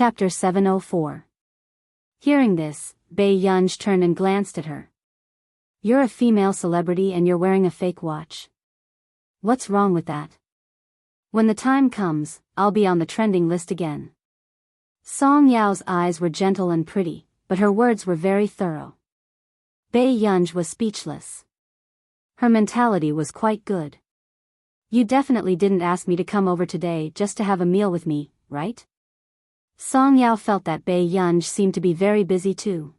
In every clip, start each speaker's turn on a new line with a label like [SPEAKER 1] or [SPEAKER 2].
[SPEAKER 1] Chapter 704. Hearing this, Bei Yunj turned and glanced at her. "You're a female celebrity and you're wearing a fake watch. What's wrong with that? When the time comes, I'll be on the trending list again." Song Yao's eyes were gentle and pretty, but her words were very thorough. Bei Yunj was speechless. Her mentality was quite good. "You definitely didn't ask me to come over today just to have a meal with me, right?" Song Yao felt that Bei Yunj seemed to be very busy too.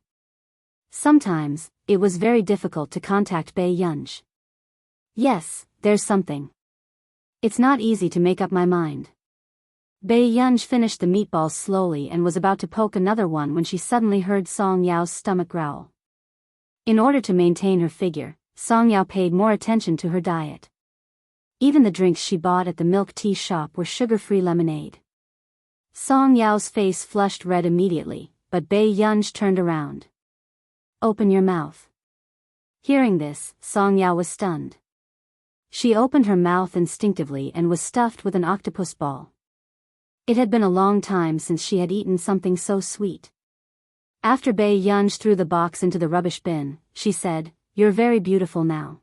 [SPEAKER 1] Sometimes, it was very difficult to contact Bei Yunj. "Yes, there's something. It's not easy to make up my mind." Bei Yunj finished the meatballs slowly and was about to poke another one when she suddenly heard Song Yao's stomach growl. In order to maintain her figure, Song Yao paid more attention to her diet. Even the drinks she bought at the milk tea shop were sugar-free lemonade. Song Yao's face flushed red immediately, but Bei Yunj turned around. "Open your mouth." Hearing this, Song Yao was stunned. She opened her mouth instinctively and was stuffed with an octopus ball. It had been a long time since she had eaten something so sweet. After Bei Yunj threw the box into the rubbish bin, she said, "You're very beautiful now.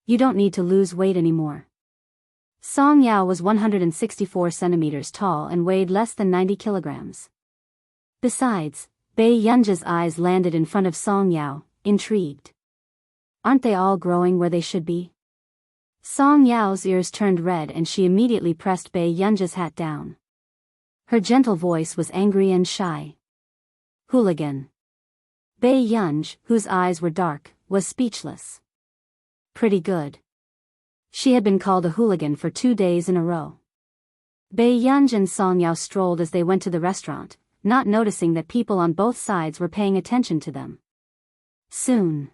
[SPEAKER 1] You don't need to lose weight anymore." Song Yao was 164 centimeters tall and weighed less than 90 kilograms. Besides, Bei Yunj's eyes landed in front of Song Yao, intrigued. "Aren't they all growing where they should be?" Song Yao's ears turned red and she immediately pressed Bei Yunj's hat down. Her gentle voice was angry and shy. "Hooligan." Bei Yunj, whose eyes were dark, was speechless. Pretty good. She had been called a hooligan for 2 days in a row. Bei Yunj and Song Yao strolled as they went to the restaurant, not noticing that people on both sides were paying attention to them. Soon,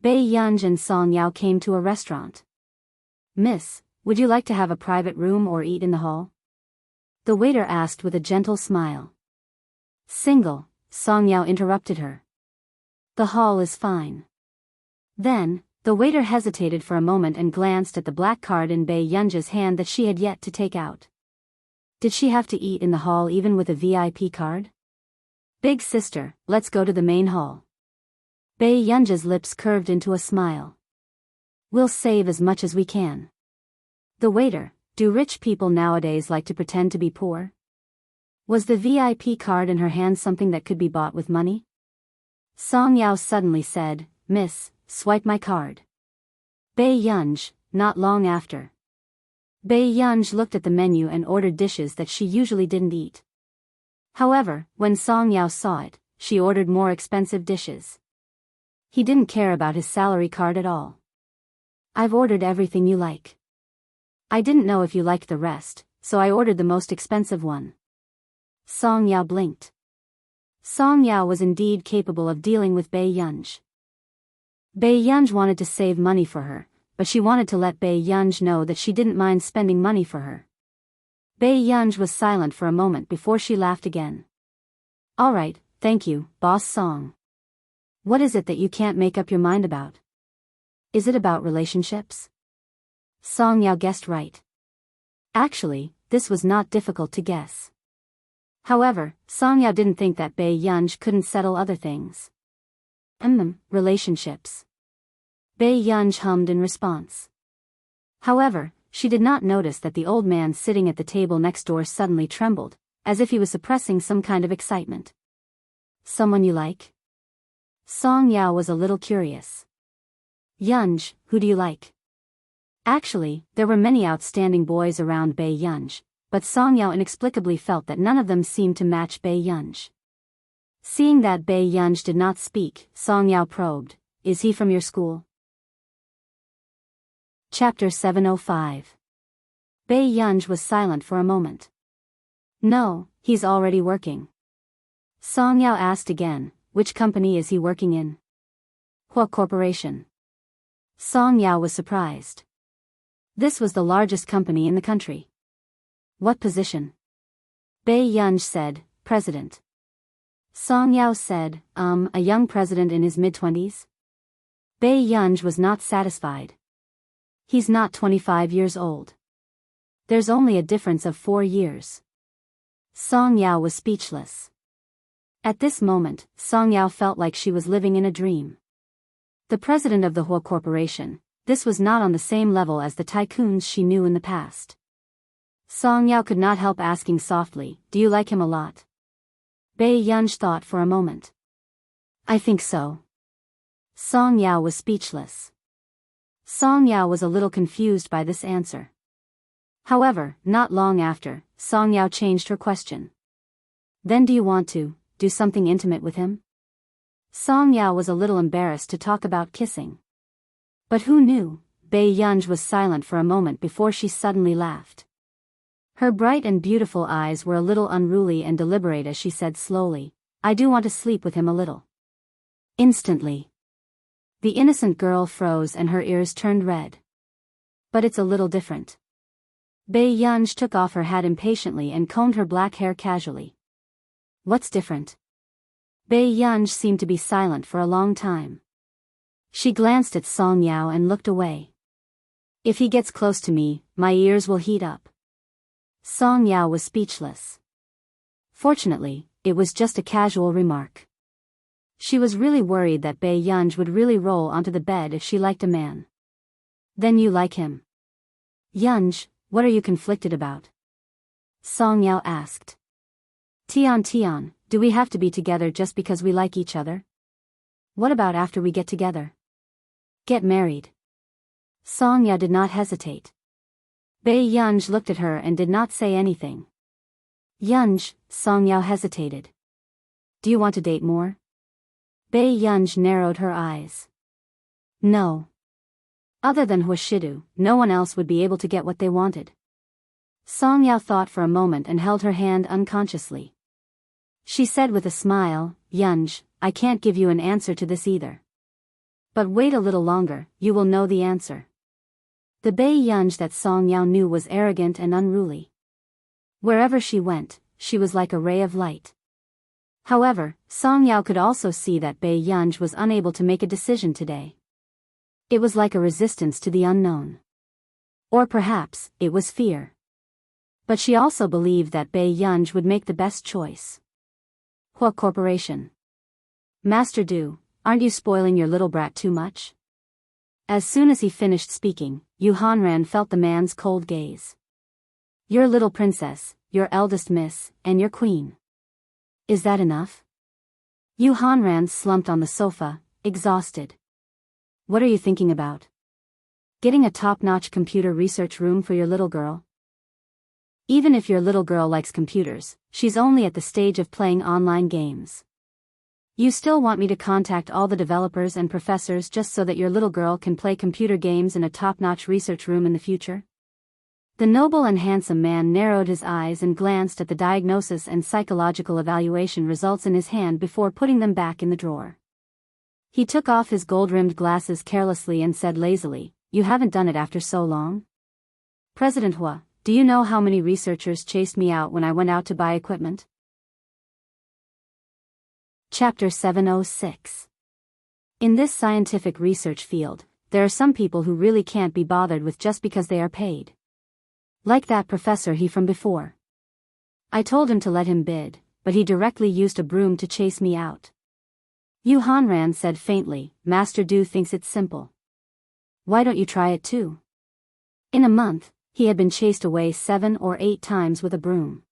[SPEAKER 1] Bei Yunj and Song Yao came to a restaurant. "Miss, would you like to have a private room or eat in the hall?" the waiter asked with a gentle smile. "Single," Song Yao interrupted her. "The hall is fine." Then, the waiter hesitated for a moment and glanced at the black card in Bei Yunj's hand that she had yet to take out. Did she have to eat in the hall even with a VIP card? "Big sister, let's go to the main hall." Bei Yunj's lips curved into a smile. "We'll save as much as we can." The waiter, do rich people nowadays like to pretend to be poor? Was the VIP card in her hand something that could be bought with money? Song Yao suddenly said, "Miss, swipe my card." Bei Yunj, not long after. Bei Yunj looked at the menu and ordered dishes that she usually didn't eat. However, when Song Yao saw it, she ordered more expensive dishes. He didn't care about his salary card at all. "I've ordered everything you like. I didn't know if you liked the rest, so I ordered the most expensive one." Song Yao blinked. Song Yao was indeed capable of dealing with Bei Yunj. Bei Yunj wanted to save money for her, but she wanted to let Bei Yunj know that she didn't mind spending money for her. Bei Yunj was silent for a moment before she laughed again. "All right, thank you, Boss Song. What is it that you can't make up your mind about? Is it about relationships?" Song Yao guessed right. Actually, this was not difficult to guess. However, Song Yao didn't think that Bei Yunj couldn't settle other things. Relationships." Bei Yunj hummed in response. However, she did not notice that the old man sitting at the table next door suddenly trembled, as if he was suppressing some kind of excitement. "Someone you like?" Song Yao was a little curious. "Yunj, who do you like?" Actually, there were many outstanding boys around Bei Yunj, but Song Yao inexplicably felt that none of them seemed to match Bei Yunj. Seeing that Bei Yunj did not speak, Song Yao probed, "Is he from your school?" Chapter 705. Bei Yunj was silent for a moment. "No, he's already working." Song Yao asked again, "Which company is he working in?" "What corporation?" Song Yao was surprised. This was the largest company in the country. "What position?" Bei Yunj said, "President." Song Yao said, a young president in his mid-20s? Bei Yunj was not satisfied. "He's not 25 years old. There's only a difference of 4 years. Song Yao was speechless. At this moment, Song Yao felt like she was living in a dream. The president of the Hua Corporation, this was not on the same level as the tycoons she knew in the past. Song Yao could not help asking softly, "Do you like him a lot?" Bai Yunj thought for a moment. "I think so." Song Yao was speechless. Song Yao was a little confused by this answer. However, not long after, Song Yao changed her question. "Then do you want to do something intimate with him?" Song Yao was a little embarrassed to talk about kissing. But who knew? Bai Yunj was silent for a moment before she suddenly laughed. Her bright and beautiful eyes were a little unruly and deliberate as she said slowly, "I do want to sleep with him a little." Instantly, the innocent girl froze and her ears turned red. "But it's a little different." Bai Yunj took off her hat impatiently and combed her black hair casually. "What's different?" Bai Yunj seemed to be silent for a long time. She glanced at Song Yao and looked away. "If he gets close to me, my ears will heat up." Song Yao was speechless. Fortunately, it was just a casual remark. She was really worried that Bai Yunj would really roll onto the bed if she liked a man. "Then you like him?" "Yunj, what are you conflicted about?" Song Yao asked. Tian, do we have to be together just because we like each other? What about after we get together? Get married?" Song Yao did not hesitate. Bai Yunj looked at her and did not say anything. "Yunj," Song Yao hesitated. "Do you want to date more?" Bai Yunj narrowed her eyes. "No. Other than Huashidu, no one else would be able to get what they wanted." Song Yao thought for a moment and held her hand unconsciously. She said with a smile, "Yunj, I can't give you an answer to this either. But wait a little longer, you will know the answer." The Bai Yunj that Song Yao knew was arrogant and unruly. Wherever she went, she was like a ray of light. However, Song Yao could also see that Bai Yunj was unable to make a decision today. It was like a resistance to the unknown. Or perhaps, it was fear. But she also believed that Bai Yunj would make the best choice. Hua Corporation. "Master Du, aren't you spoiling your little brat too much?" As soon as he finished speaking, Yu Hanran felt the man's cold gaze. "Your little princess, your eldest miss, and your queen. Is that enough?" Yu Hanran slumped on the sofa, exhausted. "What are you thinking about? Getting a top-notch computer research room for your little girl?" "Even if your little girl likes computers, she's only at the stage of playing online games. You still want me to contact all the developers and professors just so that your little girl can play computer games in a top-notch research room in the future?" The noble and handsome man narrowed his eyes and glanced at the diagnosis and psychological evaluation results in his hand before putting them back in the drawer. He took off his gold-rimmed glasses carelessly and said lazily, "You haven't done it after so long?" "President Hua, do you know how many researchers chased me out when I went out to buy equipment?" Chapter 706. In this scientific research field, there are some people who really can't be bothered with just because they are paid. Like that professor he from before. I told him to let him bid, but he directly used a broom to chase me out. Yu Hanran said faintly, "Master Du thinks it's simple. Why don't you try it too?" In a month, he had been chased away 7 or 8 times with a broom.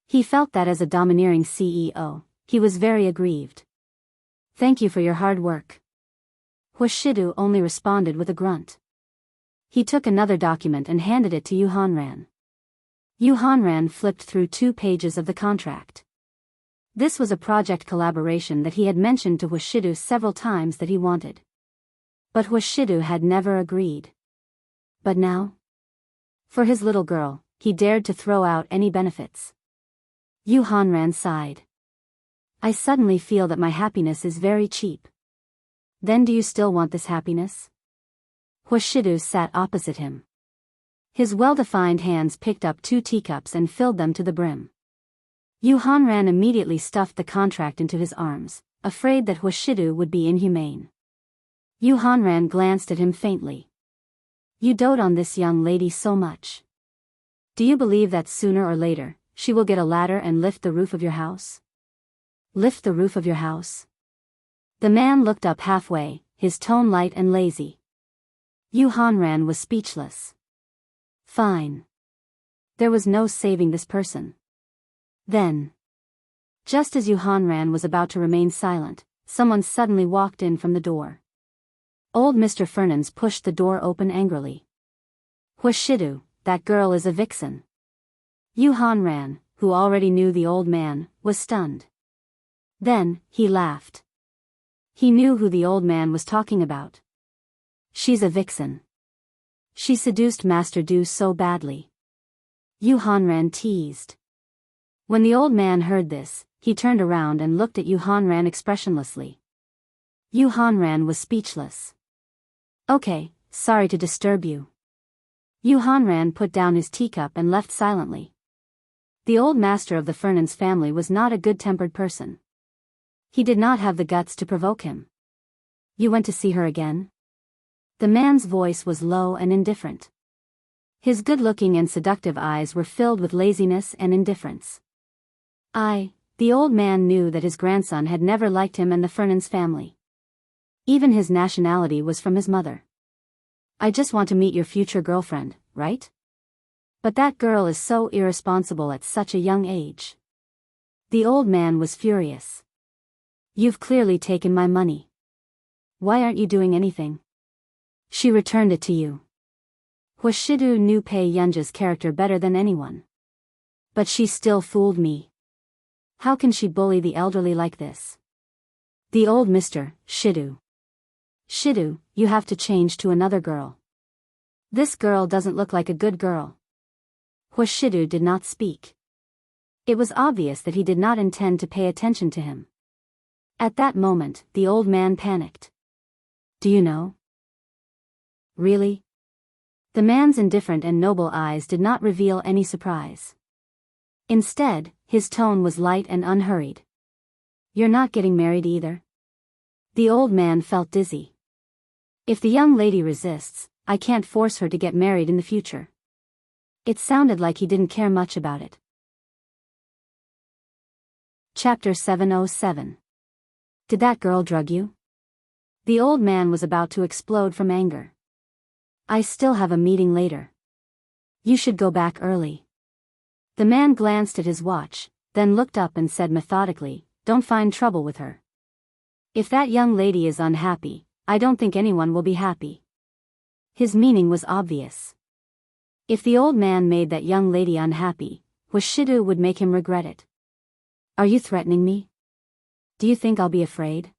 [SPEAKER 1] He felt that as a domineering CEO, he was very aggrieved. "Thank you for your hard work." Huashidu only responded with a grunt. He took another document and handed it to Yu Hanran. Yu Hanran flipped through 2 pages of the contract. This was a project collaboration that he had mentioned to Huashidu several times that he wanted. But Huashidu had never agreed. But now? For his little girl, he dared to throw out any benefits. Yu Hanran sighed. "I suddenly feel that my happiness is very cheap." "Then do you still want this happiness?" Huashidu sat opposite him. His well-defined hands picked up 2 teacups and filled them to the brim. Yu Hanran immediately stuffed the contract into his arms, afraid that Huashidu would be inhumane. Yu Hanran glanced at him faintly. "You dote on this young lady so much. Do you believe that sooner or later, she will get a ladder and lift the roof of your house? Lift the roof of your house? The man looked up halfway, his tone light and lazy. Yu Hanran was speechless. Fine. There was no saving this person. Then, just as Yu Hanran was about to remain silent, someone suddenly walked in from the door. Old Mr. Fernans pushed the door open angrily. Huashidu, that girl is a vixen. Yu Hanran, who already knew the old man, was stunned. Then, he laughed. He knew who the old man was talking about. She's a vixen. She seduced Master Du so badly. Yu Hanran teased. When the old man heard this, he turned around and looked at Yu Hanran expressionlessly. Yu Hanran was speechless. Okay, sorry to disturb you. Yu Hanran put down his teacup and left silently. The old master of the Fernans family was not a good-tempered person. He did not have the guts to provoke him. You went to see her again? The man's voice was low and indifferent. His good-looking and seductive eyes were filled with laziness and indifference. The old man knew that his grandson had never liked him and the Fernans family. Even his nationality was from his mother. I just want to meet your future girlfriend, right? But that girl is so irresponsible at such a young age. The old man was furious. You've clearly taken my money. Why aren't you doing anything? She returned it to you. Huashidu knew Pei Yunja's character better than anyone. But she still fooled me. How can she bully the elderly like this? The old Mr. Shidu. Shidu, you have to change to another girl. This girl doesn't look like a good girl. Huashidu did not speak. It was obvious that he did not intend to pay attention to him. At that moment, the old man panicked. Do you know? Really? The man's indifferent and noble eyes did not reveal any surprise. Instead, his tone was light and unhurried. You're not getting married either? The old man felt dizzy. If the young lady resists, I can't force her to get married in the future. It sounded like he didn't care much about it. Chapter 707. Did that girl drug you? The old man was about to explode from anger. I still have a meeting later. You should go back early. The man glanced at his watch, then looked up and said methodically, Don't find trouble with her. If that young lady is unhappy, I don't think anyone will be happy. His meaning was obvious. If the old man made that young lady unhappy, Huashidu would make him regret it. Are you threatening me? Do you think I'll be afraid?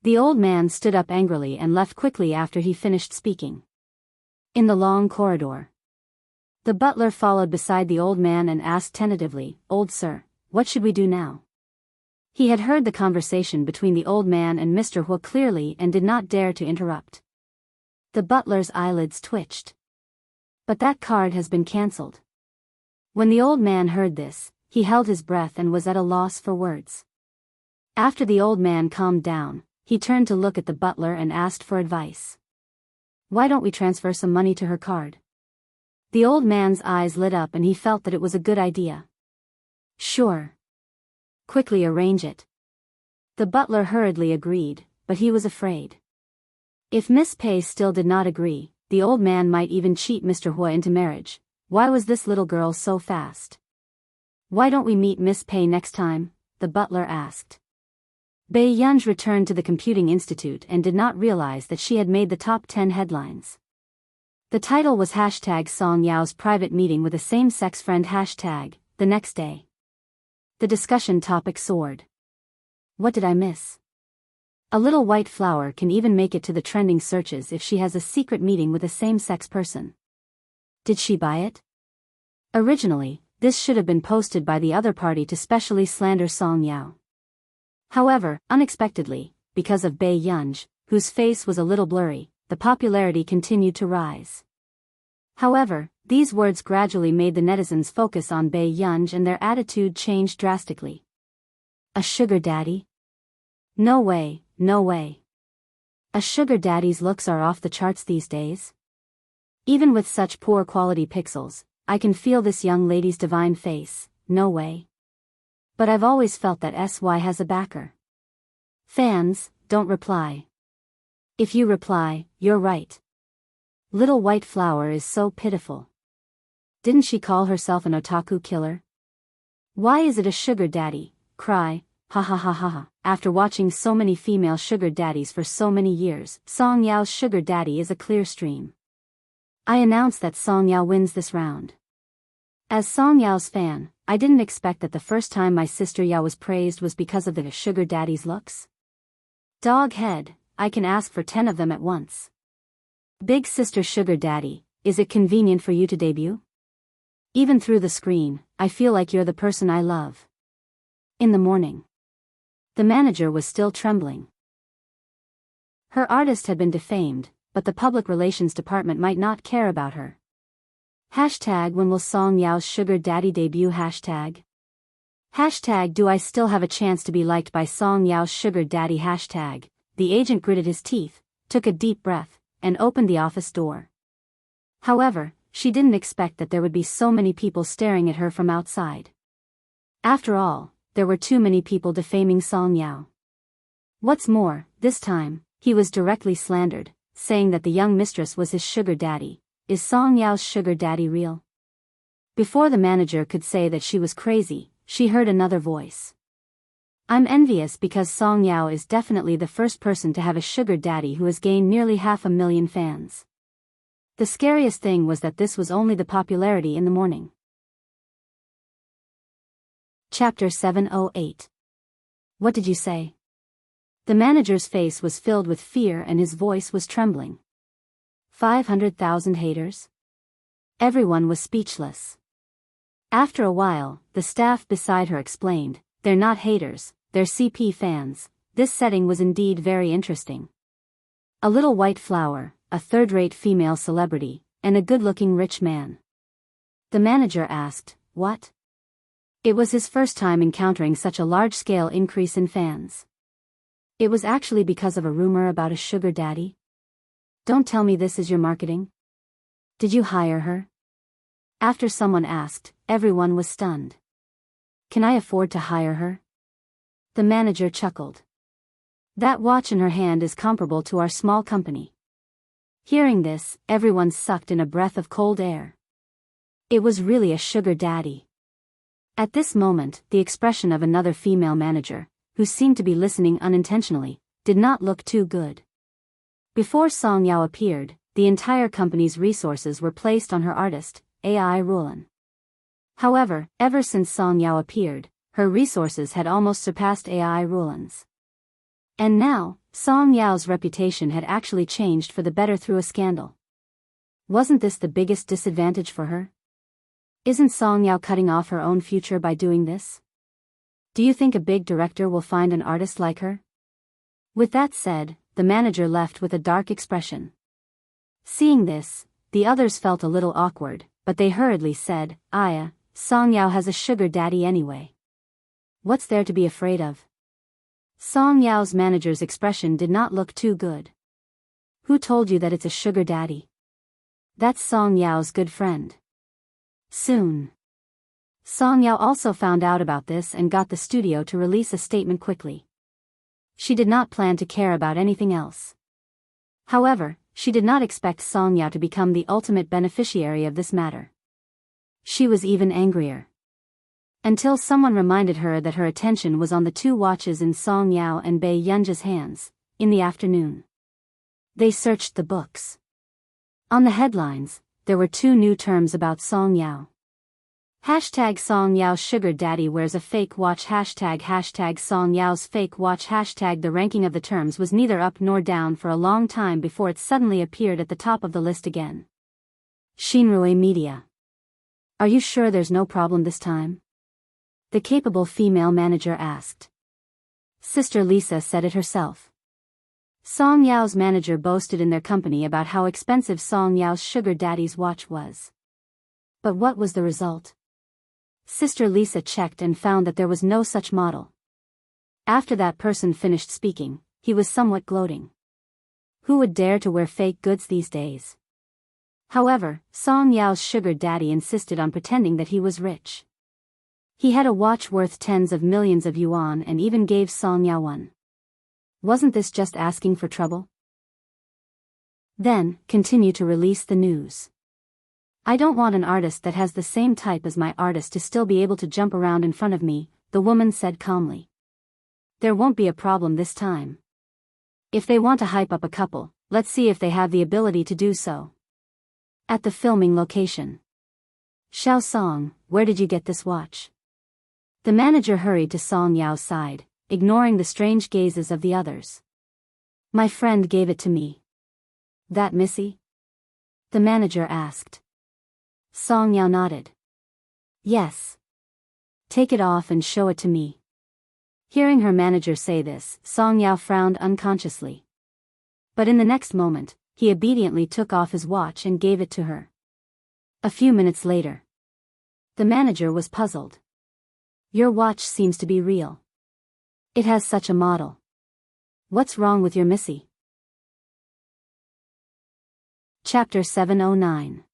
[SPEAKER 1] The old man stood up angrily and left quickly after he finished speaking. In the long corridor, the butler followed beside the old man and asked tentatively, Old sir, what should we do now? He had heard the conversation between the old man and Mr. Hua clearly and did not dare to interrupt. The butler's eyelids twitched. But that card has been cancelled. When the old man heard this, he held his breath and was at a loss for words. After the old man calmed down, he turned to look at the butler and asked for advice. Why don't we transfer some money to her card? The old man's eyes lit up and he felt that it was a good idea. Sure. Quickly arrange it. The butler hurriedly agreed, but he was afraid. If Miss Pei still did not agree, the old man might even cheat Mr. Hua into marriage. Why was this little girl so fast? Why don't we meet Miss Pei next time? The butler asked. Bei Yunj returned to the Computing Institute and did not realize that she had made the top 10 headlines. The title was #Song Yao's private meeting with a same-sex friend #. The next day, the discussion topic soared. What did I miss? A little white flower can even make it to the trending searches if she has a secret meeting with a same-sex person. Did she buy it? Originally, this should have been posted by the other party to specially slander Song Yao. However, unexpectedly, because of Bei Yunj, whose face was a little blurry, the popularity continued to rise. However, these words gradually made the netizens focus on Bei Yunj and their attitude changed drastically. A sugar daddy? No way, no way. A sugar daddy's looks are off the charts these days. Even with such poor quality pixels, I can feel this young lady's divine face, no way. But I've always felt that SY has a backer. Fans, don't reply. If you reply, you're right. Little white flower is so pitiful. Didn't she call herself an otaku killer? Why is it a sugar daddy? Cry, ha ha ha ha ha. After watching so many female sugar daddies for so many years, Song Yao's sugar daddy is a clear stream. I announce that Song Yao wins this round. As Song Yao's fan, I didn't expect that the first time my sister Yao was praised was because of the sugar daddy's looks. Dog head, I can ask for 10 of them at once. Big sister sugar daddy, is it convenient for you to debut? Even through the screen, I feel like you're the person I love. In the morning. The manager was still trembling. Her artist had been defamed, but the public relations department might not care about her. Hashtag when will Song Yao's sugar daddy debut? Hashtag do I still have a chance to be liked by Song Yao's sugar daddy? Hashtag. The agent gritted his teeth, took a deep breath, and opened the office door. However, she didn't expect that there would be so many people staring at her from outside. After all, there were too many people defaming Song Yao. What's more, this time, he was directly slandered, saying that the young mistress was his sugar daddy. Is Song Yao's sugar daddy real? Before the manager could say that she was crazy, she heard another voice. I'm envious because Song Yao is definitely the first person to have a sugar daddy who has gained nearly 500,000 fans. The scariest thing was that this was only the popularity in the morning. Chapter 708. What did you say? The manager's face was filled with fear and his voice was trembling. 500,000 haters? Everyone was speechless. After a while, the staff beside her explained, they're not haters, they're CP fans. This setting was indeed very interesting. A little white flower, a third-rate female celebrity, and a good-looking rich man. The manager asked, what? It was his first time encountering such a large-scale increase in fans. It was actually because of a rumor about a sugar daddy? Don't tell me this is your marketing. Did you hire her? After someone asked, everyone was stunned. Can I afford to hire her? The manager chuckled. That watch in her hand is comparable to our small company. Hearing this, everyone sucked in a breath of cold air. It was really a sugar daddy. At this moment, the expression of another female manager, who seemed to be listening unintentionally, did not look too good. Before Song Yao appeared, the entire company's resources were placed on her artist, AI Rulan. However, ever since Song Yao appeared, her resources had almost surpassed AI Rulan's. And now, Song Yao's reputation had actually changed for the better through a scandal. Wasn't this the biggest disadvantage for her? Isn't Song Yao cutting off her own future by doing this? Do you think a big director will find an artist like her? With that said, the manager left with a dark expression. Seeing this, the others felt a little awkward, but they hurriedly said, Aya, Song Yao has a sugar daddy anyway. What's there to be afraid of? Song Yao's manager's expression did not look too good. Who told you that it's a sugar daddy? That's Song Yao's good friend. Soon. Song Yao also found out about this and got the studio to release a statement quickly. She did not plan to care about anything else. However, she did not expect Song Yao to become the ultimate beneficiary of this matter. She was even angrier. Until someone reminded her that her attention was on the two watches in Song Yao and Bei Yunja's hands, in the afternoon. They searched the books. On the headlines, there were two new terms about Song Yao. Hashtag Song Yao's sugar daddy wears a fake watch. Hashtag Song Yao's fake watch. Hashtag the ranking of the terms was neither up nor down for a long time before it suddenly appeared at the top of the list again. Shinrui Media. Are you sure there's no problem this time? The capable female manager asked. Sister Lisa said it herself. Song Yao's manager boasted in their company about how expensive Song Yao's sugar daddy's watch was. But what was the result? Sister Lisa checked and found that there was no such model. After that person finished speaking, he was somewhat gloating. Who would dare to wear fake goods these days? However, Song Yao's sugar daddy insisted on pretending that he was rich. He had a watch worth tens of millions of yuan and even gave Song Yao one. Wasn't this just asking for trouble? Then, continue to release the news. I don't want an artist that has the same type as my artist to still be able to jump around in front of me, the woman said calmly. There won't be a problem this time. If they want to hype up a couple, let's see if they have the ability to do so. At the filming location. Xiao Song, where did you get this watch? The manager hurried to Song Yao's side, ignoring the strange gazes of the others. My friend gave it to me. That Missy? The manager asked. Song Yao nodded. Yes. Take it off and show it to me. Hearing her manager say this, Song Yao frowned unconsciously. But in the next moment, he obediently took off his watch and gave it to her. A few minutes later. The manager was puzzled. Your watch seems to be real. It has such a model. What's wrong with your Missy? Chapter 709.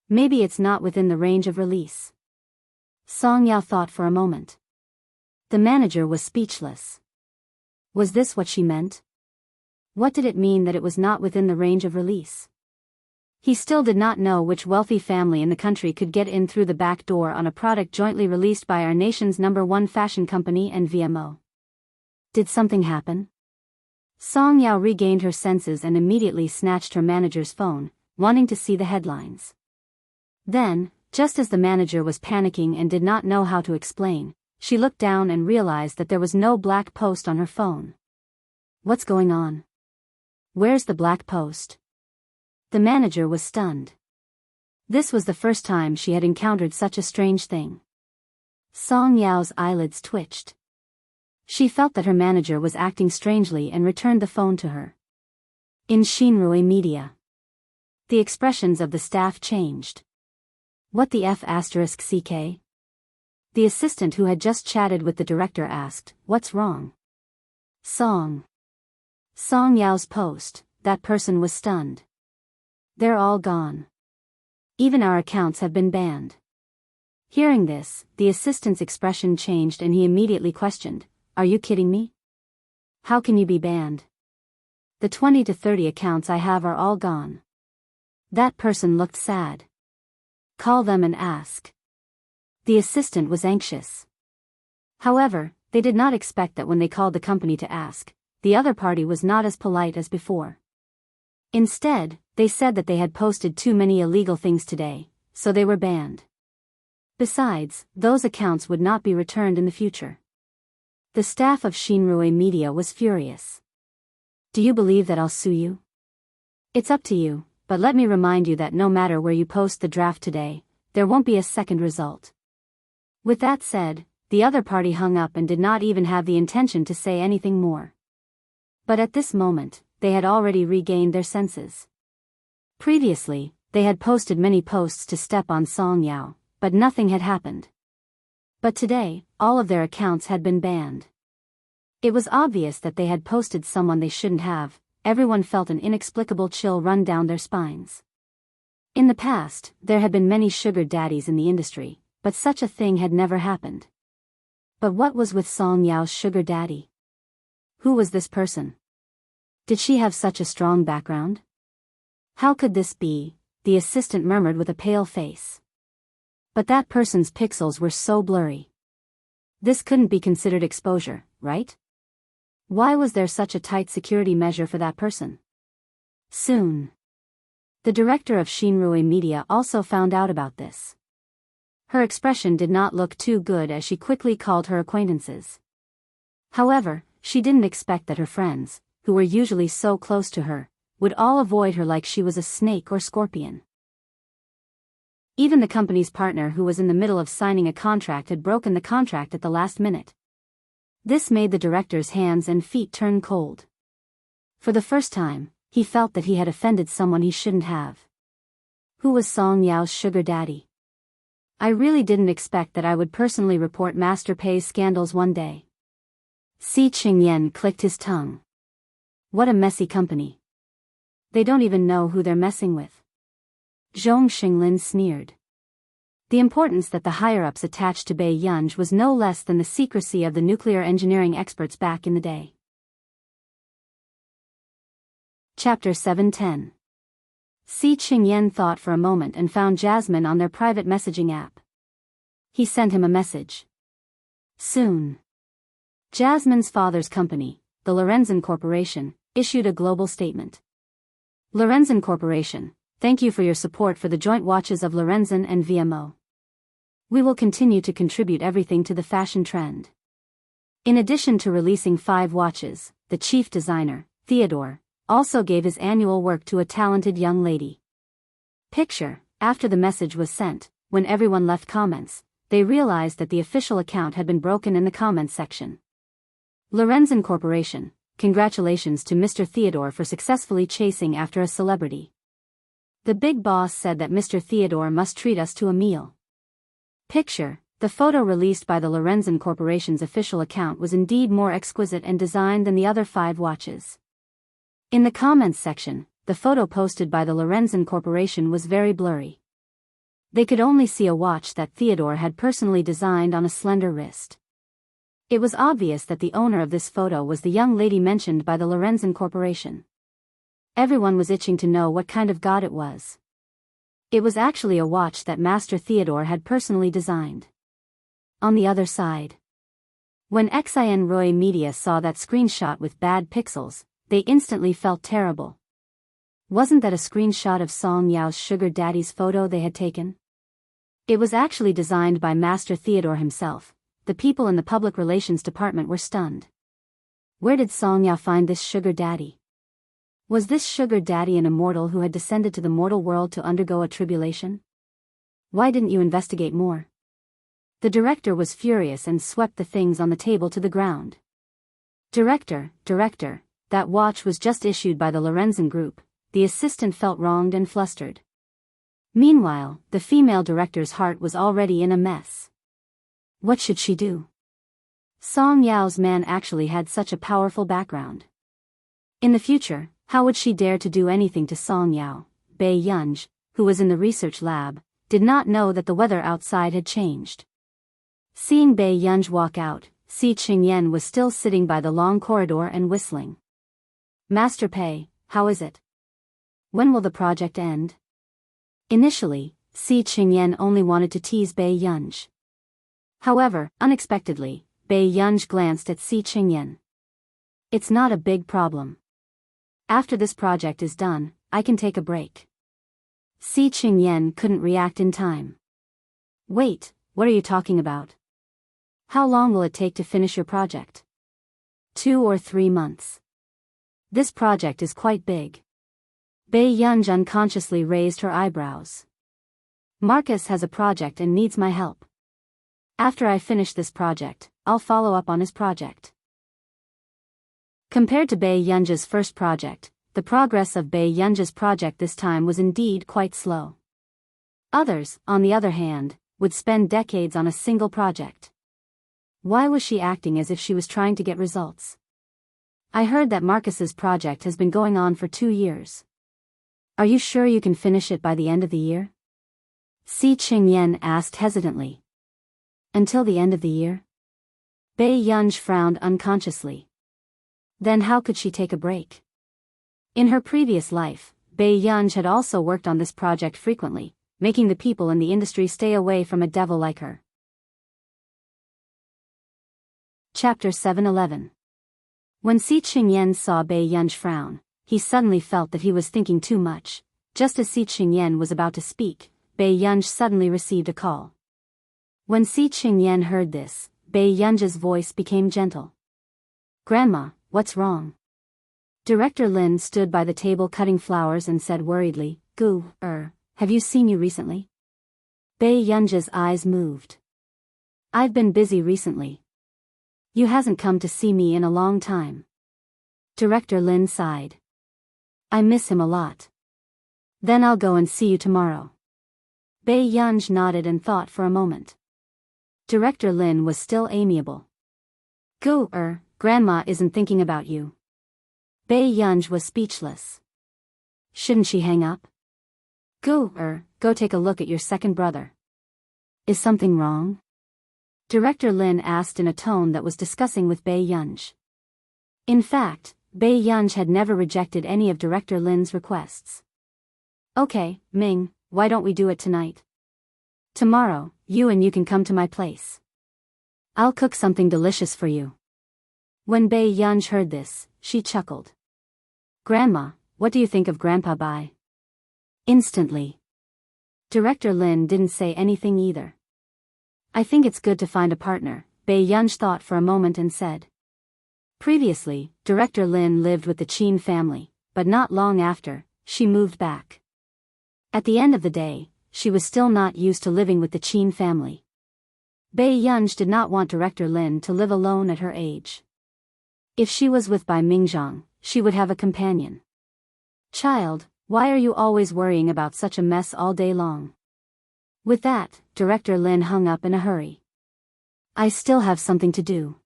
[SPEAKER 1] Maybe it's not within the range of release. Song Yao thought for a moment. The manager was speechless. Was this what she meant? What did it mean that it was not within the range of release? He still did not know which wealthy family in the country could get in through the back door on a product jointly released by our nation's #1 fashion company and VMO. Did something happen? Song Yao regained her senses and immediately snatched her manager's phone, wanting to see the headlines. Then, just as the manager was panicking and did not know how to explain, she looked down and realized that there was no black post on her phone. What's going on? Where's the black post? The manager was stunned. This was the first time she had encountered such a strange thing. Song Yao's eyelids twitched. She felt that her manager was acting strangely and returned the phone to her. In Xinrui Media. The expressions of the staff changed. What the F***CK? The assistant who had just chatted with the director asked, what's wrong? Song Yao's post, that person was stunned. They're all gone. Even our accounts have been banned. Hearing this, the assistant's expression changed and he immediately questioned, are you kidding me? How can you be banned? The 20 to 30 accounts I have are all gone. That person looked sad. Call them and ask. The assistant was anxious. However, they did not expect that when they called the company to ask, the other party was not as polite as before. Instead, they said that they had posted too many illegal things today, so they were banned. Besides, those accounts would not be returned in the future. The staff of Xinrui Media was furious. Do you believe that I'll sue you? It's up to you, but let me remind you that no matter where you post the draft today, there won't be a second result. With that said, the other party hung up and did not even have the intention to say anything more. But at this moment, they had already regained their senses. Previously, they had posted many posts to step on Song Yao, but nothing had happened. But today, all of their accounts had been banned. It was obvious that they had posted someone they shouldn't have. Everyone felt an inexplicable chill run down their spines. In the past, there had been many sugar daddies in the industry, but such a thing had never happened. But what was with Song Yao's sugar daddy? Who was this person? Did she have such a strong background? How could this be? The assistant murmured with a pale face. But that person's pixels were so blurry. This couldn't be considered exposure, right? Why was there such a tight security measure for that person? Soon. The director of Xinrui Media also found out about this. Her expression did not look too good as she quickly called her acquaintances. However, she didn't expect that her friends, who were usually so close to her, would all avoid her like she was a snake or scorpion. Even the company's partner who was in the middle of signing a contract had broken the contract at the last minute. This made the director's hands and feet turn cold. For the first time, he felt that he had offended someone he shouldn't have. Who was Song Yao's sugar daddy? I really didn't expect that I would personally report Master Pei's scandals one day. Si Qingyan clicked his tongue. What a messy company. They don't even know who they're messing with. Zhong Xinglin sneered. The importance that the higher-ups attached to Bei Yunj was no less than the secrecy of the nuclear engineering experts back in the day. Chapter 710. Si Qingyan thought for a moment and found Jasmine on their private messaging app. He sent him a message. Soon. Jasmine's father's company, the Lorenzen Corporation, issued a global statement. Lorenzen Corporation, thank you for your support for the joint watches of Lorenzen and VMO. We will continue to contribute everything to the fashion trend. In addition to releasing 5 watches, the chief designer, Theodore, also gave his annual work to a talented young lady. Picture, after the message was sent, when everyone left comments, they realized that the official account had been broken in the comments section. Lorenzen Corporation, congratulations to Mr. Theodore for successfully chasing after a celebrity. The big boss said that Mr. Theodore must treat us to a meal. Picture, the photo released by the Lorenzen Corporation's official account was indeed more exquisite and designed than the other 5 watches. In the comments section, the photo posted by the Lorenzen Corporation was very blurry. They could only see a watch that Theodore had personally designed on a slender wrist. It was obvious that the owner of this photo was the young lady mentioned by the Lorenzen Corporation. Everyone was itching to know what kind of god it was. It was actually a watch that Master Theodore had personally designed. On the other side, when Xin Roy Media saw that screenshot with bad pixels, they instantly felt terrible. Wasn't that a screenshot of Song Yao's sugar daddy's photo they had taken? It was actually designed by Master Theodore himself. The people in the public relations department were stunned. Where did Song Yao find this sugar daddy? Was this sugar daddy an immortal who had descended to the mortal world to undergo a tribulation? Why didn't you investigate more? The director was furious and swept the things on the table to the ground. Director, that watch was just issued by the Lorenzen Group. The assistant felt wronged and flustered. Meanwhile, the female director's heart was already in a mess. What should she do? Song Yao's man actually had such a powerful background. In the future, how would she dare to do anything to Song Yao? Bei Yunj, who was in the research lab, did not know that the weather outside had changed. Seeing Bei Yunj walk out, Si Qingyan was still sitting by the long corridor and whistling. Master Pei, how is it? When will the project end? Initially, Si Qingyan only wanted to tease Bei Yunj. However, unexpectedly, Bei Yunj glanced at Si Qingyan. It's not a big problem. After this project is done, I can take a break. Si Qingyan couldn't react in time. Wait, what are you talking about? How long will it take to finish your project? 2 or 3 months. This project is quite big. Bei Yunj unconsciously raised her eyebrows. Marcus has a project and needs my help. After I finish this project, I'll follow up on his project. Compared to Bei Yunj's first project, the progress of Bei Yunj's project this time was indeed quite slow. Others, on the other hand, would spend decades on a single project. Why was she acting as if she was trying to get results? I heard that Marcus's project has been going on for 2 years. Are you sure you can finish it by the end of the year? Si Qingyan asked hesitantly. Until the end of the year? Bei Yunj frowned unconsciously. Then how could she take a break? In her previous life, Bei Yunj had also worked on this project frequently, making the people in the industry stay away from a devil like her. Chapter 711. When Si Qingyan saw Bei Yunj frown, he suddenly felt that he was thinking too much. Just as Si Qingyan was about to speak, Bei Yunj suddenly received a call. When Si Qingyan heard this, Bei Yunj's voice became gentle. Grandma, what's wrong? Director Lin stood by the table cutting flowers and said worriedly, have you seen you recently? Bei Yunj's eyes moved. I've been busy recently. You hasn't come to see me in a long time. Director Lin sighed. I miss him a lot. Then I'll go and see you tomorrow. Bei Yunj nodded and thought for a moment. Director Lin was still amiable. Grandma isn't thinking about you. Bei Yunj was speechless. Shouldn't she hang up? Go take a look at your second brother. Is something wrong? Director Lin asked in a tone that was discussing with Bei Yunj. In fact, Bei Yunj had never rejected any of Director Lin's requests. Okay, Ming, why don't we do it tonight? Tomorrow, you can come to my place. I'll cook something delicious for you. When Bei Yunj heard this, she chuckled. Grandma, what do you think of Grandpa Bai? Instantly. Director Lin didn't say anything either. I think it's good to find a partner, Bei Yunj thought for a moment and said. Previously, Director Lin lived with the Qin family, but not long after, she moved back. At the end of the day, she was still not used to living with the Qin family. Bei Yunj did not want Director Lin to live alone at her age. If she was with Bai Mingzhang, she would have a companion. Child, why are you always worrying about such a mess all day long? With that, Director Lin hung up in a hurry. I still have something to do.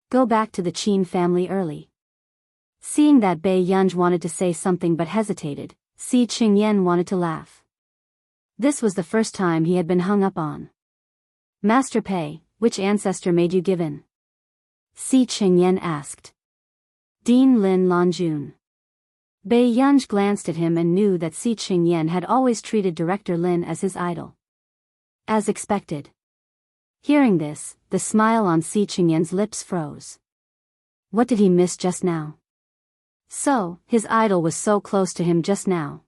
[SPEAKER 1] Go back to the Qin family early. Seeing that Bei Yunj wanted to say something but hesitated, Si Qingyan wanted to laugh. This was the first time he had been hung up on. Master Pei, which ancestor made you give in? Si Qingyan asked. Dean Lin Lanjun. Bei Yunj glanced at him and knew that Si Qingyan had always treated Director Lin as his idol. As expected. Hearing this, the smile on Si Qingyan's lips froze. What did he miss just now? So, his idol was so close to him just now.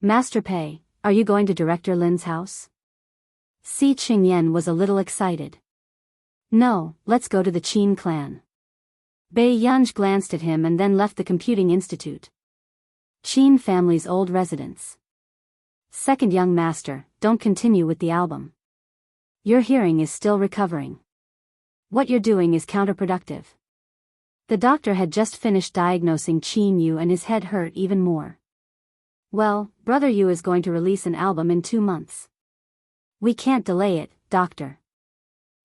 [SPEAKER 1] Master Pei, are you going to Director Lin's house? Si Qingyan was a little excited. No, let's go to the Qin clan. Bei Yunj glanced at him and then left the computing institute. Qin family's old residence. Second young master, don't continue with the album. Your hearing is still recovering. What you're doing is counterproductive. The doctor had just finished diagnosing Qin Yu and his head hurt even more. Well, Brother Yu is going to release an album in 2 months. We can't delay it, doctor.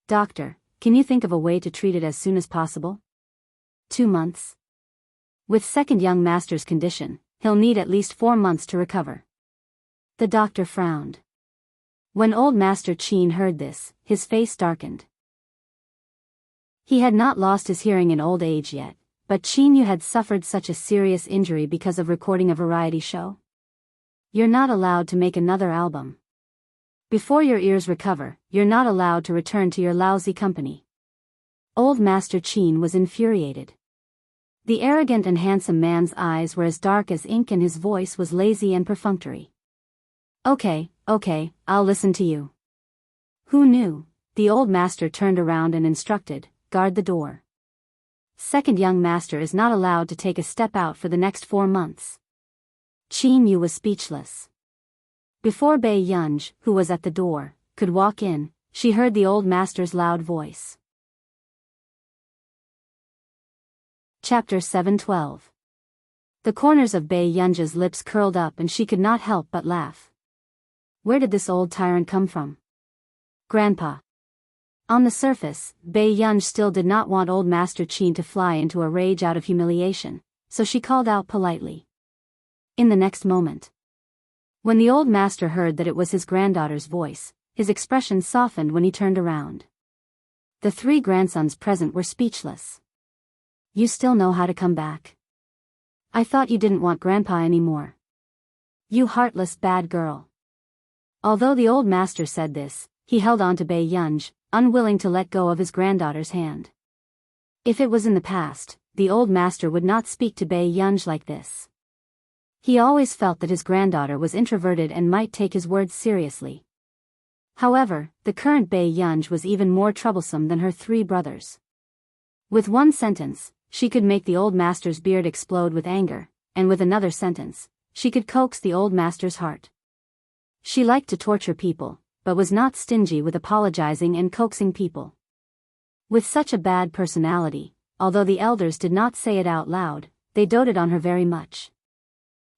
[SPEAKER 1] Doctor, can you think of a way to treat it as soon as possible? 2 months? With second young master's condition, he'll need at least 4 months to recover. The doctor frowned. When old Master Qin heard this, his face darkened. He had not lost his hearing in old age yet, but Qin Yu had suffered such a serious injury because of recording a variety show. You're not allowed to make another album. Before your ears recover, you're not allowed to return to your lousy company. Old Master Qin was infuriated. The arrogant and handsome man's eyes were as dark as ink and his voice was lazy and perfunctory. Okay, I'll listen to you. Who knew? The old master turned around and instructed, guard the door. Second young master is not allowed to take a step out for the next 4 months. Qin Yu was speechless. Before Bei Yunj, who was at the door, could walk in, she heard the old master's loud voice. Chapter 712. The corners of Bei Yunj's lips curled up and she could not help but laugh. Where did this old tyrant come from? Grandpa. On the surface, Bei Yunj still did not want old Master Qin to fly into a rage out of humiliation, so she called out politely. In the next moment. When the old master heard that it was his granddaughter's voice, his expression softened when he turned around. The 3 grandsons present were speechless. You still know how to come back? I thought you didn't want Grandpa anymore. You heartless bad girl. Although the old master said this, he held on to Bei Yunj, unwilling to let go of his granddaughter's hand. If it was in the past, the old master would not speak to Bei Yunj like this. He always felt that his granddaughter was introverted and might take his words seriously. However, the current Bei Yunj was even more troublesome than her 3 brothers. With one sentence, she could make the old master's beard explode with anger, and with another sentence, she could coax the old master's heart. She liked to torture people, but was not stingy with apologizing and coaxing people. With such a bad personality, although the elders did not say it out loud, they doted on her very much.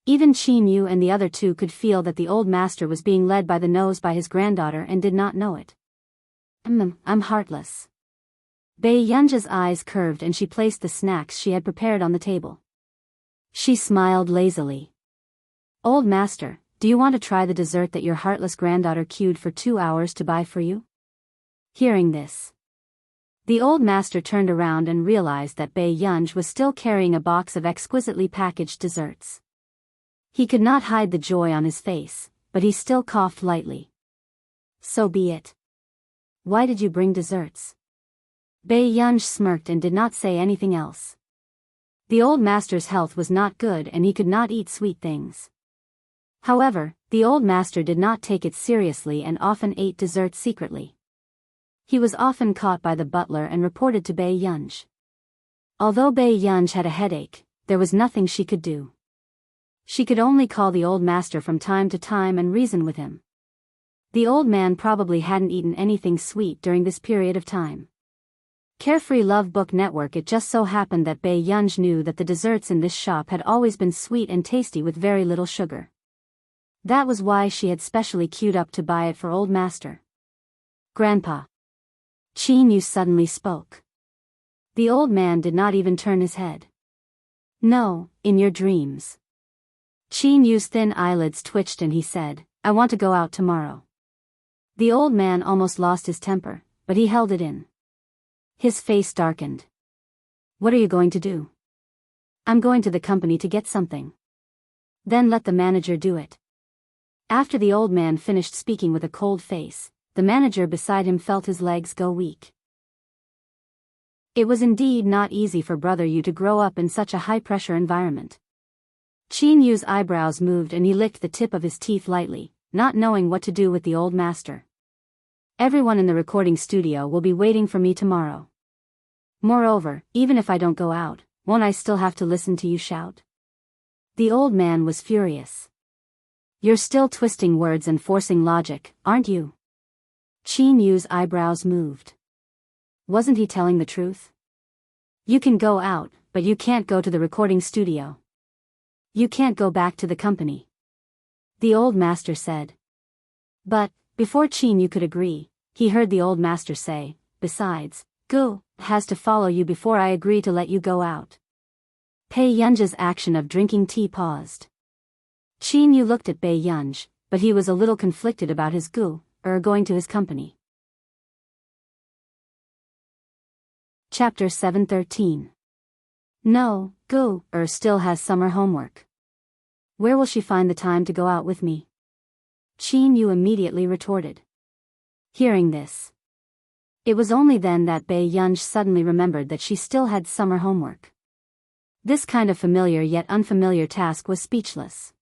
[SPEAKER 1] Even Qin Yu and the other 2 could feel that the old master was being led by the nose by his granddaughter and did not know it. I'm heartless. Bei Yunj's eyes curved and she placed the snacks she had prepared on the table. She smiled lazily. Old master, do you want to try the dessert that your heartless granddaughter queued for 2 hours to buy for you? Hearing this, the old master turned around and realized that Bai Yunj was still carrying a box of exquisitely packaged desserts. He could not hide the joy on his face, but he still coughed lightly. So be it. Why did you bring desserts? Bai Yunj smirked and did not say anything else. The old master's health was not good and he could not eat sweet things. However, the old master did not take it seriously and often ate desserts secretly. He was often caught by the butler and reported to Bai Yunj. Although Bai Yunj had a headache, there was nothing she could do. She could only call the old master from time to time and reason with him. The old man probably hadn't eaten anything sweet during this period of time. Carefree Love Book Network. It just so happened that Bai Yunj knew that the desserts in this shop had always been sweet and tasty with very little sugar. That was why she had specially queued up to buy it for old master. Grandpa. Qin Yu suddenly spoke. The old man did not even turn his head. No, in your dreams. Qin Yu's thin eyelids twitched and he said, I want to go out tomorrow. The old man almost lost his temper, but he held it in. His face darkened. What are you going to do? I'm going to the company to get something. Then let the manager do it. After the old man finished speaking with a cold face, the manager beside him felt his legs go weak. It was indeed not easy for Brother Yu to grow up in such a high-pressure environment. Qin Yu's eyebrows moved and he licked the tip of his teeth lightly, not knowing what to do with the old master. Everyone in the recording studio will be waiting for me tomorrow. Moreover, even if I don't go out, won't I still have to listen to you shout? The old man was furious. You're still twisting words and forcing logic, aren't you? Qin Yu's eyebrows moved. Wasn't he telling the truth? You can go out, but you can't go to the recording studio. You can't go back to the company. The old master said. But, before Qin Yu could agree, he heard the old master say, besides, Gu has to follow you before I agree to let you go out. Bai Yunj's action of drinking tea paused. Qin Yu looked at Bai Yunj, but he was a little conflicted about his Gu going to his company. Chapter 713. No, Gu still has summer homework. Where will she find the time to go out with me? Qin Yu immediately retorted. Hearing this, it was only then that Bai Yunj suddenly remembered that she still had summer homework. This kind of familiar yet unfamiliar task was speechless.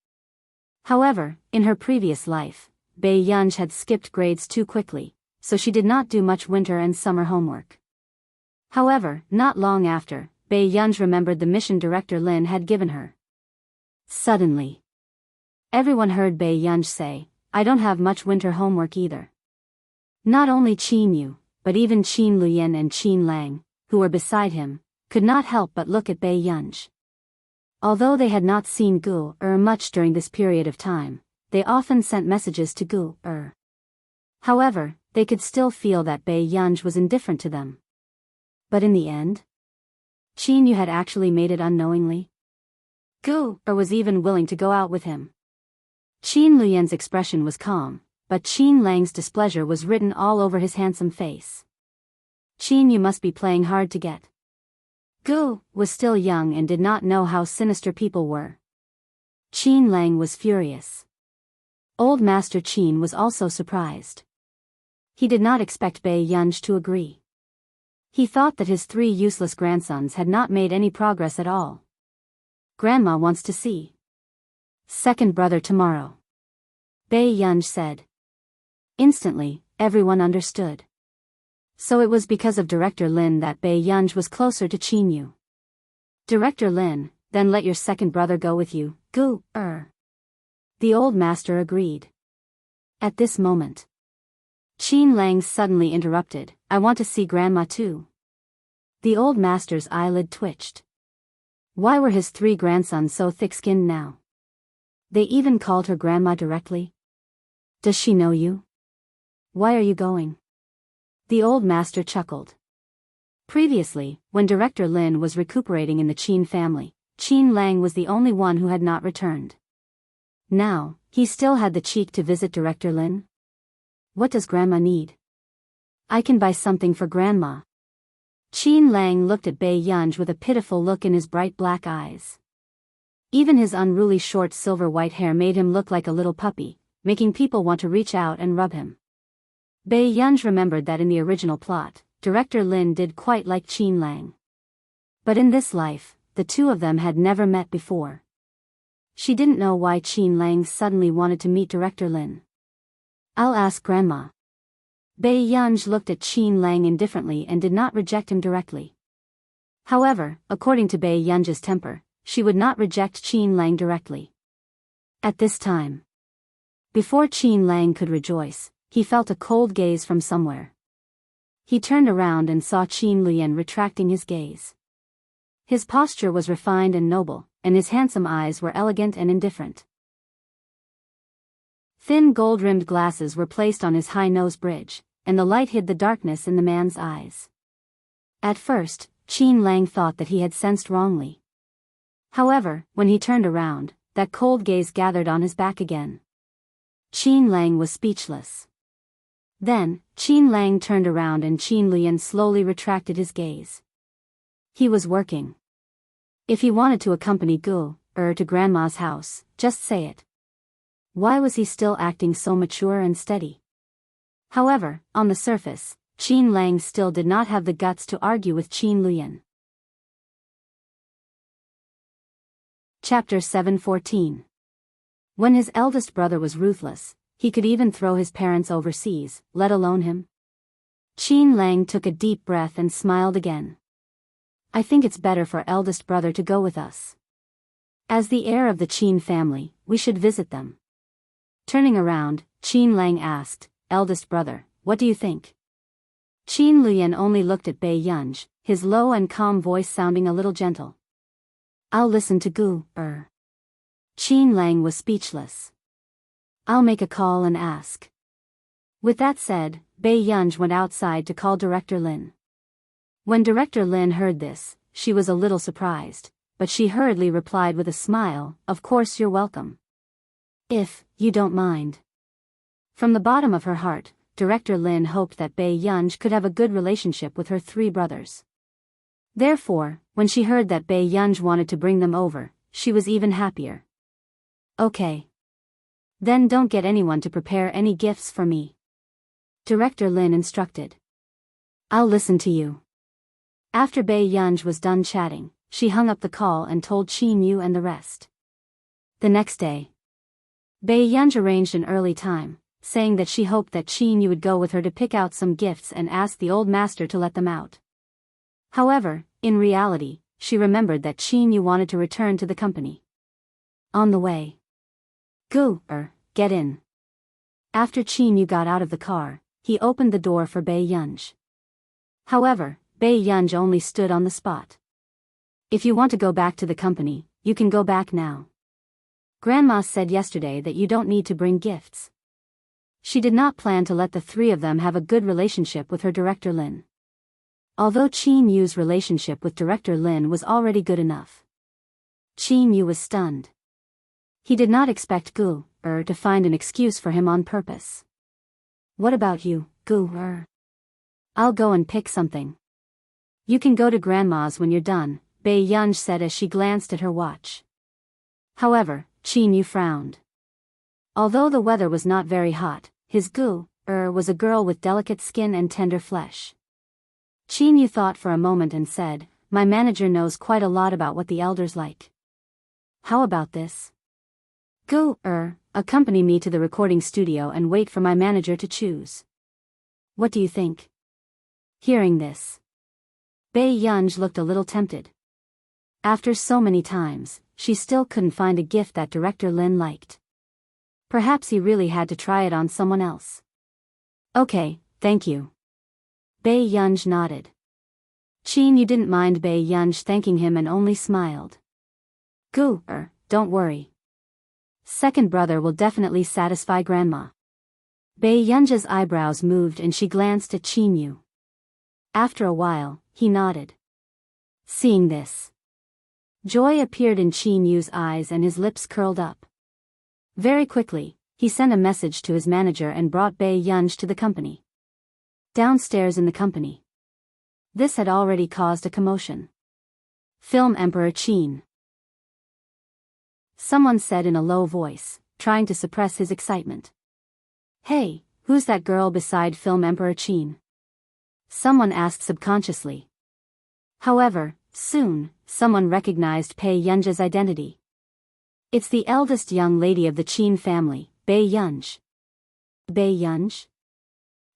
[SPEAKER 1] However, in her previous life, Bai Yunj had skipped grades too quickly, so she did not do much winter and summer homework. However, not long after, Bai Yunj remembered the mission Director Lin had given her. Suddenly, everyone heard Bai Yunj say, I don't have much winter homework either. Not only Qin Yu, but even Qin Luyan and Qin Lang, who were beside him, could not help but look at Bai Yunj. Although they had not seen Gu much during this period of time, they often sent messages to Gu. However, they could still feel that Bai Yunj was indifferent to them. But in the end, Qin Yu had actually made it unknowingly. Gu was even willing to go out with him. Qin Luyan's expression was calm, but Qin Lang's displeasure was written all over his handsome face. Qin Yu must be playing hard to get. Gu was still young and did not know how sinister people were. Qin Lang was furious. Old Master Qin was also surprised. He did not expect Bai Yunj to agree. He thought that his 3 useless grandsons had not made any progress at all. Grandma wants to see second brother tomorrow, Bai Yunj said. Instantly, everyone understood. So it was because of Director Lin that Bai Yunj was closer to Qin Yu. Director Lin, then let your second brother go with you, Gu. The old master agreed. At this moment, Qin Lang suddenly interrupted, I want to see Grandma too. The old master's eyelid twitched. Why were his 3 grandsons so thick-skinned now? They even called her Grandma directly. Does she know you? Why are you going? The old master chuckled. Previously, when Director Lin was recuperating in the Qin family, Qin Lang was the only one who had not returned. Now, he still had the cheek to visit Director Lin. What does Grandma need? I can buy something for Grandma. Qin Lang looked at Bai Yunj with a pitiful look in his bright black eyes. Even his unruly short silver-white hair made him look like a little puppy, making people want to reach out and rub him. Bai Yunj remembered that in the original plot, Director Lin did quite like Qin Lang. But in this life, the two of them had never met before. She didn't know why Qin Lang suddenly wanted to meet Director Lin. I'll ask Grandma. Bai Yunj looked at Qin Lang indifferently and did not reject him directly. However, according to Bai Yunj's temper, she would not reject Qin Lang directly. At this time, before Qin Lang could rejoice, he felt a cold gaze from somewhere. He turned around and saw Qin Lian retracting his gaze. His posture was refined and noble, and his handsome eyes were elegant and indifferent. Thin gold-rimmed glasses were placed on his high nose bridge, and the light hid the darkness in the man's eyes. At first, Qin Lang thought that he had sensed wrongly. However, when he turned around, that cold gaze gathered on his back again. Qin Lang was speechless. Then, Qin Lang turned around and Qin Lian slowly retracted his gaze. He was working. If he wanted to accompany Gu to Grandma's house, just say it. Why was he still acting so mature and steady? However, on the surface, Qin Lang still did not have the guts to argue with Qin Lian. Chapter 7:14. When his eldest brother was ruthless, he could even throw his parents overseas, let alone him. Qin Lang took a deep breath and smiled again. I think it's better for eldest brother to go with us. As the heir of the Qin family, we should visit them. Turning around, Qin Lang asked, eldest brother, what do you think? Qin Lian only looked at Bai Yunj, his low and calm voice sounding a little gentle. I'll listen to Gu. Qin Lang was speechless. I'll make a call and ask. With that said, Bai Yunj went outside to call Director Lin. When Director Lin heard this, she was a little surprised, but she hurriedly replied with a smile, of course you're welcome. If you don't mind. From the bottom of her heart, Director Lin hoped that Bai Yunj could have a good relationship with her three brothers. Therefore, when she heard that Bai Yunj wanted to bring them over, she was even happier. Okay. Then don't get anyone to prepare any gifts for me. Director Lin instructed. I'll listen to you. After Bai Yunj was done chatting, she hung up the call and told Qin Yu and the rest. The next day, Bai Yunj arranged an early time, saying that she hoped that Qin Yu would go with her to pick out some gifts and ask the old master to let them out. However, in reality, she remembered that Qin Yu wanted to return to the company. On the way. Gu, get in. After Qin Yu got out of the car, he opened the door for Bai Yunj. However, Bai Yunj only stood on the spot. If you want to go back to the company, you can go back now. Grandma said yesterday that you don't need to bring gifts. She did not plan to let the three of them have a good relationship with her Director Lin. Although Qin Yu's relationship with Director Lin was already good enough. Qin Yu was stunned. He did not expect Gu to find an excuse for him on purpose. What about you, Gu? I'll go and pick something. You can go to Grandma's when you're done, Bai Yunj said as she glanced at her watch. However, Qin Yu frowned. Although the weather was not very hot, his Gu was a girl with delicate skin and tender flesh. Qin Yu thought for a moment and said, my manager knows quite a lot about what the elders like. How about this? Gu, accompany me to the recording studio and wait for my manager to choose. What do you think? Hearing this, Bai Yunj looked a little tempted. After so many times, she still couldn't find a gift that Director Lin liked. Perhaps he really had to try it on someone else. Okay, thank you. Bai Yunj nodded. Qin Yu didn't mind Bai Yunj thanking him and only smiled. Gu, don't worry. Second brother will definitely satisfy Grandma. Bai Yunj's eyebrows moved and she glanced at Qin Yu. After a while, he nodded. Seeing this, joy appeared in Qin Yu's eyes and his lips curled up. Very quickly, he sent a message to his manager and brought Bei Yunj to the company. Downstairs in the company. This had already caused a commotion. Film Emperor Qin. Someone said in a low voice, trying to suppress his excitement. Hey, who's that girl beside Film Emperor Qin? Someone asked subconsciously. However, soon, someone recognized Bei Yunj's identity. It's the eldest young lady of the Qin family, Bei Yunj. Bei Yunj?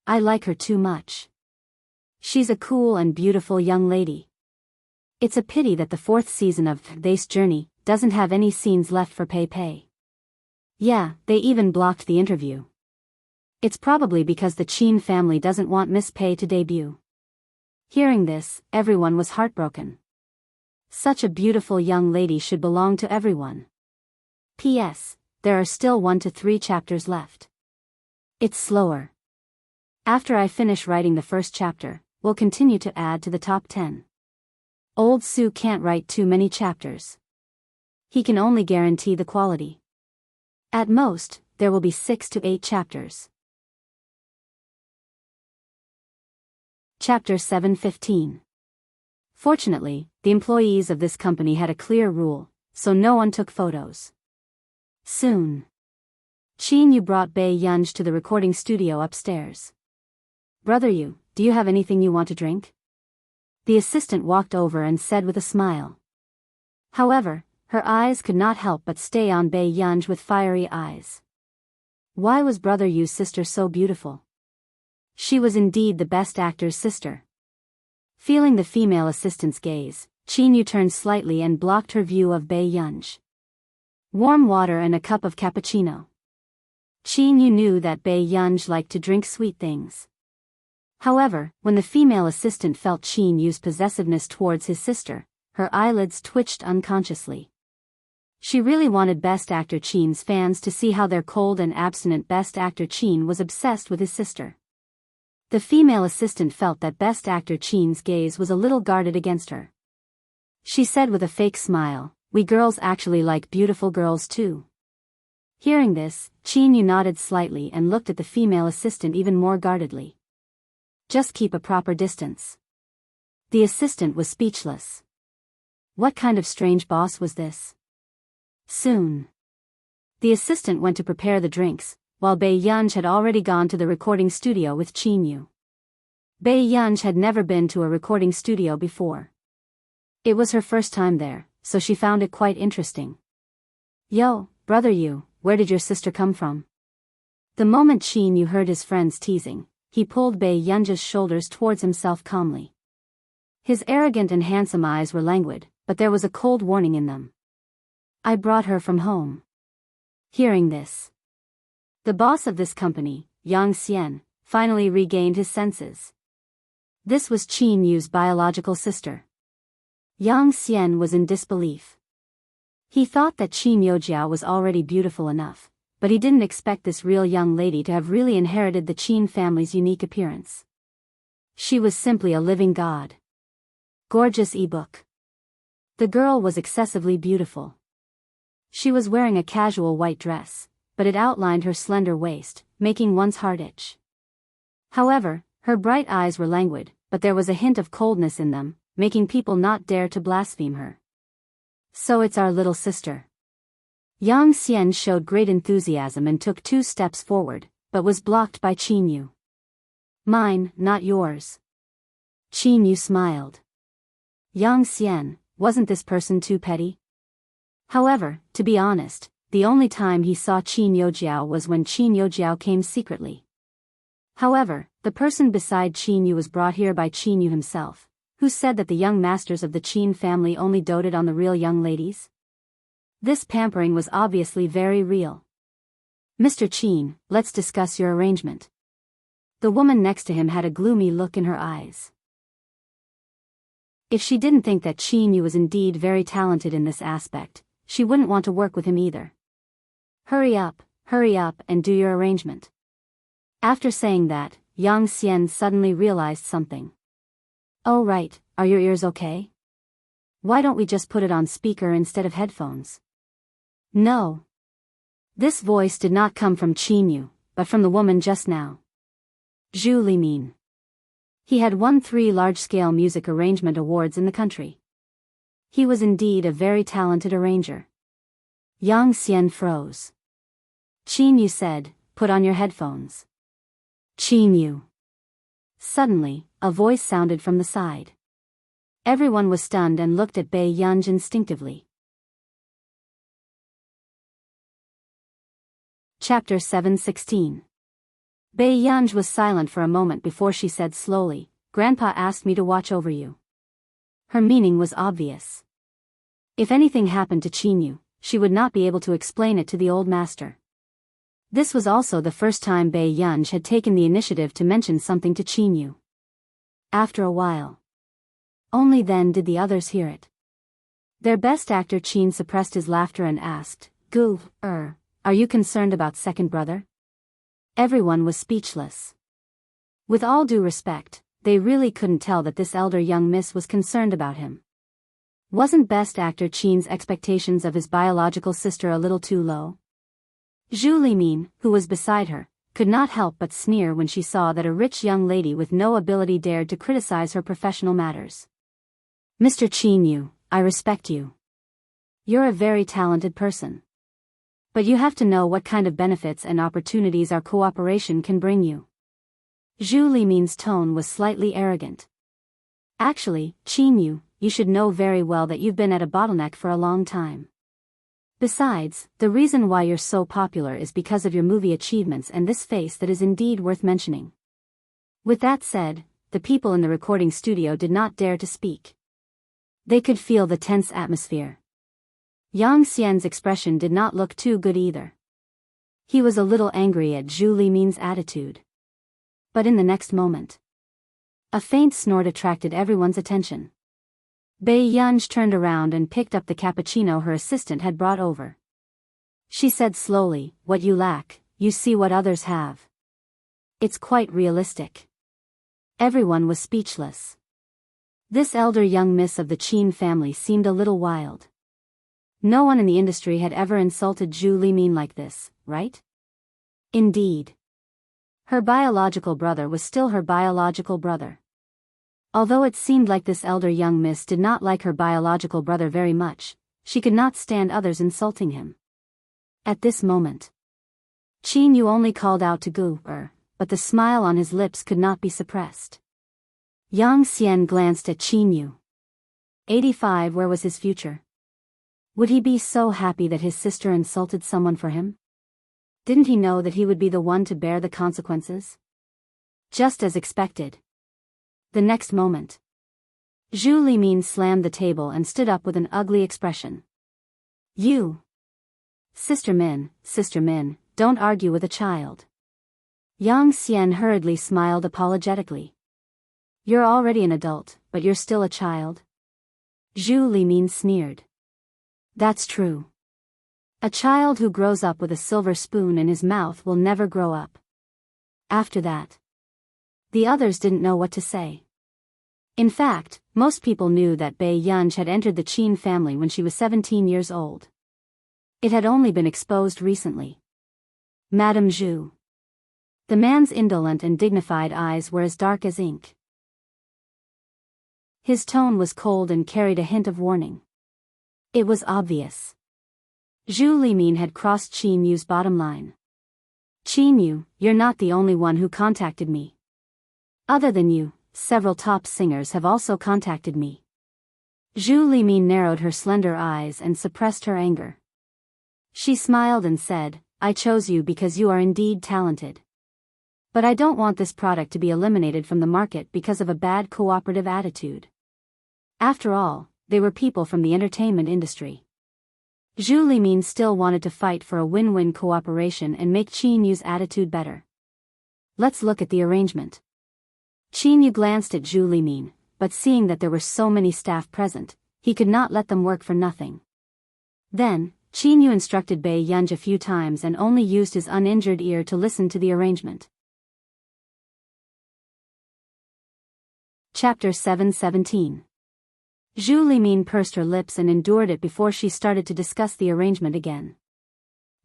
[SPEAKER 1] I like her too much. She's a cool and beautiful young lady. It's a pity that the 4th season of This Journey doesn't have any scenes left for Pei Pei. Yeah, they even blocked the interview. It's probably because the Qin family doesn't want Miss Pei to debut. Hearing this, everyone was heartbroken. Such a beautiful young lady should belong to everyone. P.S. There are still 1 to 3 chapters left. It's slower. After I finish writing the first chapter, we'll continue to add to the top 10. Old Sue can't write too many chapters. He can only guarantee the quality. At most, there will be 6 to 8 chapters. Chapter 7:15. Fortunately, the employees of this company had a clear rule, so no one took photos. Soon. Qin Yu brought Bei Yunj to the recording studio upstairs. Brother Yu, do you have anything you want to drink? The assistant walked over and said with a smile. However, her eyes could not help but stay on Bei Yunj with fiery eyes. Why was Brother Yu's sister so beautiful? She was indeed the best actor's sister. Feeling the female assistant's gaze, Qin Yu turned slightly and blocked her view of Bei Yunj. Warm water and a cup of cappuccino. Qin Yu knew that Bei Yunj liked to drink sweet things. However, when the female assistant felt Qin Yu's possessiveness towards his sister, her eyelids twitched unconsciously. She really wanted Best Actor Qin's fans to see how their cold and abstinent Best Actor Qin was obsessed with his sister. The female assistant felt that Best Actor Qin's gaze was a little guarded against her. She said with a fake smile, "We girls actually like beautiful girls too." Hearing this, Qin Yu nodded slightly and looked at the female assistant even more guardedly. Just keep a proper distance. The assistant was speechless. What kind of strange boss was this? Soon. The assistant went to prepare the drinks, while Bei Yunj had already gone to the recording studio with Qin Yu. Bei Yunj had never been to a recording studio before. It was her first time there, so she found it quite interesting. Yo, Brother Yu, where did your sister come from? The moment Qin Yu heard his friends teasing, he pulled Bei Yunj's shoulders towards himself calmly. His arrogant and handsome eyes were languid, but there was a cold warning in them. I brought her from home. Hearing this, the boss of this company, Yang Xian, finally regained his senses. This was Qin Yu's biological sister. Yang Xian was in disbelief. He thought that Qin Youjiao was already beautiful enough, but he didn't expect this real young lady to have really inherited the Qin family's unique appearance. She was simply a living god. Gorgeous ebook. The girl was excessively beautiful. She was wearing a casual white dress, but it outlined her slender waist, making one's heart itch. However, her bright eyes were languid, but there was a hint of coldness in them, making people not dare to blaspheme her. So it's our little sister. Yang Xian showed great enthusiasm and took 2 steps forward, but was blocked by Qin Yu. Mine, not yours. Qin Yu smiled. Yang Xian, wasn't this person too petty? However, to be honest, the only time he saw Qin Youjiao was when Qin Youjiao came secretly. However, the person beside Qin Yu was brought here by Qin Yu himself, who said that the young masters of the Qin family only doted on the real young ladies. This pampering was obviously very real. Mr. Qin, let's discuss your arrangement. The woman next to him had a gloomy look in her eyes. If she didn't think that Qin Yu was indeed very talented in this aspect, she wouldn't want to work with him either. Hurry up and do your arrangement. After saying that, Yang Xian suddenly realized something. Oh right, are your ears okay? Why don't we just put it on speaker instead of headphones? No. This voice did not come from Qin Yu, but from the woman just now. Zhu Limin. He had won 3 large-scale music arrangement awards in the country. He was indeed a very talented arranger. Yang Xian froze. Qin Yu said, "Put on your headphones." Qin Yu. Suddenly, a voice sounded from the side. Everyone was stunned and looked at Bei Yunj instinctively. Chapter 7:16. Bei Yunj was silent for a moment before she said slowly, "Grandpa asked me to watch over you." Her meaning was obvious. If anything happened to Qin Yu, she would not be able to explain it to the old master. This was also the first time Bei Yunj had taken the initiative to mention something to Qin Yu. After a while. Only then did the others hear it. Their best actor Qin suppressed his laughter and asked, Are you concerned about second brother?" Everyone was speechless. With all due respect, they really couldn't tell that this elder young miss was concerned about him. Wasn't best actor Qin's expectations of his biological sister a little too low? Zhu Limin, who was beside her, could not help but sneer when she saw that a rich young lady with no ability dared to criticize her professional matters. "Mr. Qin Yu, I respect you. You're a very talented person. But you have to know what kind of benefits and opportunities our cooperation can bring you." Zhu Limin's tone was slightly arrogant. "Actually, Qin Yu, you should know very well that you've been at a bottleneck for a long time. Besides, the reason why you're so popular is because of your movie achievements and this face that is indeed worth mentioning." With that said, the people in the recording studio did not dare to speak. They could feel the tense atmosphere. Yang Xian's expression did not look too good either. He was a little angry at Zhu Limin's attitude. But in the next moment, a faint snort attracted everyone's attention. Bei Yunj turned around and picked up the cappuccino her assistant had brought over. She said slowly, "What you lack, you see what others have. It's quite realistic." Everyone was speechless. This elder young miss of the Qin family seemed a little wild. No one in the industry had ever insulted Zhu Limin like this, right? Indeed. Her biological brother was still her biological brother. Although it seemed like this elder young miss did not like her biological brother very much, she could not stand others insulting him. At this moment, Qin Yu only called out to Gu, but the smile on his lips could not be suppressed. Yang Xian glanced at Qin Yu. 85, where was his future? Would he be so happy that his sister insulted someone for him? Didn't he know that he would be the one to bear the consequences? Just as expected. The next moment, Zhu Limin slammed the table and stood up with an ugly expression. "You! Sister Min, don't argue with a child." Yang Xian hurriedly smiled apologetically. "You're already an adult, but you're still a child?" Zhu Limin sneered. "That's true. A child who grows up with a silver spoon in his mouth will never grow up." After that, the others didn't know what to say. In fact, most people knew that Bei Yunj had entered the Qin family when she was 17 years old. It had only been exposed recently. "Madame Zhu." The man's indolent and dignified eyes were as dark as ink. His tone was cold and carried a hint of warning. It was obvious. Zhu Limin had crossed Qin Yu's bottom line. "Qin Yu, you're not the only one who contacted me. Other than you, several top singers have also contacted me." Zhu Limin narrowed her slender eyes and suppressed her anger. She smiled and said, "I chose you because you are indeed talented. But I don't want this product to be eliminated from the market because of a bad cooperative attitude." After all, they were people from the entertainment industry. Zhu Limin still wanted to fight for a win-win cooperation and make Qin Yu's attitude better. "Let's look at the arrangement." Qin Yu glanced at Zhu Limin, but seeing that there were so many staff present, he could not let them work for nothing. Then, Qin Yu instructed Bei Yunj a few times and only used his uninjured ear to listen to the arrangement. Chapter 7:17. Zhu Limin pursed her lips and endured it before she started to discuss the arrangement again.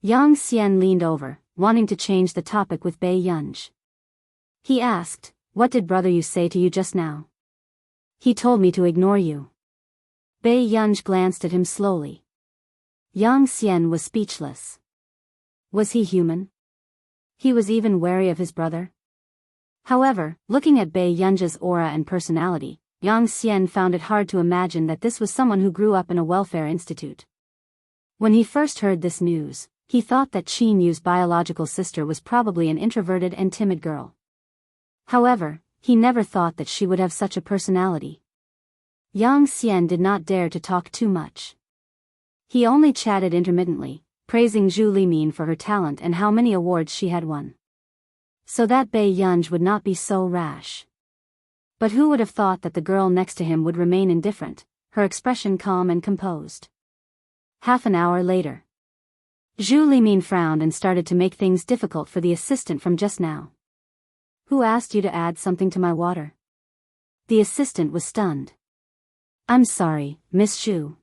[SPEAKER 1] Yang Xian leaned over, wanting to change the topic with Bei Yunj. He asked, "What did brother you say to you just now?" "He told me to ignore you." Bei Yunj glanced at him slowly. Yang Xian was speechless. Was he human? He was even wary of his brother. However, looking at Bei Yunj's aura and personality, Yang Xian found it hard to imagine that this was someone who grew up in a welfare institute. When he first heard this news, he thought that Qin Yu's biological sister was probably an introverted and timid girl. However, he never thought that she would have such a personality. Yang Xian did not dare to talk too much. He only chatted intermittently, praising Zhu Limin for her talent and how many awards she had won. So that Bei Yunj would not be so rash. But who would have thought that the girl next to him would remain indifferent, her expression calm and composed. Half an hour later, Zhu Limin frowned and started to make things difficult for the assistant from just now. "Who asked you to add something to my water?" The assistant was stunned. "I'm sorry, Miss Zhu.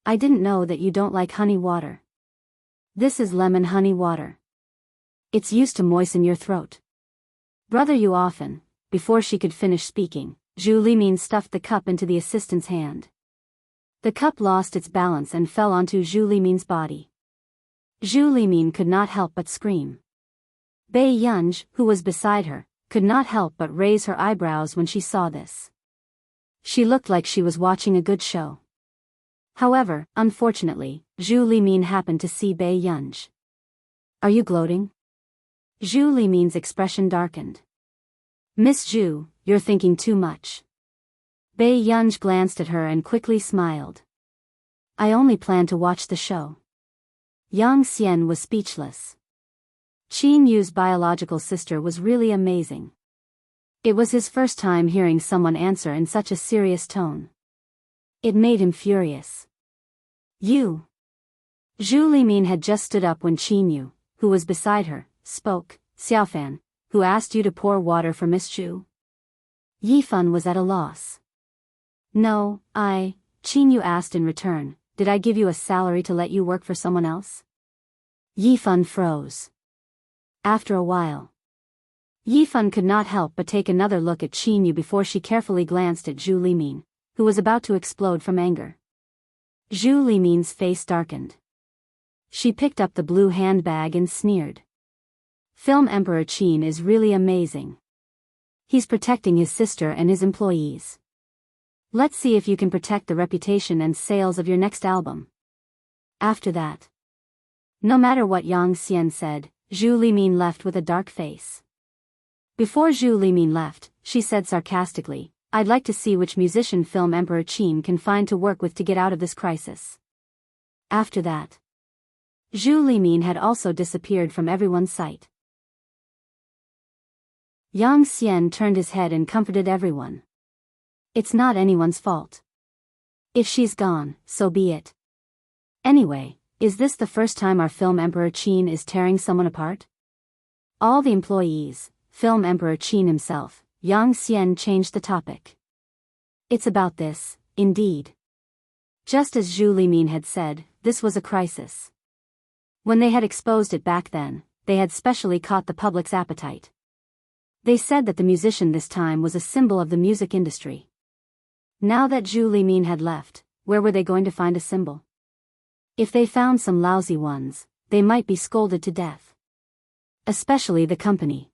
[SPEAKER 1] I didn't know that you don't like honey water. This is lemon honey water. It's used to moisten your throat." "Brother you often." Before she could finish speaking, Zhu Limin stuffed the cup into the assistant's hand. The cup lost its balance and fell onto Zhu Limin's body. Zhu Limin could not help but scream. Bei Yunj, who was beside her, could not help but raise her eyebrows when she saw this. She looked like she was watching a good show. However, unfortunately, Zhu Limin happened to see Bei Yunj. "Are you gloating?" Zhu Limin's expression darkened. "Miss Zhu, you're thinking too much." Bei Yunj glanced at her and quickly smiled. "I only plan to watch the show." Yang Xian was speechless. Qin Yu's biological sister was really amazing. It was his first time hearing someone answer in such a serious tone. It made him furious. "You." Zhu Limin had just stood up when Qin Yu, who was beside her, spoke. "Xiaofan, who asked you to pour water for Miss Zhu?" Yifan was at a loss. "No, Qin Yu asked in return, did I give you a salary to let you work for someone else?" Yifan froze. After a while, Yifan could not help but take another look at Qin Yu before she carefully glanced at Zhu Limin, who was about to explode from anger. Zhu Limin's face darkened. She picked up the blue handbag and sneered. "Film Emperor Qin is really amazing. He's protecting his sister and his employees. Let's see if you can protect the reputation and sales of your next album." After that, no matter what Yang Xian said, Zhu Limin left with a dark face. Before Zhu Limin left, she said sarcastically, "I'd like to see which musician Film Emperor Qin can find to work with to get out of this crisis." After that, Zhu Limin had also disappeared from everyone's sight. Yang Xian turned his head and comforted everyone. It's not anyone's fault. If she's gone, so be it. Anyway, is this the first time our Film Emperor Qin is tearing someone apart? All the employees, Film Emperor Qin himself, Yang Xian changed the topic. It's about this, indeed. Just as Zhu Limin had said, this was a crisis. When they had exposed it back then, they had specially caught the public's appetite. They said that the musician this time was a symbol of the music industry. Now that Zhu Limin had left, where were they going to find a symbol? If they found some lousy ones, they might be scolded to death. Especially the company.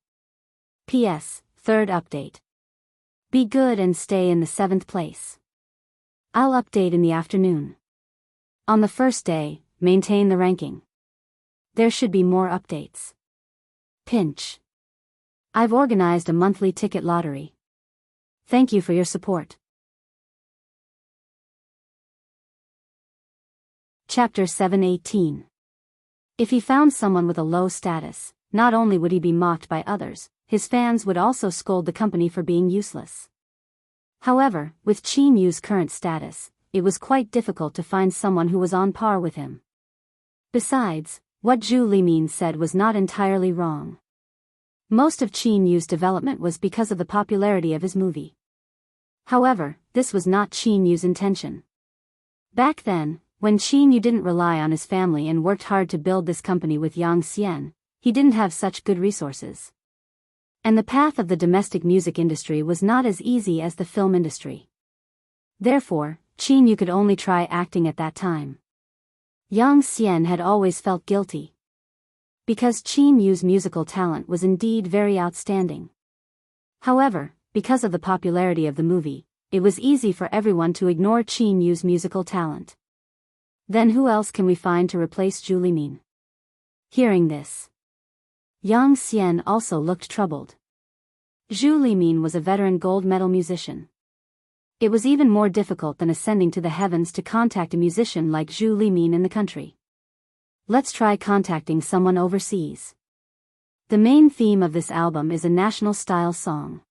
[SPEAKER 1] P.S. Third update. Be good and stay in the 7th place. I'll update in the afternoon. On the first day, maintain the ranking. There should be more updates. Pinch. I've organized a monthly ticket lottery. Thank you for your support. Chapter 718. If he found someone with a low status, not only would he be mocked by others, his fans would also scold the company for being useless. However, with Qin Yu's current status, it was quite difficult to find someone who was on par with him. Besides, what Zhu Limin said was not entirely wrong. Most of Qin Yu's development was because of the popularity of his movie. However, this was not Qin Yu's intention. Back then, When Qin Yu didn't rely on his family and worked hard to build this company with Yang Xian, he didn't have such good resources. And the path of the domestic music industry was not as easy as the film industry. Therefore, Qin Yu could only try acting at that time. Yang Xian had always felt guilty, because Qin Yu's musical talent was indeed very outstanding. However, because of the popularity of the movie, it was easy for everyone to ignore Qin Yu's musical talent. Then who else can we find to replace Zhu Limin? Hearing this, Yang Xian also looked troubled. Zhu Limin was a veteran gold medal musician. It was even more difficult than ascending to the heavens to contact a musician like Zhu Limin in the country. Let's try contacting someone overseas. The main theme of this album is a national-style song.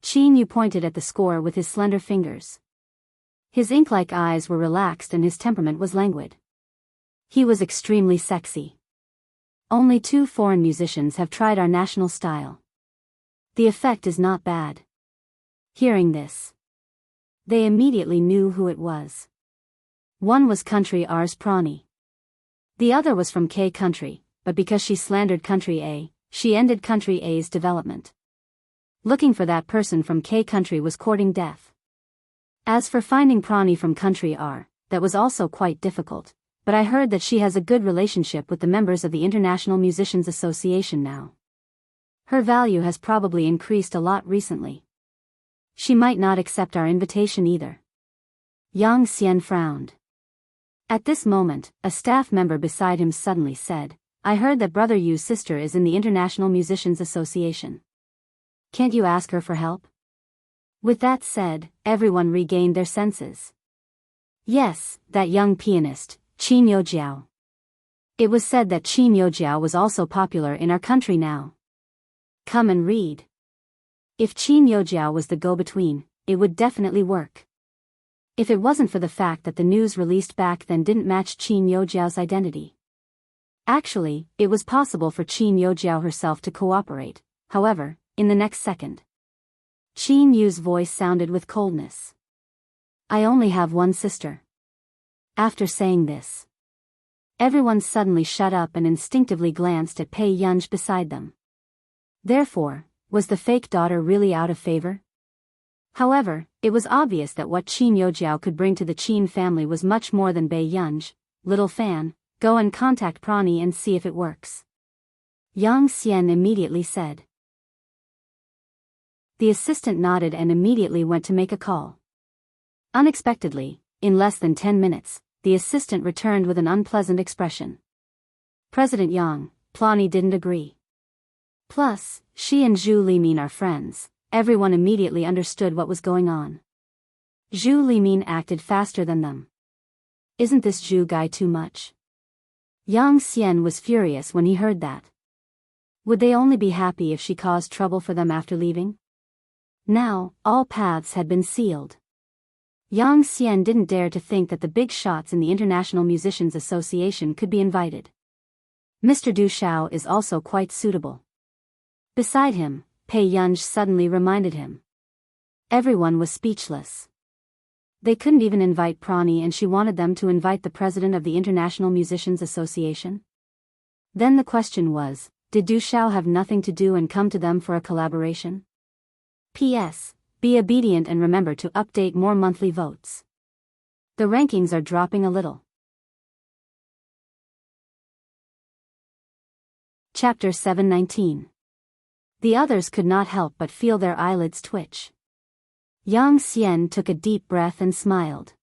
[SPEAKER 1] Qin Yu pointed at the score with his slender fingers. His ink-like eyes were relaxed and his temperament was languid. He was extremely sexy. Only 2 foreign musicians have tried our national style. The effect is not bad. Hearing this, they immediately knew who it was. One was Country R's Prani. The other was from K Country, but because she slandered Country A, she ended Country A's development. Looking for that person from K Country was courting death. As for finding Prani from Country R, that was also quite difficult, but I heard that she has a good relationship with the members of the International Musicians Association now. Her value has probably increased a lot recently. She might not accept our invitation either. Yang Xian frowned. At this moment, a staff member beside him suddenly said, "I heard that Brother Yu's sister is in the International Musicians Association. Can't you ask her for help?" With that said, everyone regained their senses. Yes, that young pianist, Qin Youjiao. It was said that Qin Youjiao was also popular in our country now. Come and read. If Qin Youjiao was the go-between, it would definitely work. If it wasn't for the fact that the news released back then didn't match Qin Youjiao's identity. Actually, it was possible for Qin Youjiao herself to cooperate, however, in the next second. Qin Yu's voice sounded with coldness. "I only have one sister." After saying this, everyone suddenly shut up and instinctively glanced at Pei Yunj beside them. Therefore, was the fake daughter really out of favor? However, it was obvious that what Qin Youjiao could bring to the Qin family was much more than Bei Yunj. "Little fan, go and contact Prani and see if it works," Yang Xian immediately said. The assistant nodded and immediately went to make a call. Unexpectedly, in less than 10 minutes, the assistant returned with an unpleasant expression. "President Yang, Plani didn't agree. Plus, she and Zhu Limin are friends." Everyone immediately understood what was going on. Zhu Limin acted faster than them. Isn't this Zhu guy too much? Yang Xian was furious when he heard that. Would they only be happy if she caused trouble for them after leaving? Now, all paths had been sealed. Yang Xian didn't dare to think that the big shots in the International Musicians Association could be invited. Mr. Du Xiao is also quite suitable. Beside him, Pei Yunj suddenly reminded him. Everyone was speechless. They couldn't even invite Prani and she wanted them to invite the president of the International Musicians Association? Then the question was, did Du Xiao have nothing to do and come to them for a collaboration? P.S. Be obedient and remember to update more monthly votes. The rankings are dropping a little. Chapter 719. The others could not help but feel their eyelids twitch. Yang Xian took a deep breath and smiled.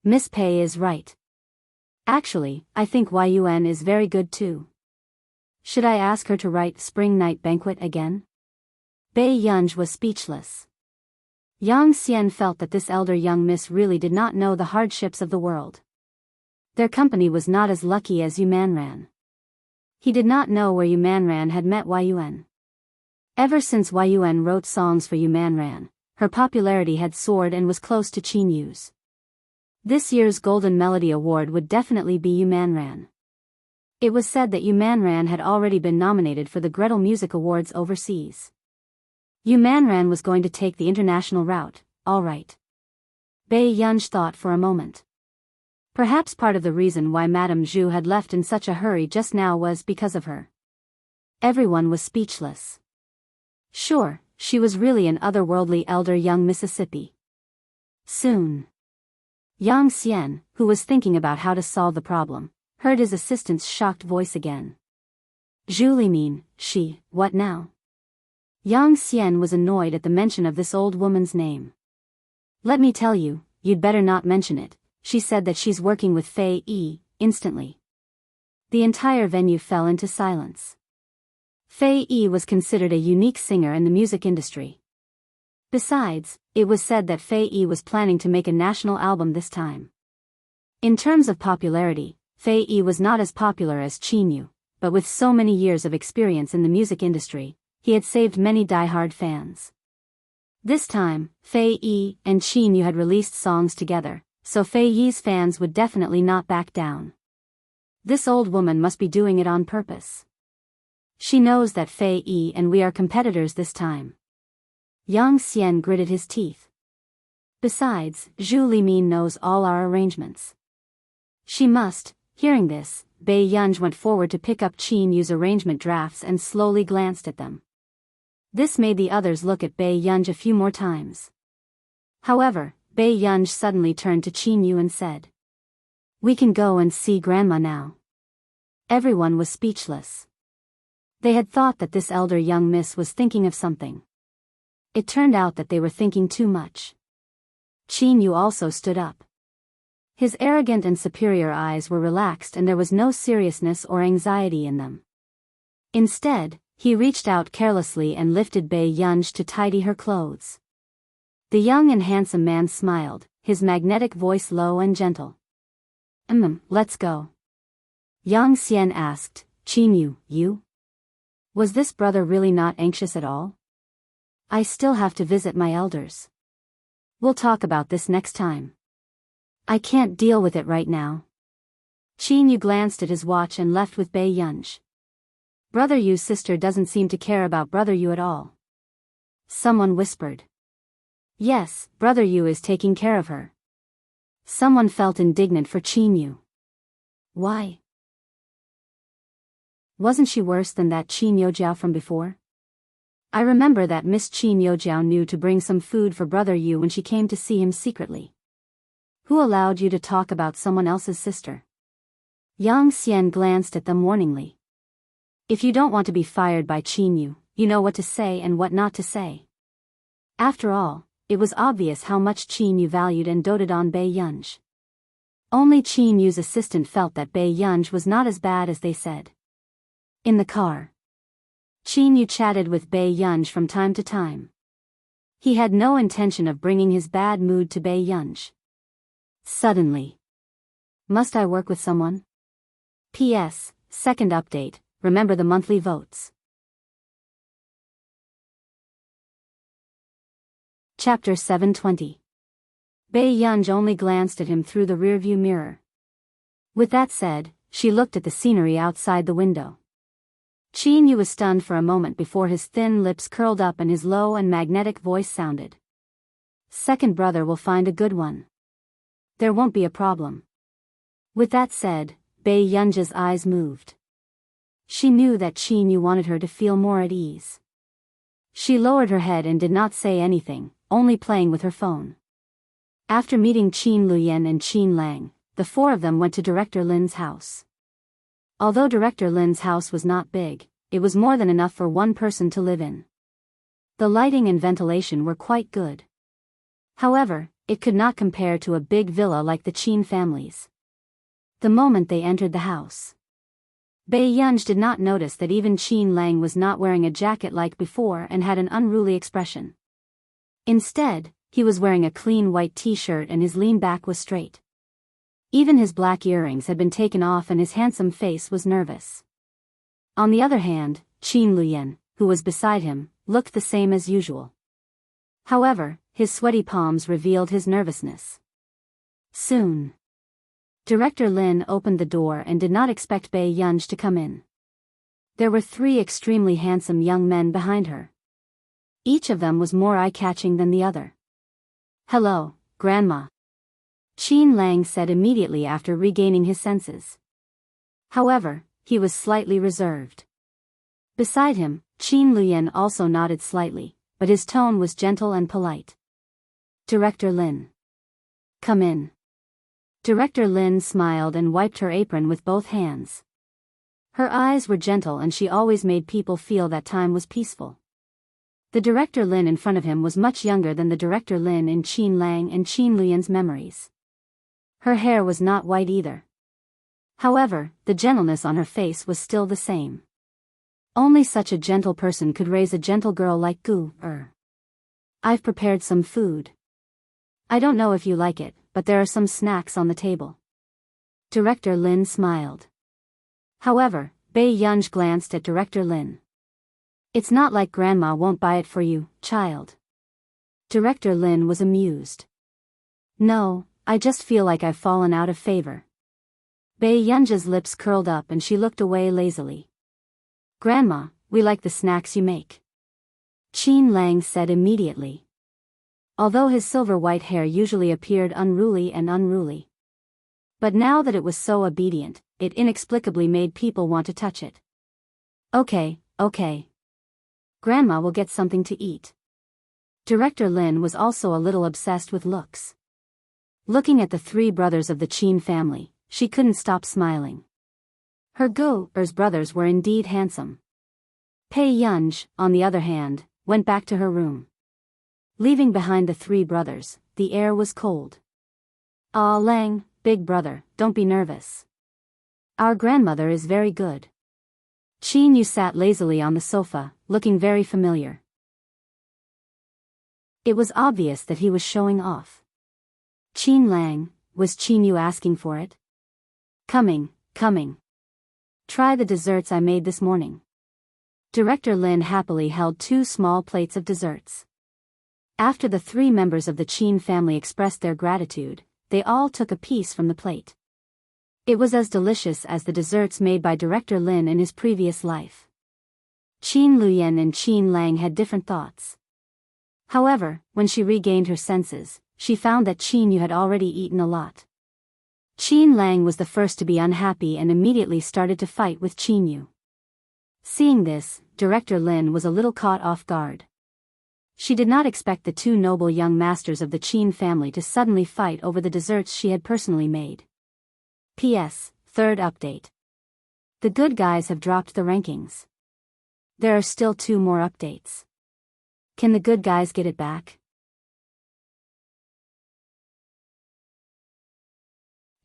[SPEAKER 1] Miss Pei is right. Actually, I think Yuan is very good too. Should I ask her to write Spring Night Banquet again? Bei Yunj was speechless. Yang Xian felt that this elder young miss really did not know the hardships of the world. Their company was not as lucky as Yu Manran. He did not know where Yu Manran had met Yuan. Ever since Yuan wrote songs for Yu Manran, her popularity had soared and was close to Qin Yu's. This year's Golden Melody Award would definitely be Yu Manran. It was said that Yu Manran had already been nominated for the Gretel Music Awards overseas. Yu Manran was going to take the international route, all right. Bei Yunj thought for a moment. Perhaps part of the reason why Madame Zhu had left in such a hurry just now was because of her. Everyone was speechless. Sure, she was really an otherworldly elder young Mississippi. Soon. Yang Xian, who was thinking about how to solve the problem, heard his assistant's shocked voice again. Zhu Limin, what now? Yang Xian was annoyed at the mention of this old woman's name. Let me tell you, you'd better not mention it. She said that she's working with Fei Yi, instantly. The entire venue fell into silence. Fei Yi was considered a unique singer in the music industry. Besides, it was said that Fei Yi was planning to make a national album this time. In terms of popularity, Fei Yi was not as popular as Qin Yu, but with so many years of experience in the music industry, he had saved many die-hard fans. This time, Fei Yi and Qin Yu had released songs together, so Fei Yi's fans would definitely not back down. This old woman must be doing it on purpose. She knows that Fei Yi and we are competitors this time. Yang Xian gritted his teeth. Besides, Zhu Limin knows all our arrangements. She must. Hearing this, Bai Yunj went forward to pick up Qin Yu's arrangement drafts and slowly glanced at them. This made the others look at Bai Yunj a few more times. However, Bai Yunj suddenly turned to Qin Yu and said, "We can go and see Grandma now." Everyone was speechless. They had thought that this elder young miss was thinking of something. It turned out that they were thinking too much. Qin Yu also stood up. His arrogant and superior eyes were relaxed and there was no seriousness or anxiety in them. Instead, he reached out carelessly and lifted Bai Yunj to tidy her clothes. The young and handsome man smiled, his magnetic voice low and gentle. Let's go." Yang Xian asked, "Qin Yu, you? Was this brother really not anxious at all?" "I still have to visit my elders. We'll talk about this next time. I can't deal with it right now." Qin Yu glanced at his watch and left with Bai Yunj. "Brother Yu's sister doesn't seem to care about Brother Yu at all." Someone whispered. "Yes, Brother Yu is taking care of her." Someone felt indignant for Qin Yu. Why? Wasn't she worse than that Qin Yojiao from before? I remember that Miss Qin Yojiao knew to bring some food for Brother Yu when she came to see him secretly. Who allowed you to talk about someone else's sister? Yang Xian glanced at them warningly. If you don't want to be fired by Qin Yu, you know what to say and what not to say. After all, it was obvious how much Qin Yu valued and doted on Bai Yunj. Only Qin Yu's assistant felt that Bai Yunj was not as bad as they said. In the car, Qin Yu chatted with Bai Yunj from time to time. He had no intention of bringing his bad mood to Bai Yunj. Suddenly. Must I work with someone? P.S. Second update, remember the monthly votes. Chapter 720. Bai Yunj only glanced at him through the rearview mirror. With that said, she looked at the scenery outside the window. Qin Yu was stunned for a moment before his thin lips curled up and his low and magnetic voice sounded. Second brother will find a good one. There won't be a problem. With that said, Bai Yunj's eyes moved. She knew that Qin Yu wanted her to feel more at ease. She lowered her head and did not say anything, only playing with her phone. After meeting Qin Luyan and Qin Lang, the four of them went to Director Lin's house. Although Director Lin's house was not big, it was more than enough for one person to live in. The lighting and ventilation were quite good. However, it could not compare to a big villa like the Qin family's. The moment they entered the house, Bai Yunj did not notice that even Qin Lang was not wearing a jacket like before and had an unruly expression. Instead, he was wearing a clean white t-shirt and his lean back was straight. Even his black earrings had been taken off and his handsome face was nervous. On the other hand, Qin Luyan, who was beside him, looked the same as usual. However, his sweaty palms revealed his nervousness. Soon, Director Lin opened the door and did not expect Bai Yunj to come in. There were three extremely handsome young men behind her. Each of them was more eye-catching than the other. "Hello, Grandma." Qin Lang said immediately after regaining his senses. However, he was slightly reserved. Beside him, Qin Luyan also nodded slightly, but his tone was gentle and polite. Director Lin. Come in. Director Lin smiled and wiped her apron with both hands. Her eyes were gentle and she always made people feel that time was peaceful. The Director Lin in front of him was much younger than the Director Lin in Qin Lang and Qin Luyan's memories. Her hair was not white either. However, the gentleness on her face was still the same. Only such a gentle person could raise a gentle girl like Gu. I've prepared some food. I don't know if you like it, but there are some snacks on the table. Director Lin smiled. However, Bai Yunj glanced at Director Lin. It's not like Grandma won't buy it for you, child. Director Lin was amused. No, I just feel like I've fallen out of favor. Bai Yunja's lips curled up and she looked away lazily. Grandma, we like the snacks you make. Qin Lang said immediately. Although his silver-white hair usually appeared unruly. But now that it was so obedient, it inexplicably made people want to touch it. Okay. Grandma will get something to eat. Director Lin was also a little obsessed with looks. Looking at the three brothers of the Qin family, she couldn't stop smiling. Her Gu's brothers were indeed handsome. Bai Yunj, on the other hand, went back to her room. Leaving behind the three brothers, the air was cold. Ah Lang, big brother, don't be nervous. Our grandmother is very good. Qin Yu sat lazily on the sofa, looking very familiar. It was obvious that he was showing off. Qin Lang, was Qin Yu asking for it? Coming. Try the desserts I made this morning. Director Lin happily held 2 small plates of desserts. After the 3 members of the Qin family expressed their gratitude, they all took a piece from the plate. It was as delicious as the desserts made by Director Lin in his previous life. Qin Luyan and Qin Lang had different thoughts. However, when she regained her senses, she found that Qin Yu had already eaten a lot. Qin Lang was the first to be unhappy and immediately started to fight with Qin Yu. Seeing this, Director Lin was a little caught off guard. She did not expect the 2 noble young masters of the Qin family to suddenly fight over the desserts she had personally made. P.S. Third update. The good guys have dropped the rankings. There are still 2 more updates. Can the good guys get it back?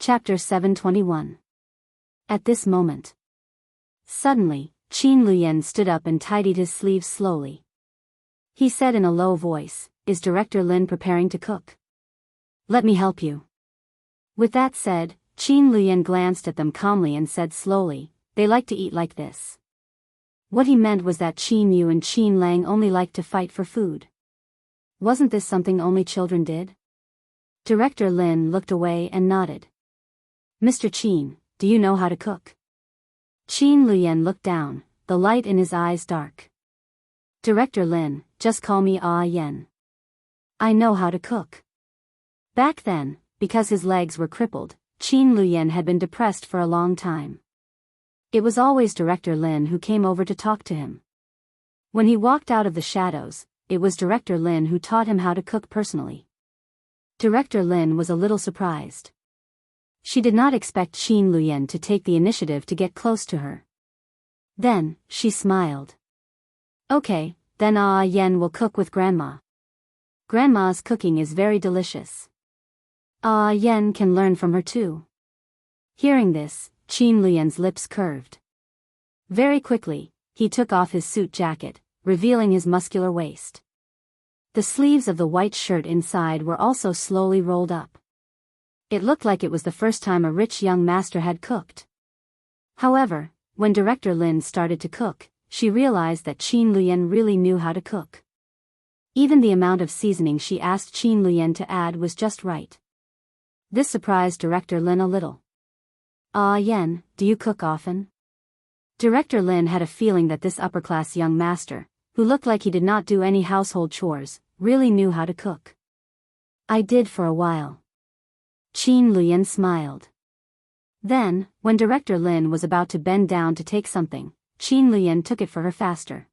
[SPEAKER 1] Chapter 721. At this moment. Suddenly, Qin Luyan stood up and tidied his sleeves slowly. He said in a low voice, "Is Director Lin preparing to cook? Let me help you." With that said, Qin Luyan glanced at them calmly and said slowly, "They like to eat like this." What he meant was that Qin Yu and Qin Lang only liked to fight for food. Wasn't this something only children did? Director Lin looked away and nodded. "Mr. Qin, do you know how to cook?" Qin Luyan looked down, the light in his eyes dark. Director Lin, just call me Yen. I know how to cook. Back then, because his legs were crippled, Qin Luyan had been depressed for a long time. It was always Director Lin who came over to talk to him. When he walked out of the shadows, it was Director Lin who taught him how to cook personally. Director Lin was a little surprised. She did not expect Qin Luyan to take the initiative to get close to her. Then, she smiled. Okay, then Yen will cook with Grandma. Grandma's cooking is very delicious. Yen can learn from her too. Hearing this, Qin Luyan's lips curved. Very quickly, he took off his suit jacket, revealing his muscular waist. The sleeves of the white shirt inside were also slowly rolled up. It looked like it was the first time a rich young master had cooked. However, when Director Lin started to cook, she realized that Qin Luyan really knew how to cook. Even the amount of seasoning she asked Qin Luyan to add was just right. This surprised Director Lin a little. Yen, do you cook often? Director Lin had a feeling that this upper-class young master, who looked like he did not do any household chores, really knew how to cook. I did for a while. Qin Luyan smiled. Then, when Director Lin was about to bend down to take something, Qin Luyan took it for her faster.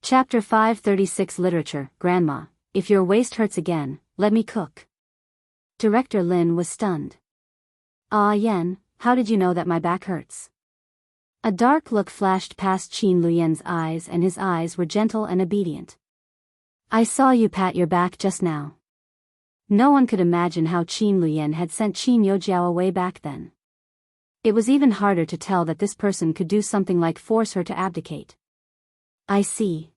[SPEAKER 1] Chapter 536 Literature. Grandma, if your waist hurts again, let me cook. Director Lin was stunned. Ah Yen, how did you know that my back hurts? A dark look flashed past Qin Luyan's eyes and his eyes were gentle and obedient. I saw you pat your back just now. No one could imagine how Qin Luyan had sent Qin Yojiao away back then. It was even harder to tell that this person could do something like force her to abdicate. I see.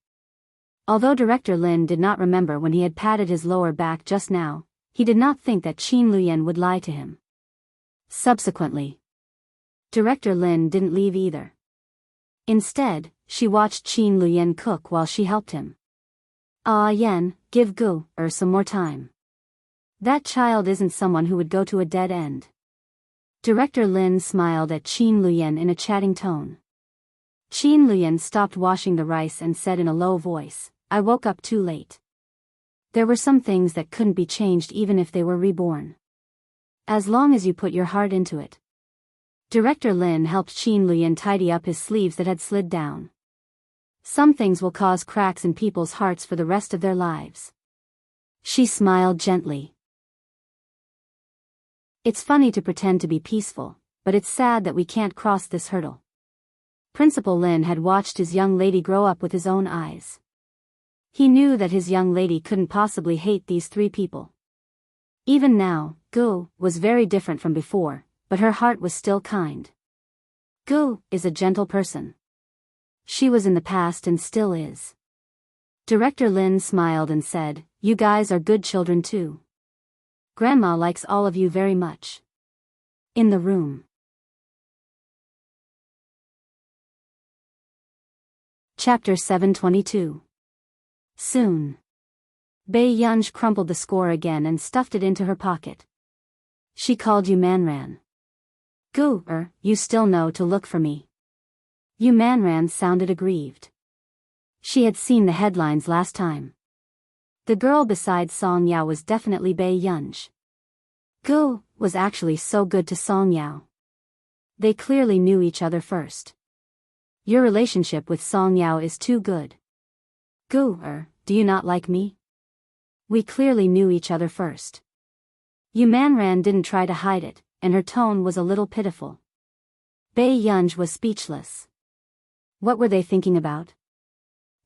[SPEAKER 1] Although Director Lin did not remember when he had patted his lower back just now, he did not think that Qin Luyan would lie to him. Subsequently, Director Lin didn't leave either. Instead, she watched Qin Luyan cook while she helped him. Ah Yen, give Gu some more time. That child isn't someone who would go to a dead end. Director Lin smiled at Qin Luyan in a chatting tone. Qin Luyan stopped washing the rice and said in a low voice, I woke up too late. There were some things that couldn't be changed even if they were reborn. As long as you put your heart into it. Director Lin helped Qin Luyan tidy up his sleeves that had slid down. Some things will cause cracks in people's hearts for the rest of their lives. She smiled gently. It's funny to pretend to be peaceful, but it's sad that we can't cross this hurdle. Principal Lin had watched his young lady grow up with his own eyes. He knew that his young lady couldn't possibly hate these three people. Even now, Gu was very different from before, but her heart was still kind. Gu is a gentle person. She was in the past and still is. Director Lin smiled and said, you guys are good children too. Grandma likes all of you very much. In the room. Chapter 722. Soon. Bei Yunj crumpled the score again and stuffed it into her pocket. She called Yu Manran. Gu, you still know to look for me. Yu Manran sounded aggrieved. She had seen the headlines last time. The girl beside Song Yao was definitely Bei Yunj. Gu was actually so good to Song Yao. They clearly knew each other first. Your relationship with Song Yao is too good. Gu, do you not like me? We clearly knew each other first. Yu Manran didn't try to hide it, and her tone was a little pitiful. Bei Yunj was speechless. What were they thinking about?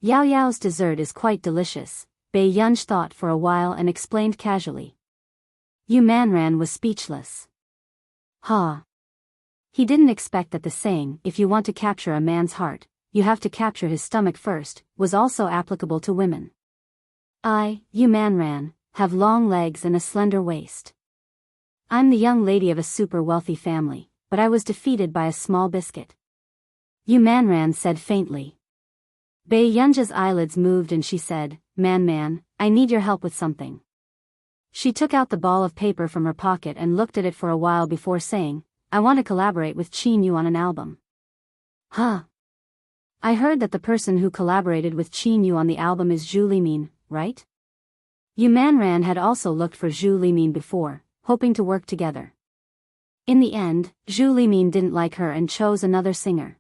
[SPEAKER 1] Yao Yao's dessert is quite delicious, Bei Yunj thought for a while and explained casually. Yu Manran was speechless. Ha! He didn't expect that the saying, if you want to capture a man's heart, you have to capture his stomach first, was also applicable to women. I, Yu Manran, have long legs and a slender waist. I'm the young lady of a super wealthy family, but I was defeated by a small biscuit. Yu Manran said faintly. Bei Yunja's eyelids moved and she said, Man, I need your help with something. She took out the ball of paper from her pocket and looked at it for a while before saying, I want to collaborate with Qin Yu on an album. Huh? I heard that the person who collaborated with Qin Yu on the album is Zhu Limin, right? Yu Manran had also looked for Zhu Limin before, hoping to work together. In the end, Zhu Limin didn't like her and chose another singer.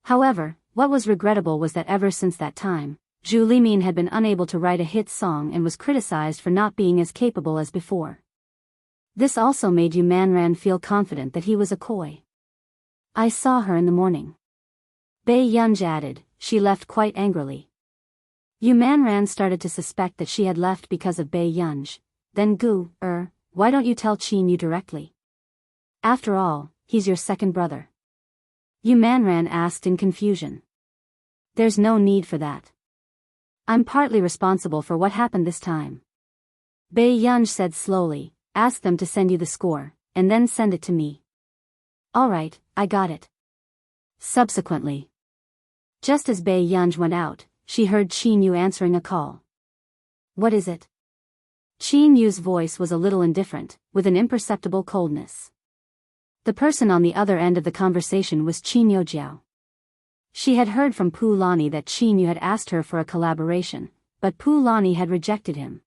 [SPEAKER 1] However, what was regrettable was that ever since that time, Zhu Limin had been unable to write a hit song and was criticized for not being as capable as before. This also made Yu Manran feel confident that he was a coy. I saw her in the morning. Bei Yunj added, she left quite angrily. Yu Manran started to suspect that she had left because of Bei Yunj. Then Gu, why don't you tell Qin Yu directly? After all, he's your second brother. Yu Manran asked in confusion. There's no need for that. I'm partly responsible for what happened this time. Bei Yunj said slowly, ask them to send you the score, and then send it to me. Alright, I got it. Subsequently, just as Bei Yunj went out, she heard Qin Yu answering a call. What is it? Qin Yu's voice was a little indifferent, with an imperceptible coldness. The person on the other end of the conversation was Qin Yojiao. She had heard from Pu Lani that Qin Yu had asked her for a collaboration, but Pu Lani had rejected him.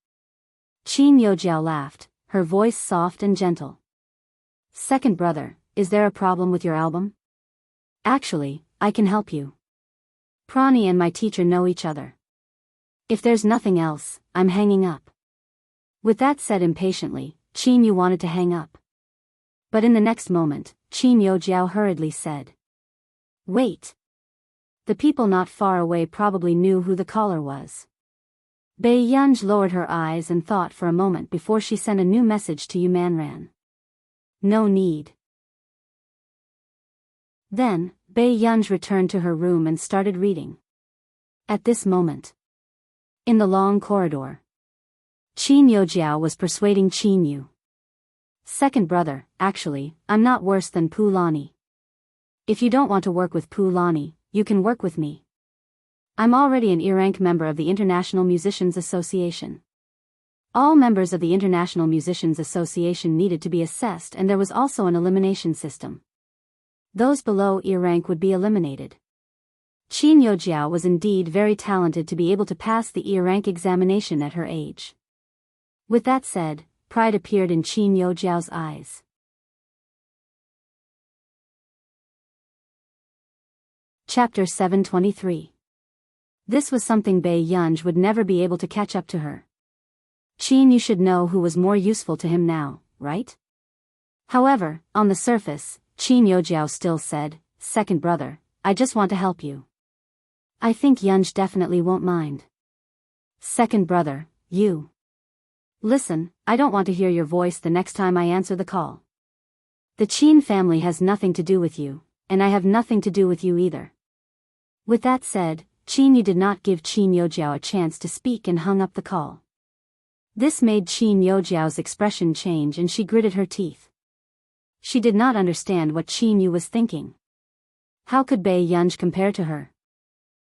[SPEAKER 1] Qin Yojiao laughed, her voice soft and gentle. "Second brother, is there a problem with your album?" "Actually, I can help you. Prani and my teacher know each other. If there's nothing else, I'm hanging up." With that said impatiently, Qin Yu wanted to hang up. But in the next moment, Qin Yojiao hurriedly said, "Wait." The people not far away probably knew who the caller was. Bei Yunj lowered her eyes and thought for a moment before she sent a new message to Yu Manran. "No need." Then, Bei Yunj returned to her room and started reading. At this moment, in the long corridor, Qin Yojiao was persuading Qin Yu. "Second brother, actually, I'm not worse than Pu Lani. If you don't want to work with Pu Lani, you can work with me. I'm already an E-rank member of the International Musicians Association." All members of the International Musicians Association needed to be assessed, and there was also an elimination system. Those below E-rank would be eliminated. Qin Yojiao was indeed very talented to be able to pass the E-rank examination at her age. With that said, pride appeared in Qin Yojiao's eyes. Chapter 723. This was something Bei Yunj would never be able to catch up to her. Qin Yu should know who was more useful to him now, right? However, on the surface, Qin Yojiao still said, "Second brother, I just want to help you. I think Yunj definitely won't mind." "Second brother, you. Listen, I don't want to hear your voice the next time I answer the call. The Qin family has nothing to do with you, and I have nothing to do with you either." With that said, Qin Yu did not give Qin Yojiao a chance to speak and hung up the call. This made Qin Yojiao's expression change and she gritted her teeth. She did not understand what Qin Yu was thinking. How could Bei Yunj compare to her?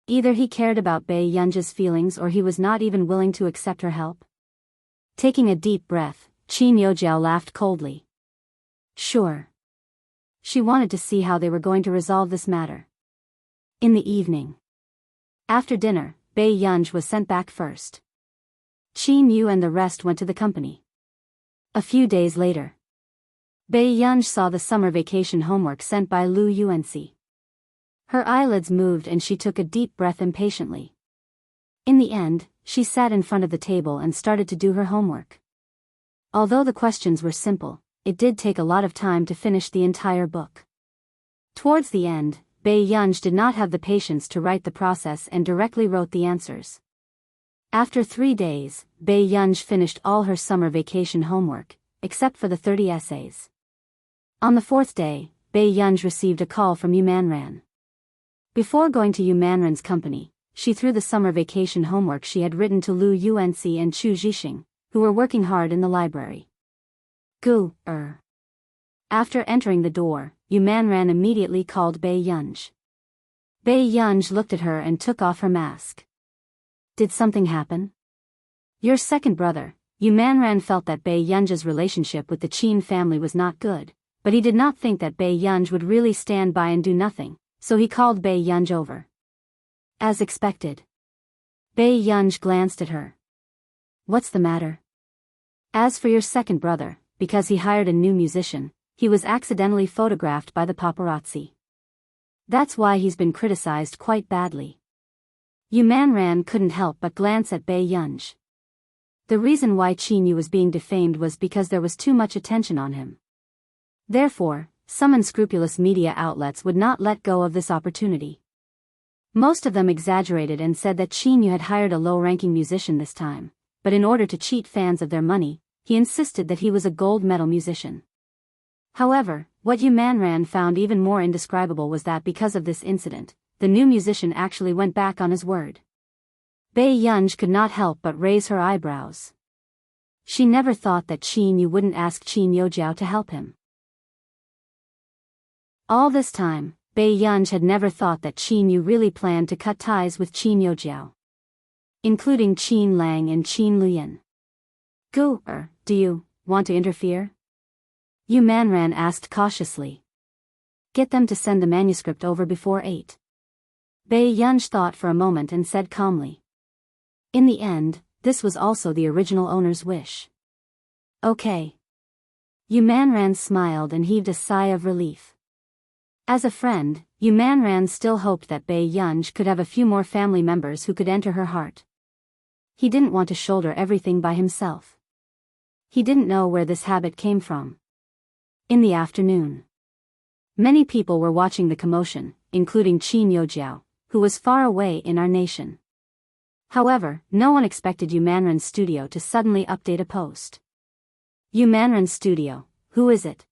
[SPEAKER 1] Either he cared about Bei Yunj's feelings or he was not even willing to accept her help. Taking a deep breath, Qin Yojiao laughed coldly. Sure. She wanted to see how they were going to resolve this matter. In the evening, after dinner, Bei Yunj was sent back first. Qin Yu and the rest went to the company. A few days later, Bei Yunj saw the summer vacation homework sent by Lu Yuanxi. Her eyelids moved and she took a deep breath impatiently. In the end, she sat in front of the table and started to do her homework. Although the questions were simple, it did take a lot of time to finish the entire book. Towards the end, Bei Yunj did not have the patience to write the process and directly wrote the answers. After 3 days, Bei Yunj finished all her summer vacation homework, except for the 30 essays. On the 4th day, Bei Yunj received a call from Yu Manran. Before going to Yu Manran's company, she threw the summer vacation homework she had written to Lu Yuanxi and Chu Zhixing, who were working hard in the library. After entering the door, Yu Manran immediately called Bei Yunj. Bei Yunj looked at her and took off her mask. Did something happen? Your second brother. Yu Manran felt that Bei Yunj's relationship with the Qin family was not good, but he did not think that Bei Yunj would really stand by and do nothing, so he called Bei Yunj over. As expected, Bei Yunj glanced at her. What's the matter? As for your second brother, because he hired a new musician, he was accidentally photographed by the paparazzi. That's why he's been criticized quite badly. Yu Manran couldn't help but glance at Bei Yunj. The reason why Qin Yu was being defamed was because there was too much attention on him. Therefore, some unscrupulous media outlets would not let go of this opportunity. Most of them exaggerated and said that Qin Yu had hired a low-ranking musician this time, but in order to cheat fans of their money, he insisted that he was a gold medal musician. However, what Yu Manran found even more indescribable was that because of this incident, the new musician actually went back on his word. Bei Yunj could not help but raise her eyebrows. She never thought that Qin Yu wouldn't ask Qin Yojiao to help him. All this time, Bei Yunj had never thought that Qin Yu really planned to cut ties with Qin Yojiao, including Qin Lang and Qin Luyan. Do you want to interfere? Yu Manran asked cautiously. Get them to send the manuscript over before 8. Bei Yunj thought for a moment and said calmly. In the end, this was also the original owner's wish. Okay. Yu Manran smiled and heaved a sigh of relief. As a friend, Yu Manran still hoped that Bai Yunj could have a few more family members who could enter her heart. He didn't want to shoulder everything by himself. He didn't know where this habit came from. In the afternoon, many people were watching the commotion, including Qin Yojiao, who was far away in our nation. However, no one expected Yu Manran's studio to suddenly update a post. Yu Manran's studio, who is it?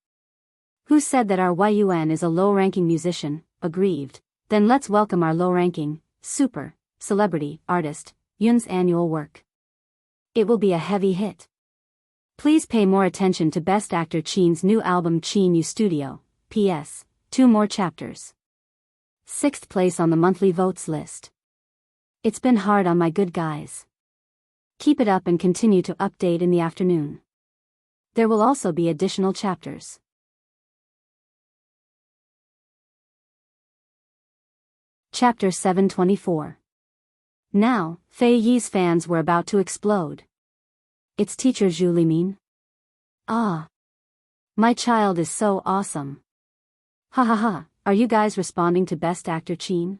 [SPEAKER 1] Who said that our Yun is a low-ranking musician? Aggrieved. Then let's welcome our low-ranking, super, celebrity, artist, Yun's annual work. It will be a heavy hit. Please pay more attention to Best Actor Qin's new album Qin Yu Studio, P.S., 2 more chapters. 6th place on the monthly votes list. It's been hard on my good guys. Keep it up and continue to update in the afternoon. There will also be additional chapters. Chapter 724. Now, Fei Yi's fans were about to explode. It's teacher Zhu Limin. Ah. My child is so awesome. Ha ha ha, are you guys responding to Best Actor Qin?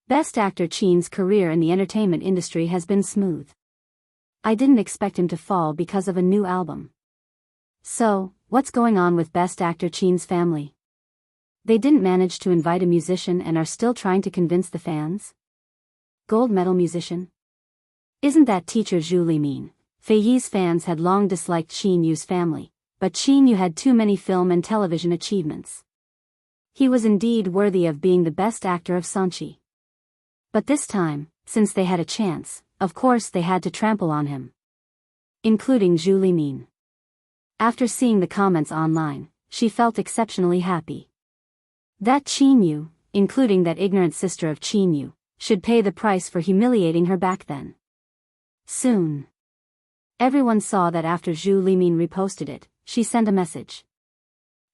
[SPEAKER 1] Best Actor Qin's career in the entertainment industry has been smooth. I didn't expect him to fall because of a new album. So, what's going on with Best Actor Qin's family? They didn't manage to invite a musician and are still trying to convince the fans? Gold medal musician? Isn't that teacher Zhu Limin? Fei Yi's fans had long disliked Qin Yu's family, but Qin Yu had too many film and television achievements. He was indeed worthy of being the best actor of Sanchi. But this time, since they had a chance, of course they had to trample on him. Including Zhu Limin. After seeing the comments online, she felt exceptionally happy. That Qin Yu, including that ignorant sister of Qin Yu, should pay the price for humiliating her back then. Soon. Everyone saw that after Zhu Limin reposted it, she sent a message.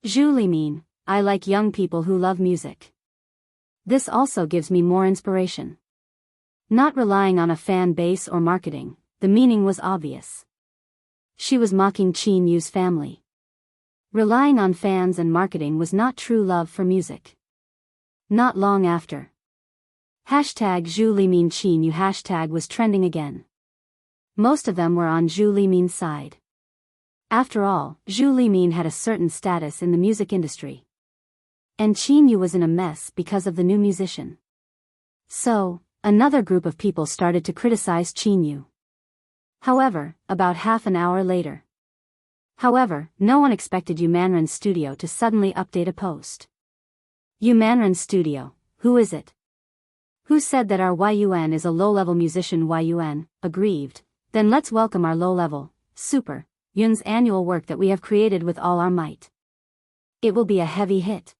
[SPEAKER 1] Zhu Limin, I like young people who love music. This also gives me more inspiration. Not relying on a fan base or marketing, the meaning was obvious. She was mocking Qin Yu's family. Relying on fans and marketing was not true love for music. Not long after. Hashtag Zhu Limin Qin Yu hashtag was trending again. Most of them were on Zhu Limin's side. After all, Zhu Limin had a certain status in the music industry. And Qin Yu was in a mess because of the new musician. So, another group of people started to criticize Qin Yu. However, about half an hour later. No one expected Yu Manran's studio to suddenly update a post. Yu Manran's studio, who is it? Who said that our Yun is a low-level musician? Yun, aggrieved. Then let's welcome our low-level, super, Yun's annual work that we have created with all our might. It will be a heavy hit.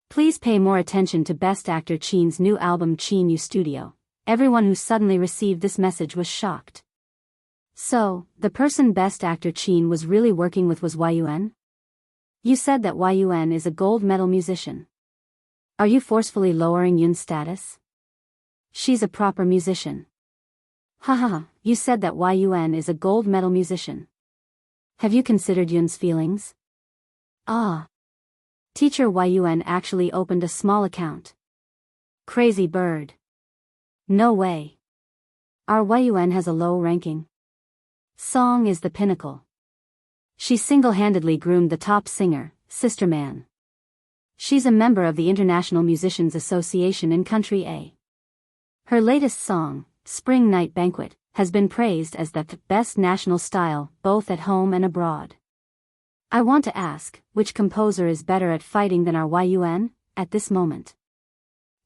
[SPEAKER 1] Please pay more attention to Best Actor Qin's new album Qin Yu Studio. Everyone who suddenly received this message was shocked. So, the person Best Actor Qin was really working with was Yun? You said that Yun is a gold medal musician. Are you forcefully lowering Yun's status? She's a proper musician. Haha, you said that Yun is a gold medal musician. Have you considered Yun's feelings? Ah. Teacher Yun actually opened a small account. Crazy bird. No way. Our Yun has a low ranking. Song is the pinnacle. She single-handedly groomed the top singer, Sister Man. She's a member of the International Musicians Association in Country A. Her latest song, Spring Night Banquet, has been praised as the best national style, both at home and abroad. I want to ask, which composer is better at fighting than our Yun, at this moment?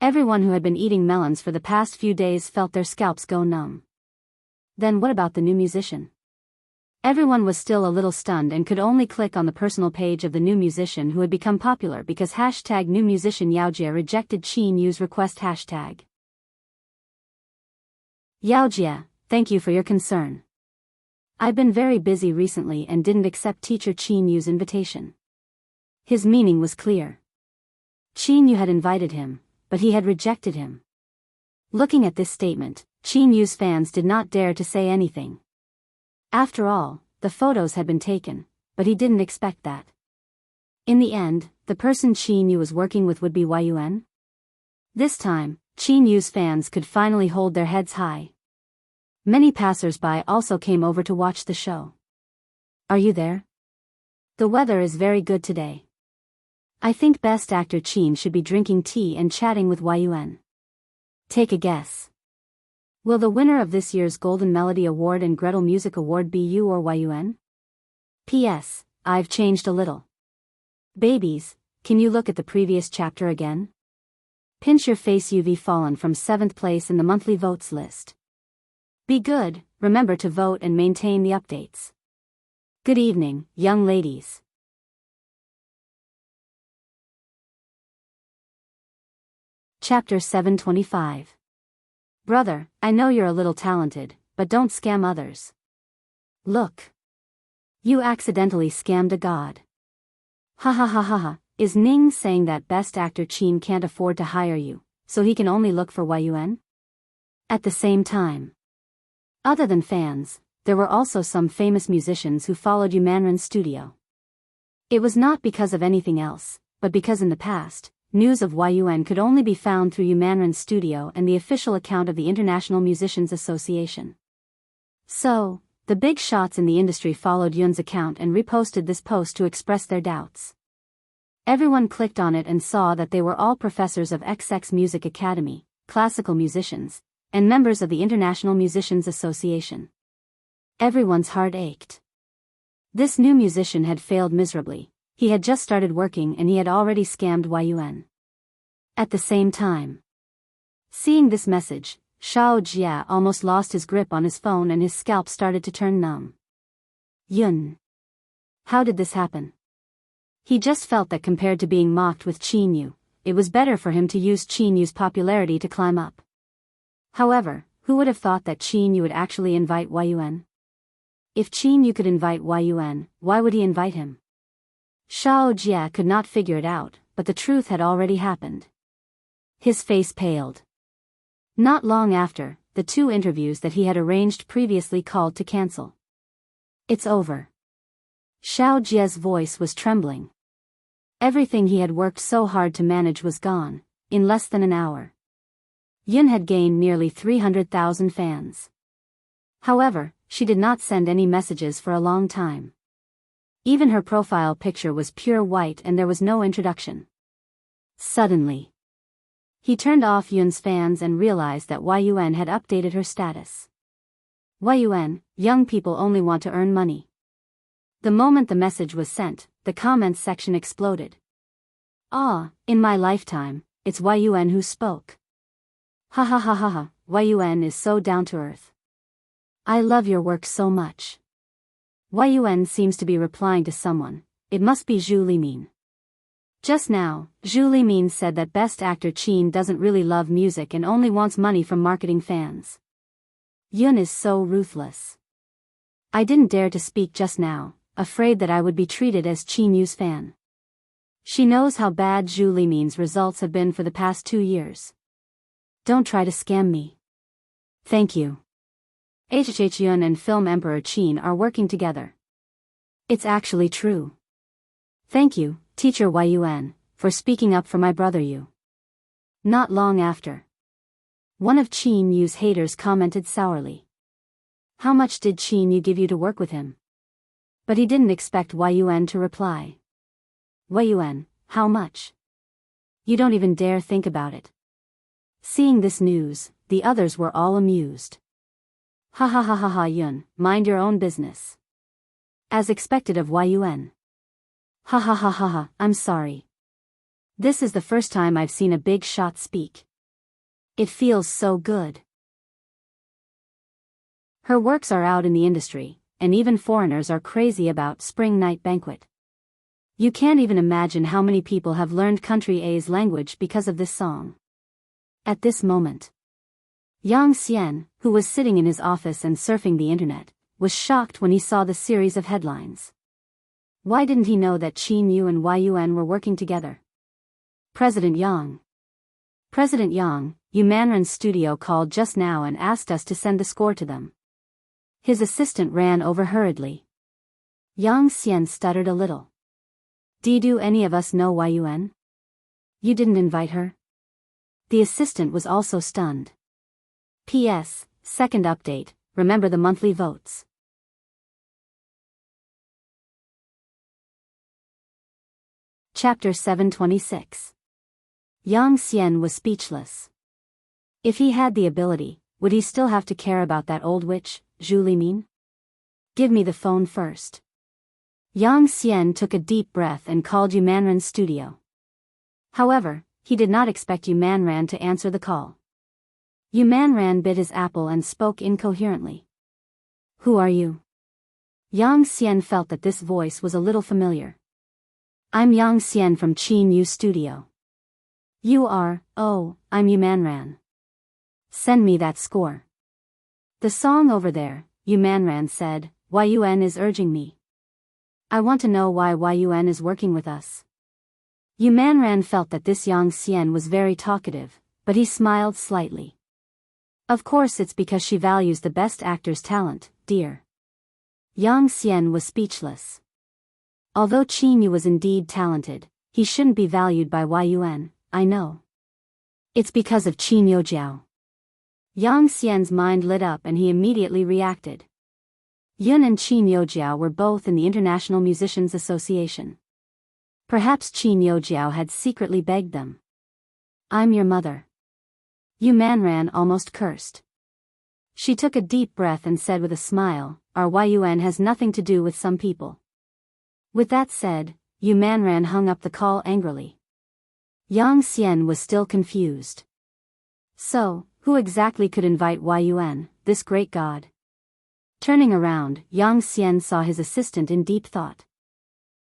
[SPEAKER 1] Everyone who had been eating melons for the past few days felt their scalps go numb. Then what about the new musician? Everyone was still a little stunned and could only click on the personal page of the new musician who had become popular because hashtag new musician Yaojia rejected Qin Yu's request hashtag. Yaojia, thank you for your concern. I've been very busy recently and didn't accept teacher Qin Yu's invitation. His meaning was clear. Qin Yu had invited him, but he had rejected him. Looking at this statement, Qin Yu's fans did not dare to say anything. After all, the photos had been taken, but he didn't expect that. In the end, the person Qin Yu was working with would be Yun. This time, Qin Yu's fans could finally hold their heads high. Many passers-by also came over to watch the show. Are you there? The weather is very good today. I think Best Actor Qin should be drinking tea and chatting with Yun. Take a guess. Will the winner of this year's Golden Melody Award and Gretel Music Award be you or Yun? P.S. I've changed a little. Babies, can you look at the previous chapter again? Pinch your face. You've fallen from 7th place in the monthly votes list. Be good, remember to vote and maintain the updates. Good evening, young ladies. Chapter 725. Brother, I know you're a little talented, but don't scam others. Look. You accidentally scammed a god. Ha ha ha ha ha. Is Ning saying that Best Actor Qin can't afford to hire you, so he can only look for Yun? At the same time. Other than fans, there were also some famous musicians who followed Yumanren's studio. It was not because of anything else, but because in the past, news of Yun could only be found through Yumanren's studio and the official account of the International Musicians Association. So, the big shots in the industry followed Yun's account and reposted this post to express their doubts. Everyone clicked on it and saw that they were all professors of XX Music Academy, classical musicians, and members of the International Musicians Association. Everyone's heart ached. This new musician had failed miserably. He had just started working and he had already scammed Yun. At the same time. Seeing this message, Shao Jia almost lost his grip on his phone and his scalp started to turn numb. Yun. How did this happen? He just felt that compared to being mocked with Qin Yu, it was better for him to use Qin Yu's popularity to climb up. However, who would have thought that Qin Yu would actually invite Yun? If Qin Yu could invite Yun, why would he invite him? Shao Jia could not figure it out, but the truth had already happened. His face paled. Not long after, the 2 interviews that he had arranged previously called to cancel. It's over. Shao Jia's voice was trembling. Everything he had worked so hard to manage was gone, in less than an hour. Yun had gained nearly 300,000 fans. However, she did not send any messages for a long time. Even her profile picture was pure white and there was no introduction. Suddenly, he turned off Yun's fans and realized that Yun had updated her status. Yun, young people only want to earn money. The moment the message was sent, the comments section exploded. Ah, in my lifetime, it's Yun who spoke. Ha ha ha ha ha, Yun is so down to earth. I love your work so much. Yun seems to be replying to someone. It must be Zhu Limin. Just now, Zhu Limin said that Best Actor Qin doesn't really love music and only wants money from marketing fans. Yun is so ruthless. I didn't dare to speak just now, afraid that I would be treated as Qin Yu's fan. She knows how bad Zhu Limin's results have been for the past 2 years. Don't try to scam me. Thank you. Yun and Film Emperor Qin are working together. It's actually true. Thank you, Teacher Yun, for speaking up for my brother Yu. Not long after. One of Qin Yu's haters commented sourly. How much did Qin Yu give you to work with him? But he didn't expect Yun to reply. Yun, how much? You don't even dare think about it. Seeing this news, the others were all amused. Ha ha ha ha ha Yun, mind your own business. As expected of Yun. Ha ha ha ha ha, I'm sorry. This is the first time I've seen a big shot speak. It feels so good. Her works are out in the industry, and even foreigners are crazy about Spring Night Banquet. You can't even imagine how many people have learned Country A's language because of this song. At this moment, Yang Xian, who was sitting in his office and surfing the internet, was shocked when he saw the series of headlines. Why didn't he know that Qin Yu and Yun were working together? President Yang, Yumanren's studio called just now and asked us to send the score to them. His assistant ran over hurriedly. Yang Xian stuttered a little. Do any of us know Yun? You didn't invite her? The assistant was also stunned. P.S. Second update, remember the monthly votes. Chapter 726. Yang Xian was speechless. If he had the ability, would he still have to care about that old witch, Zhu Limin? Give me the phone first. Yang Xian took a deep breath and called Yu Manran's studio. However, he did not expect Yu Manran to answer the call. Yu Manran bit his apple and spoke incoherently. Who are you? Yang Xian felt that this voice was a little familiar. I'm Yang Xian from Qin Yu Studio. You are, oh, I'm Yu Manran. Send me that score. The song over there, Yu Manran said, Yun is urging me. I want to know why Yun is working with us. Yu Manran felt that this Yang Xian was very talkative, but he smiled slightly. Of course it's because she values the best actor's talent, dear. Yang Xian was speechless. Although Qin Yu was indeed talented, he shouldn't be valued by Yun, I know. It's because of Qin Youjiao. Yang Xian's mind lit up and he immediately reacted. Yun and Qin Youjiao were both in the International Musicians Association. Perhaps Qin Youjiao had secretly begged them. I'm your mother. Yu Manran almost cursed. She took a deep breath and said with a smile, our Yun has nothing to do with some people. With that said, Yu Manran hung up the call angrily. Yang Xian was still confused. So, who exactly could invite Yun, this great god? Turning around, Yang Xian saw his assistant in deep thought.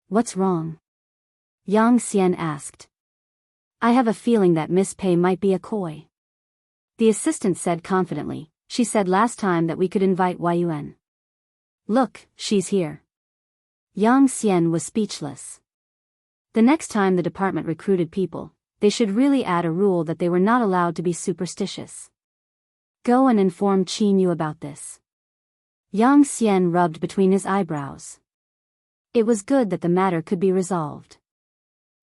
[SPEAKER 1] What's wrong? Yang Xian asked. I have a feeling that Miss Pei might be a coy. The assistant said confidently, she said last time that we could invite Yun. Look, she's here. Yang Xian was speechless. The next time the department recruited people, they should really add a rule that they were not allowed to be superstitious. Go and inform Qin Yu about this. Yang Xian rubbed between his eyebrows. It was good that the matter could be resolved.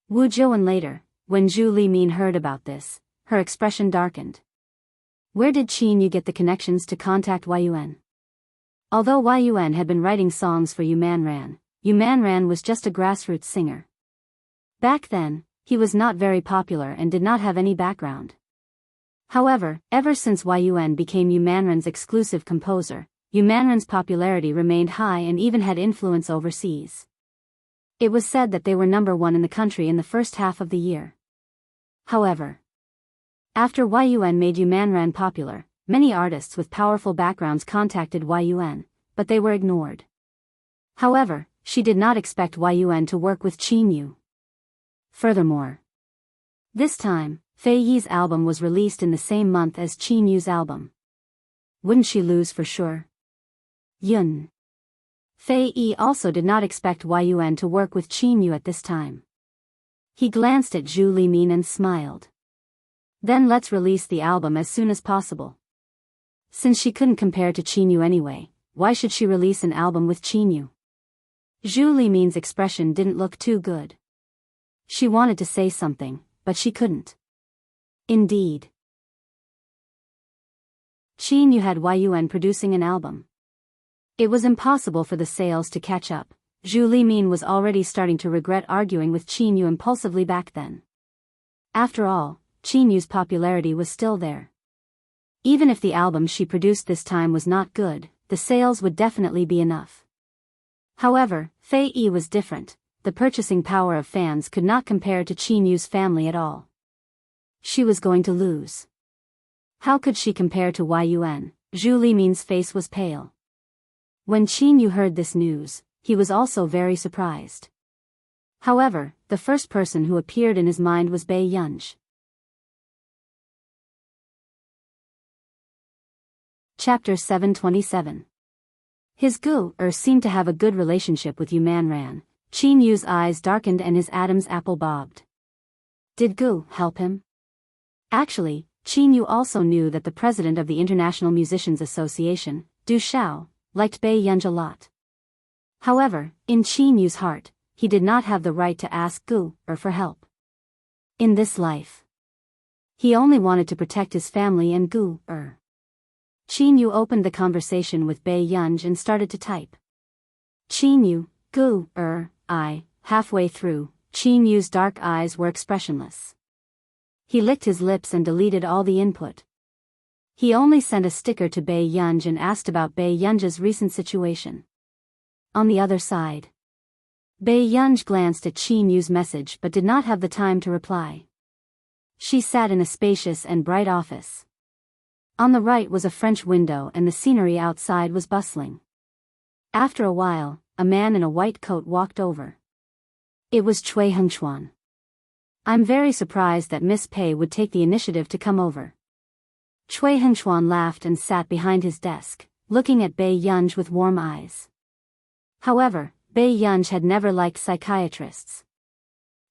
[SPEAKER 1] Wu Zhouwen later, when Zhu Limin heard about this, her expression darkened. Where did Qin Yu get the connections to contact Yun? Although Yun had been writing songs for Yu Manran was just a grassroots singer. Back then, he was not very popular and did not have any background. However, ever since Yun became Yu Manran's exclusive composer, Yu Manran's popularity remained high and even had influence overseas. It was said that they were #1 in the country in the first half of the year. However, after Yun made Yu Manran popular, many artists with powerful backgrounds contacted Yun, but they were ignored. However, she did not expect Yun to work with Qin Yu. Furthermore, this time, Fei Yi's album was released in the same month as Qin Yu's album. Wouldn't she lose for sure? Yun. Fei Yi also did not expect Yun to work with Qin Yu at this time. He glanced at Zhu Limin and smiled. Then let's release the album as soon as possible. Since she couldn't compare to Qin Yu anyway, why should she release an album with Qin Yu? Zhu Limin's expression didn't look too good. She wanted to say something, but she couldn't. Indeed. Qin Yu had Yun producing an album. It was impossible for the sales to catch up. Zhu Limin was already starting to regret arguing with Qin Yu impulsively back then. After all, Qin Yu's popularity was still there. Even if the album she produced this time was not good, the sales would definitely be enough. However, Fei Yi was different. The purchasing power of fans could not compare to Qin Yu's family at all. She was going to lose. How could she compare to Yun? Zhu Limin's face was pale. When Qin Yu heard this news, he was also very surprised. However, the first person who appeared in his mind was Bai Yunj. Chapter 727. His Gu-er seemed to have a good relationship with Yu Manran. Qin Yu's eyes darkened and his Adam's apple bobbed. Did Gu help him? Actually, Qin Yu also knew that the president of the International Musicians Association, Du Shao, liked Bai Yunj a lot. However, in Qin Yu's heart, he did not have the right to ask Gu for help. In this life, he only wanted to protect his family and Gu. Qin Yu opened the conversation with Bei Yunj and started to type. Qin Yu, Gu, halfway through, Qin Yu's dark eyes were expressionless. He licked his lips and deleted all the input. He only sent a sticker to Bei Yunj and asked about Bei Yunj's recent situation. On the other side, Bei Yunj glanced at Qin Yu's message but did not have the time to reply. She sat in a spacious and bright office. On the right was a French window and the scenery outside was bustling. After a while, a man in a white coat walked over. It was Cui Hengchuan. I'm very surprised that Miss Pei would take the initiative to come over. Cui Hengchuan laughed and sat behind his desk, looking at Bei Yunj with warm eyes. However, Bei Yunj had never liked psychiatrists.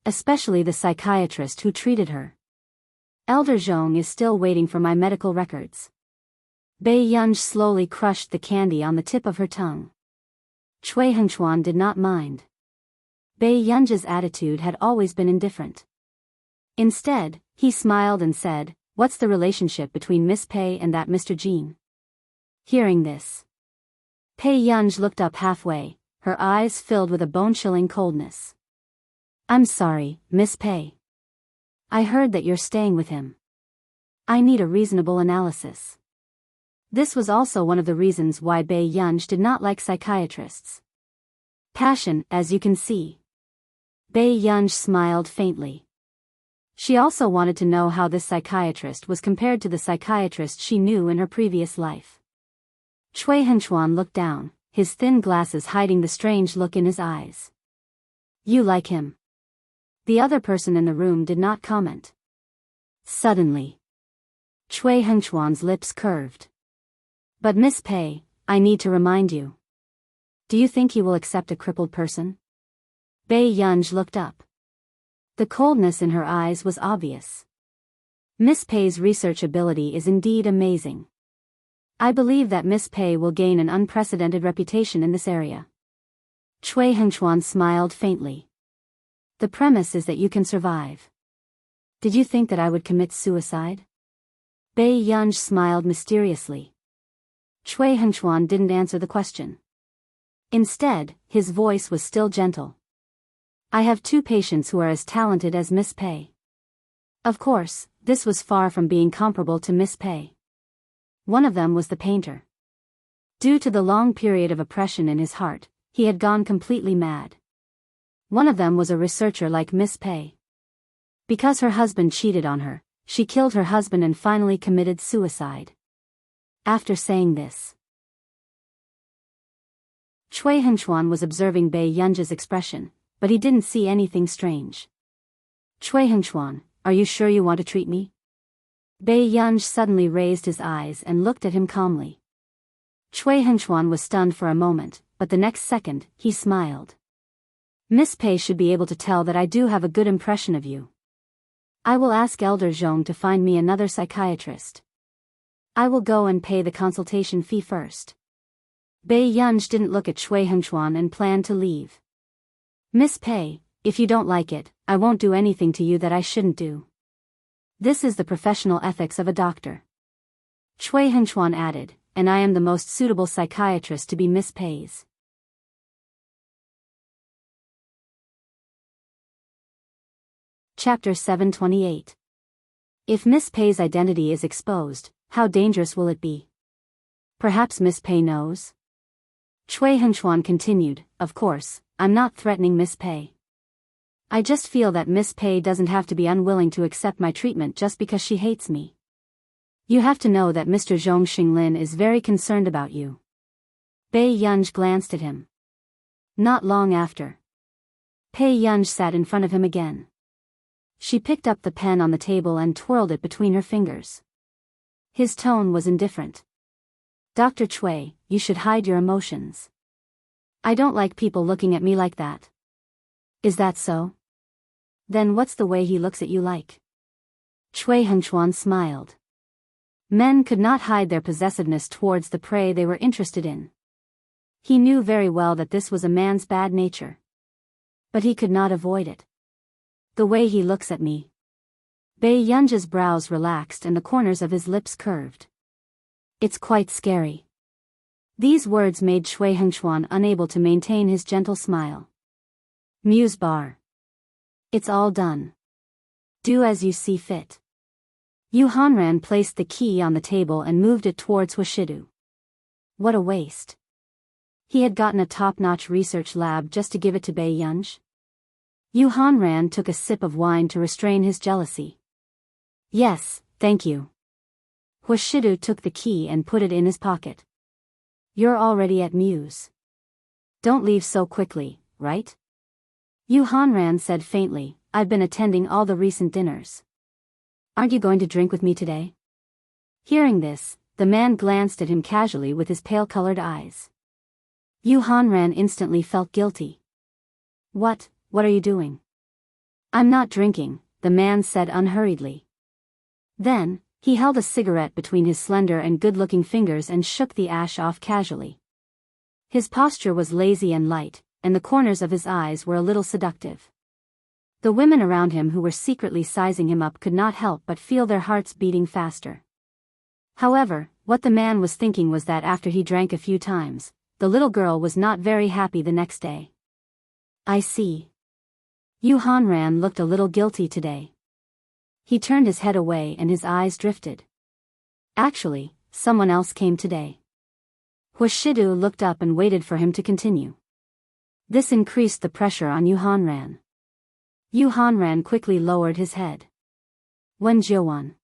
[SPEAKER 1] Especially the psychiatrist who treated her. Elder Zhong is still waiting for my medical records. Bei Yunj slowly crushed the candy on the tip of her tongue. Cui Hengchuan did not mind. Bei Yunj's attitude had always been indifferent. Instead, he smiled and said, "What's the relationship between Miss Pei and that Mr. Jean?" Hearing this, Bei Yunj looked up halfway, her eyes filled with a bone-chilling coldness. "I'm sorry, Miss Pei. I heard that you're staying with him. I need a reasonable analysis." This was also one of the reasons why Bei Yunj did not like psychiatrists. Passion, as you can see. Bei Yunj smiled faintly. She also wanted to know how this psychiatrist was compared to the psychiatrist she knew in her previous life. Cui Hengchuan looked down, his thin glasses hiding the strange look in his eyes. "You like him?" The other person in the room did not comment. Suddenly, Cui Hengchuan's lips curved. "But Miss Pei, I need to remind you. Do you think he will accept a crippled person?" Bei Yunj looked up. The coldness in her eyes was obvious. Miss Pei's research ability is indeed amazing. I believe that Miss Pei will gain an unprecedented reputation in this area. Cui Hengchuan smiled faintly. The premise is that you can survive. Did you think that I would commit suicide? Bei Yunj smiled mysteriously. Cui Hengchuan didn't answer the question. Instead, his voice was still gentle. "I have 2 patients who are as talented as Miss Pei." Of course, this was far from being comparable to Miss Pei. One of them was the painter. Due to the long period of oppression in his heart, he had gone completely mad. One of them was a researcher like Miss Pei. Because her husband cheated on her, she killed her husband and finally committed suicide. After saying this, Cui Hengchuan was observing Bei Yunj's expression, but he didn't see anything strange. "Cui Hengchuan, are you sure you want to treat me?" Bei Yunj suddenly raised his eyes and looked at him calmly. Cui Hengchuan was stunned for a moment, but the next second, he smiled. "Miss Pei should be able to tell that I do have a good impression of you. I will ask Elder Zhong to find me another psychiatrist. I will go and pay the consultation fee first." Bei Yunj didn't look at Cui Hengchuan and planned to leave. "Miss Pei, if you don't like it, I won't do anything to you that I shouldn't do. This is the professional ethics of a doctor." Cui Hengchuan added, "And I am the most suitable psychiatrist to be Miss Pei's." Chapter 728. If Miss Pei's identity is exposed, how dangerous will it be? Perhaps Miss Pei knows? Cui Hengchuan continued, "Of course, I'm not threatening Miss Pei. I just feel that Miss Pei doesn't have to be unwilling to accept my treatment just because she hates me. You have to know that Mr. Zhong Xinglin is very concerned about you." Bei Yunj glanced at him. Not long after, Bei Yunj sat in front of him again. She picked up the pen on the table and twirled it between her fingers. His tone was indifferent. "Dr. Cui, you should hide your emotions. I don't like people looking at me like that." "Is that so? Then what's the way he looks at you like?" Cui Hengchuan smiled. Men could not hide their possessiveness towards the prey they were interested in. He knew very well that this was a man's bad nature. But he could not avoid it. The way he looks at me. Bei Yunji's brows relaxed and the corners of his lips curved. It's quite scary. These words made Shui Hengchuan unable to maintain his gentle smile. Muse bar. It's all done. Do as you see fit. Yu Hanran placed the key on the table and moved it towards Huashidu. What a waste. He had gotten a top-notch research lab just to give it to Bei Yunj. Yu Hanran took a sip of wine to restrain his jealousy. Yes, thank you. Huashidu took the key and put it in his pocket. You're already at Muse. Don't leave so quickly, right? Yu Hanran said faintly, I've been attending all the recent dinners. Aren't you going to drink with me today? Hearing this, the man glanced at him casually with his pale-colored eyes. Yu Hanran instantly felt guilty. What are you doing? I'm not drinking, the man said unhurriedly. Then, he held a cigarette between his slender and good-looking fingers and shook the ash off casually. His posture was lazy and light, and the corners of his eyes were a little seductive. The women around him who were secretly sizing him up could not help but feel their hearts beating faster. Hanran, what the man was thinking was that after he drank a few times, the little girl was not very happy the next day. I see. Yu Hanran looked a little guilty today. He turned his head away and his eyes drifted. Actually, someone else came today. Huashidu looked up and waited for him to continue. This increased the pressure on Yu Hanran. Yu Hanran quickly lowered his head. Wen Jiuwan.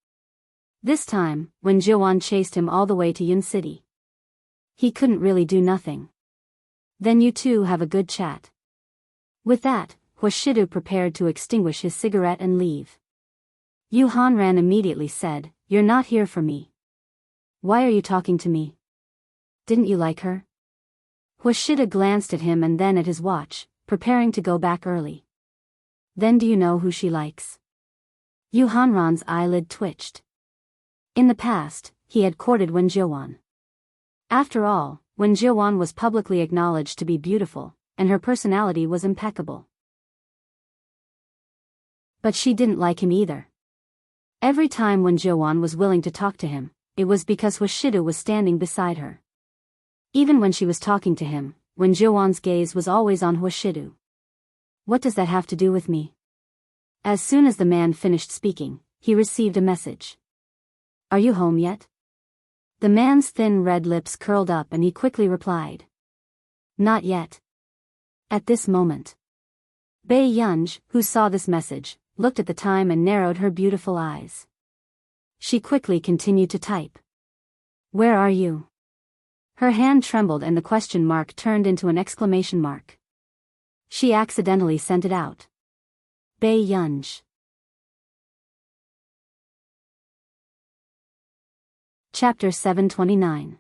[SPEAKER 1] This time, Wen Jiuwan chased him all the way to Yun City. He couldn't really do nothing. Then you two have a good chat. With that, Huashidu prepared to extinguish his cigarette and leave. Yu Hanran immediately said, You're not here for me. Why are you talking to me? Didn't you like her? Huashidu glanced at him and then at his watch, preparing to go back early. Then do you know who she likes? Yu Hanran's eyelid twitched. In the past, he had courted Wen Jiuwan. After all, Wen Jiuwan was publicly acknowledged to be beautiful, and her personality was impeccable. But she didn't like him either. Every time Wen Jiuwan was willing to talk to him, it was because Huashidu was standing beside her. Even when she was talking to him, Wen Jiuwan's gaze was always on Huashidu. What does that have to do with me? As soon as the man finished speaking, he received a message. Are you home yet? The man's thin red lips curled up and he quickly replied. Not yet. At this moment. Bei Yunj, who saw this message, looked at the time and narrowed her beautiful eyes. She quickly continued to type. Where are you? Her hand trembled and the question mark turned into an exclamation mark. She accidentally sent it out. Bei Yunj. Chapter 729.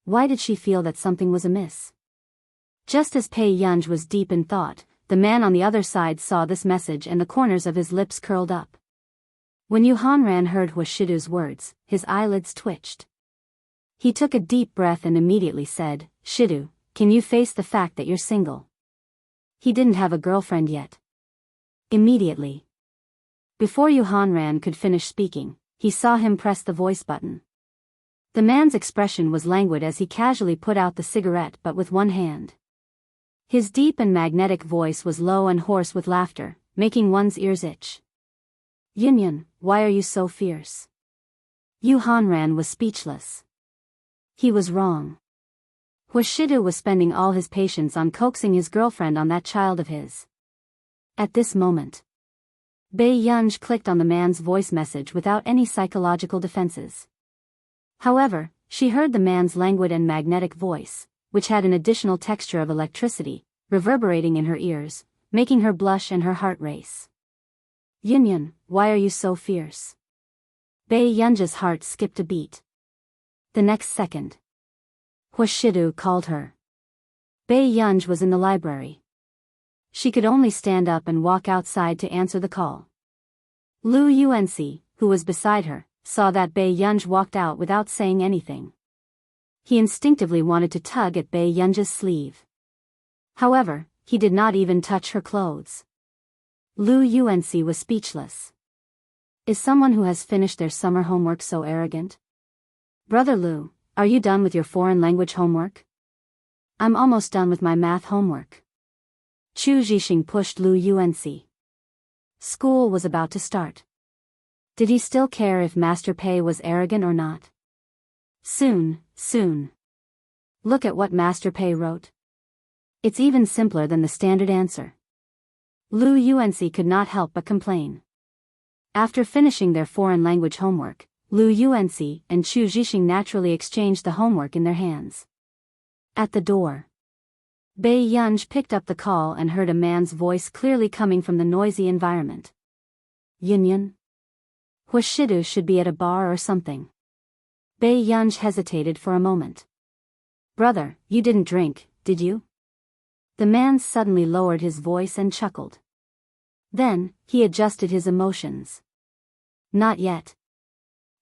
[SPEAKER 1] Why did she feel that something was amiss? Just as Bei Yunj was deep in thought, the man on the other side saw this message and the corners of his lips curled up. When Yu Hanran heard Huashidu's words, his eyelids twitched. He took a deep breath and immediately said, Shidu, can you face the fact that you're single? He didn't have a girlfriend yet. Immediately. Before Yu Hanran could finish speaking, he saw him press the voice button. The man's expression was languid as he casually put out the cigarette but with one hand. His deep and magnetic voice was low and hoarse with laughter, making one's ears itch. Yunyan, why are you so fierce? Yu Hanran was speechless. He was wrong. Huashidu was spending all his patience on coaxing his girlfriend on that child of his. At this moment, Bei Yunj clicked on the man's voice message without any psychological defenses. However, she heard the man's languid and magnetic voice, which had an additional texture of electricity, reverberating in her ears, making her blush and her heart race. Yunyan, why are you so fierce? Bei Yunj's heart skipped a beat. The next second, Huashidu called her. Bei Yunj was in the library. She could only stand up and walk outside to answer the call. Lu Yuanxi, who was beside her, saw that Bei Yunj walked out without saying anything. He instinctively wanted to tug at Bei Yunji's sleeve. However, he did not even touch her clothes. Lu Yuanxi was speechless. Is someone who has finished their summer homework so arrogant? Brother Lu, are you done with your foreign language homework? I'm almost done with my math homework. Chu Zhixing pushed Lu Yuanxi. School was about to start. Did he still care if Master Pei was arrogant or not? Soon. Look at what Master Pei wrote. It's even simpler than the standard answer. Lu Yuanxi could not help but complain. After finishing their foreign language homework, Lu Yuanxi and Chu Zhixing naturally exchanged the homework in their hands. At the door, Bei Yunj picked up the call and heard a man's voice clearly coming from the noisy environment. Yunyun? Huashidu should be at a bar or something. Bei Yunj hesitated for a moment. Brother, you didn't drink, did you? The man suddenly lowered his voice and chuckled. Then, he adjusted his emotions. Not yet.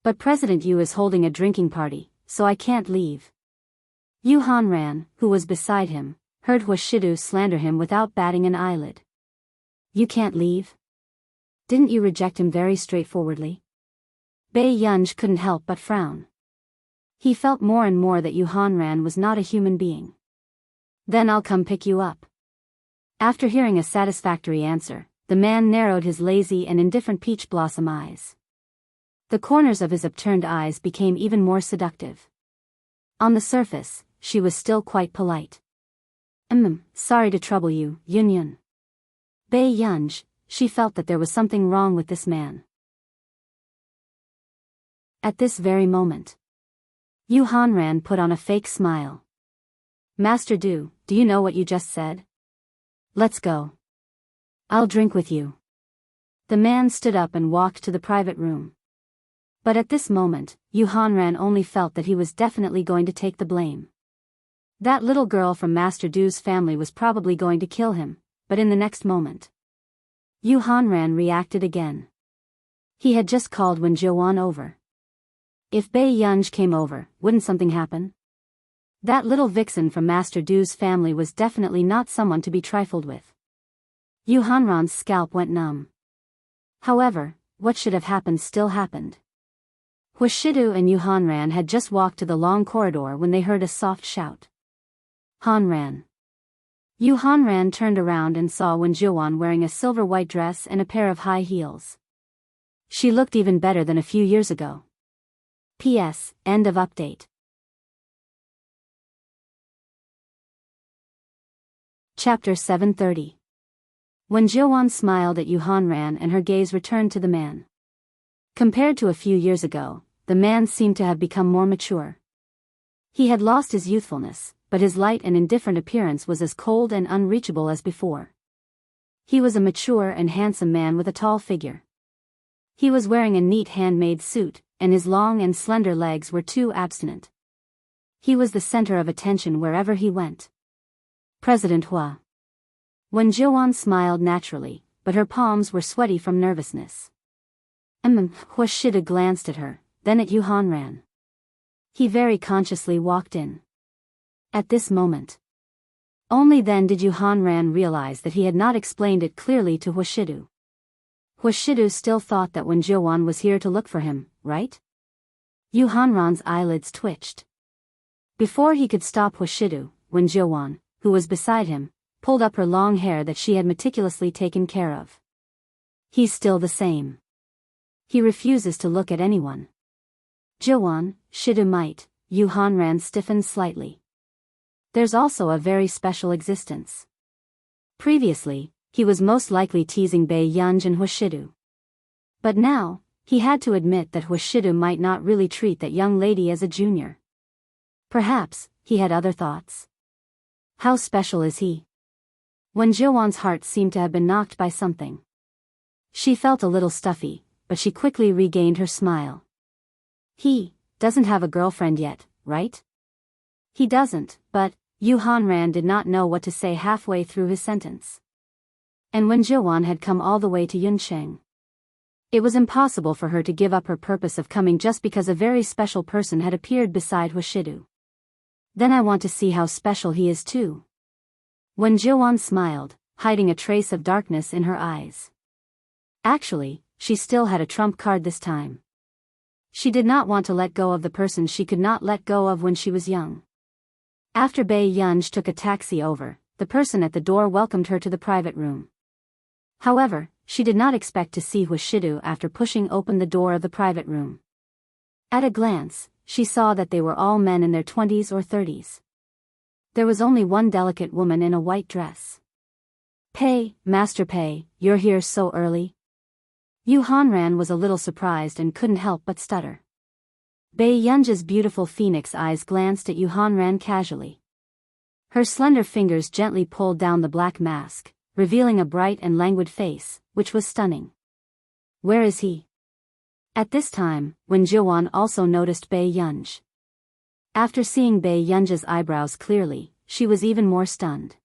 [SPEAKER 1] But President Yu is holding a drinking party, so I can't leave. Yu Hanran, who was beside him, heard Huashidu slander him without batting an eyelid. You can't leave? Didn't you reject him very straightforwardly? Bei Yunj couldn't help but frown. He felt more and more that Yu Hanran was not a human being. Then I'll come pick you up. After hearing a satisfactory answer, the man narrowed his lazy and indifferent peach blossom eyes. The corners of his upturned eyes became even more seductive. On the surface, she was still quite polite. Sorry to trouble you, Yunyun. Bei Yunj, she felt that there was something wrong with this man. At this very moment, Yu Hanran put on a fake smile. Master Du, do you know what you just said? Let's go. I'll drink with you. The man stood up and walked to the private room. But at this moment, Yu Hanran only felt that he was definitely going to take the blame. That little girl from Master Du's family was probably going to kill him, but in the next moment, Yu Hanran reacted again. He had just called Wen Jiuan over. If Bei Yunj came over, wouldn't something happen? That little vixen from Master Du's family was definitely not someone to be trifled with. Yu Hanran's scalp went numb. However, what should have happened still happened. Huashidu and Yu Hanran had just walked to the long corridor when they heard a soft shout. Hanran. Yu Hanran turned around and saw Wen Jiuan wearing a silver white dress and a pair of high heels. She looked even better than a few years ago. P.S. End of update. Chapter 730. When Jiuan smiled at Yu Hanran and her gaze returned to the man. Compared to a few years ago, the man seemed to have become more mature. He had lost his youthfulness, but his light and indifferent appearance was as cold and unreachable as before. He was a mature and handsome man with a tall figure. He was wearing a neat handmade suit, and his long and slender legs were too abstinent. He was the center of attention wherever he went. President Hua. When Jiuan smiled naturally, but her palms were sweaty from nervousness. Huashida glanced at her, then at Yu Hanran. He very consciously walked in. At this moment, only then did Yu Hanran realize that he had not explained it clearly to Huashidu. Huashidu still thought that Wen Jiuan was here to look for him, right? Yu Hanran's eyelids twitched. Before he could stop Huashidu, Wen Jiuan, who was beside him, pulled up her long hair that she had meticulously taken care of. He's still the same. He refuses to look at anyone. Jiuan, Shidu might, Yu Hanran stiffened slightly. There's also a very special existence. Previously, he was most likely teasing Bei Yunj and Huashidu. But now, he had to admit that Huashidu might not really treat that young lady as a junior. Perhaps, he had other thoughts. How special is he? When Jiuan's heart seemed to have been knocked by something. She felt a little stuffy, but she quickly regained her smile. He doesn't have a girlfriend yet, right? He doesn't, but Yu Hanran did not know what to say halfway through his sentence. And when Jiuan had come all the way to Yuncheng, it was impossible for her to give up her purpose of coming just because a very special person had appeared beside Huashidu. Then I want to see how special he is too. Wen Jiuan smiled, hiding a trace of darkness in her eyes. Actually, she still had a trump card this time. She did not want to let go of the person she could not let go of when she was young. After Bei Yunj took a taxi over, the person at the door welcomed her to the private room. However, she did not expect to see Hu Shidu after pushing open the door of the private room. At a glance, she saw that they were all men in their 20s or 30s. There was only one delicate woman in a white dress. Pei, Master Pei, you're here so early? Yu Hanran was a little surprised and couldn't help but stutter. Bei Yunja's beautiful phoenix eyes glanced at Yu Hanran casually. Her slender fingers gently pulled down the black mask, revealing a bright and languid face, which was stunning. Where is he? At this time, Wen Jiuan also noticed Bei Yunj. After seeing Bei Yunja's eyebrows clearly, she was even more stunned.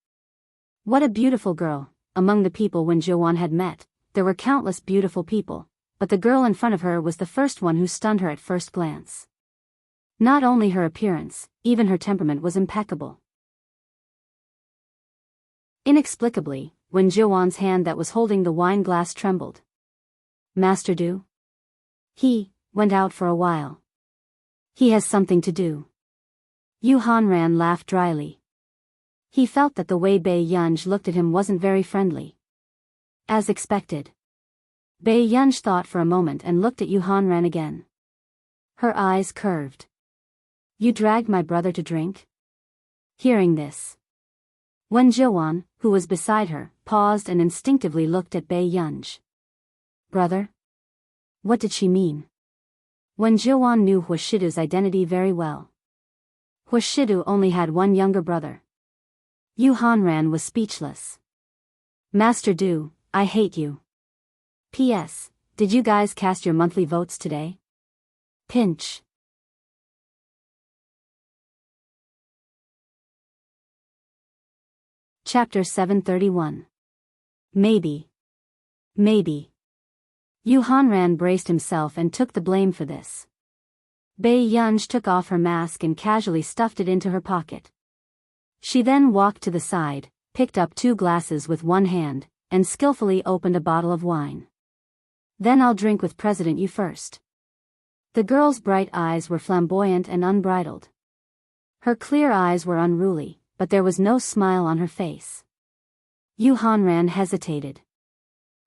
[SPEAKER 1] What a beautiful girl! Among the people Wen Jiuan had met, there were countless beautiful people, but the girl in front of her was the first one who stunned her at first glance. Not only her appearance, even her temperament was impeccable. Inexplicably, Wen Jiuan's hand that was holding the wine glass trembled. Master Du? He went out for a while. He has something to do. Yu Hanran laughed dryly. He felt that the way Bei Yunj looked at him wasn't very friendly. As expected. Bei Yunj thought for a moment and looked at Yu Hanran again. Her eyes curved. You dragged my brother to drink? Hearing this, Wen Jiuan, who was beside her, paused and instinctively looked at Bei Yunj. Brother? What did she mean? Wen Jiuan knew Hu Shidu's identity very well. Hu Shidu only had one younger brother. Yu Hanran was speechless. Master Du, I hate you. P.S. Did you guys cast your monthly votes today? Pinch. Chapter 731. Maybe. Yu Hanran braced himself and took the blame for this. Bei Yunj took off her mask and casually stuffed it into her pocket. She then walked to the side, picked up 2 glasses with one hand, and skillfully opened a bottle of wine. Then I'll drink with President Yu first. The girl's bright eyes were flamboyant and unbridled. Her clear eyes were unruly, but there was no smile on her face. Yu Hanran hesitated.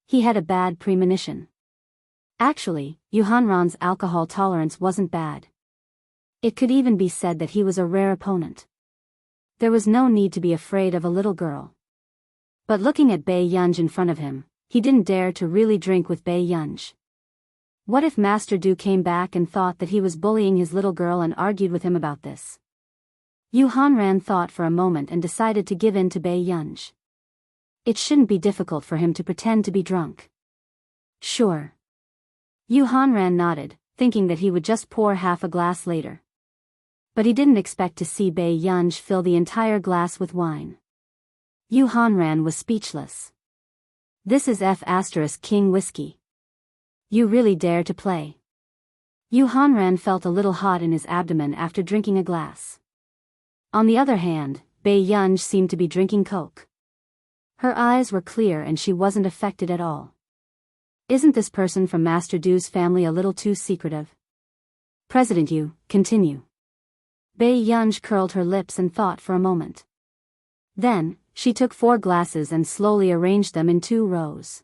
[SPEAKER 1] He had a bad premonition. Actually, Yu Hanran's alcohol tolerance wasn't bad. It could even be said that he was a rare opponent. There was no need to be afraid of a little girl. But looking at Bei Yunj in front of him, he didn't dare to really drink with Bei Yunj. What if Master Du came back and thought that he was bullying his little girl and argued with him about this? Yu Hanran thought for a moment and decided to give in to Bei Yunj. It shouldn't be difficult for him to pretend to be drunk. Sure. Yu Hanran nodded, thinking that he would just pour half a glass later. But he didn't expect to see Bei Yunj fill the entire glass with wine. Yu Hanran was speechless. This is F*King whiskey. You really dare to play. Yu Hanran felt a little hot in his abdomen after drinking a glass. On the other hand, Bei Yunj seemed to be drinking Coke. Her eyes were clear and she wasn't affected at all. Isn't this person from Master Du's family a little too secretive? President Yu, continue. Bei Yunj curled her lips and thought for a moment. Then, she took 4 glasses and slowly arranged them in 2 rows.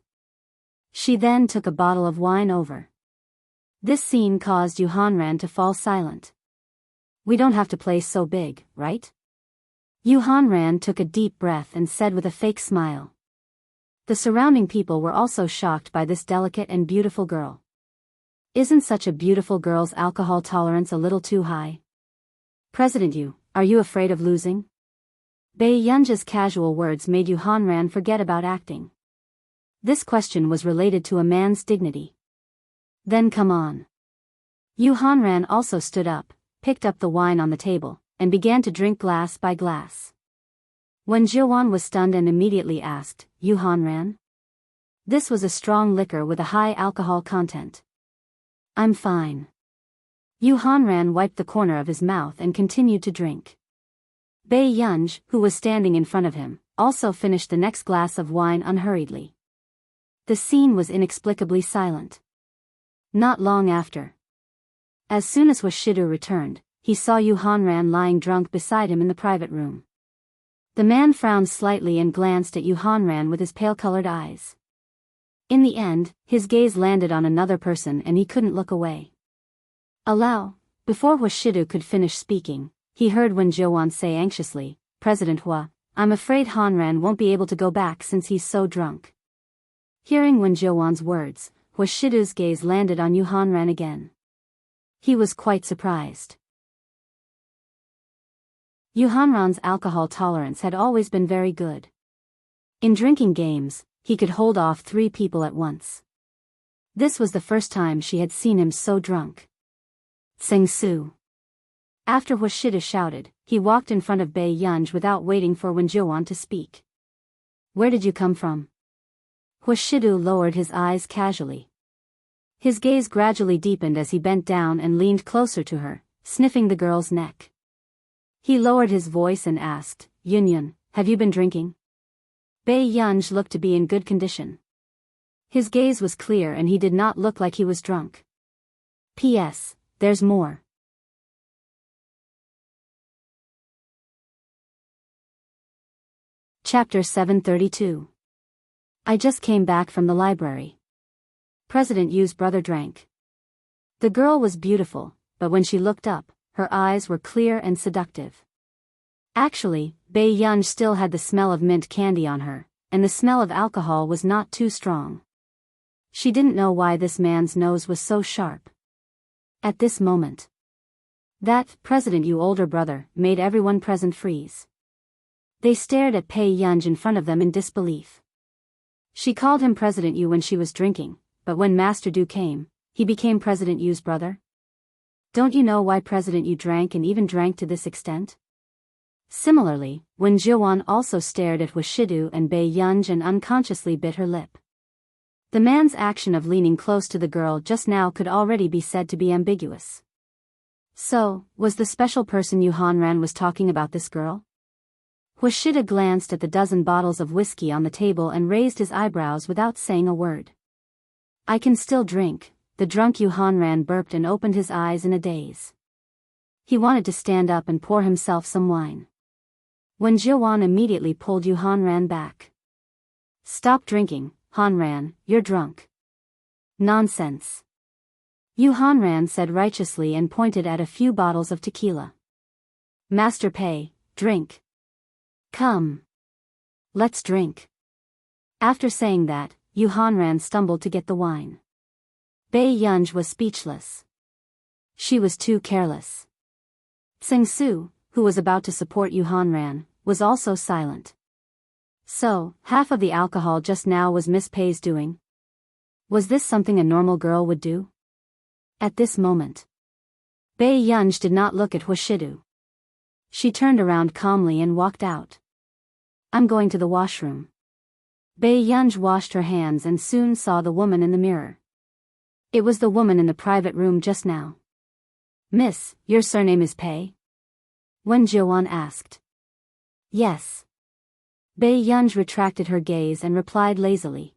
[SPEAKER 1] She then took a bottle of wine over. This scene caused Yu Hanran to fall silent. We don't have to play so big, right? Yu Hanran took a deep breath and said with a fake smile. The surrounding people were also shocked by this delicate and beautiful girl. Isn't such a beautiful girl's alcohol tolerance a little too high? President Yu, are you afraid of losing? Bei Yunja's casual words made Yu Hanran forget about acting. This question was related to a man's dignity. Then come on. Yu Hanran also stood up, picked up the wine on the table, and began to drink glass by glass. Wen Jiuan was stunned and immediately asked, Yu Hanran? This was a strong liquor with a high alcohol content. I'm fine. Yu Hanran wiped the corner of his mouth and continued to drink. Bei Yunj, who was standing in front of him, also finished the next glass of wine unhurriedly. The scene was inexplicably silent. Not long after. As soon as Washido returned, he saw Yu Hanran lying drunk beside him in the private room. The man frowned slightly and glanced at Yu Hanran with his pale-colored eyes. In the end, his gaze landed on another person and he couldn't look away. Allow. Before Washido could finish speaking, he heard Wen Jiuan say anxiously, "President Hua, I'm afraid Hanran won't be able to go back since he's so drunk." Hearing Wen Jiuan's words, Washido's gaze landed on Yu Hanran again. He was quite surprised. Yu Hanran's alcohol tolerance had always been very good. In drinking games, he could hold off 3 people at once. This was the first time she had seen him so drunk. Sing Su. After Washido shouted, he walked in front of Bei Yunj without waiting for Wen Jiuan to speak. "Where did you come from?" Washido lowered his eyes casually. His gaze gradually deepened as he bent down and leaned closer to her, sniffing the girl's neck. He lowered his voice and asked, "Yunyun, have you been drinking?" Bei Yunj looked to be in good condition. His gaze was clear and he did not look like he was drunk. P.S. There's more. Chapter 732. I just came back from the library. President Yu's brother drank. The girl was beautiful, but when she looked up, her eyes were clear and seductive. Actually, Bei Yunj still had the smell of mint candy on her, and the smell of alcohol was not too strong. She didn't know why this man's nose was so sharp. At this moment, that President Yu older brother made everyone present freeze. They stared at Bei Yunj in front of them in disbelief. She called him President Yu when she was drinking, but when Master Du came, he became President Yu's brother? Don't you know why President Yu drank and even drank to this extent? Similarly, Wen Jiuan also stared at Washido and Bei Yunj and unconsciously bit her lip. The man's action of leaning close to the girl just now could already be said to be ambiguous. So, was the special person Yu Hanran was talking about this girl? Washido glanced at the dozen bottles of whiskey on the table and raised his eyebrows without saying a word. "I can still drink," the drunk Yu Hanran burped and opened his eyes in a daze. He wanted to stand up and pour himself some wine. Wen Jiuan immediately pulled Yu Hanran back. "Stop drinking, Hanran, you're drunk." "Nonsense," Yu Hanran said righteously and pointed at a few bottles of tequila. "Master Pei, drink. Come. Let's drink." After saying that, Yu Hanran stumbled to get the wine. Bei Yunj was speechless. She was too careless. Sing Su, who was about to support Yu Hanran, was also silent. So, half of the alcohol just now was Miss Pei's doing? Was this something a normal girl would do? At this moment, Bei Yunj did not look at Washido. She turned around calmly and walked out. "I'm going to the washroom." Bei Yunj washed her hands and soon saw the woman in the mirror. It was the woman in the private room just now. "Miss, your surname is Pei?" Wen Jiuan asked. "Yes." Bei Yunj retracted her gaze and replied lazily.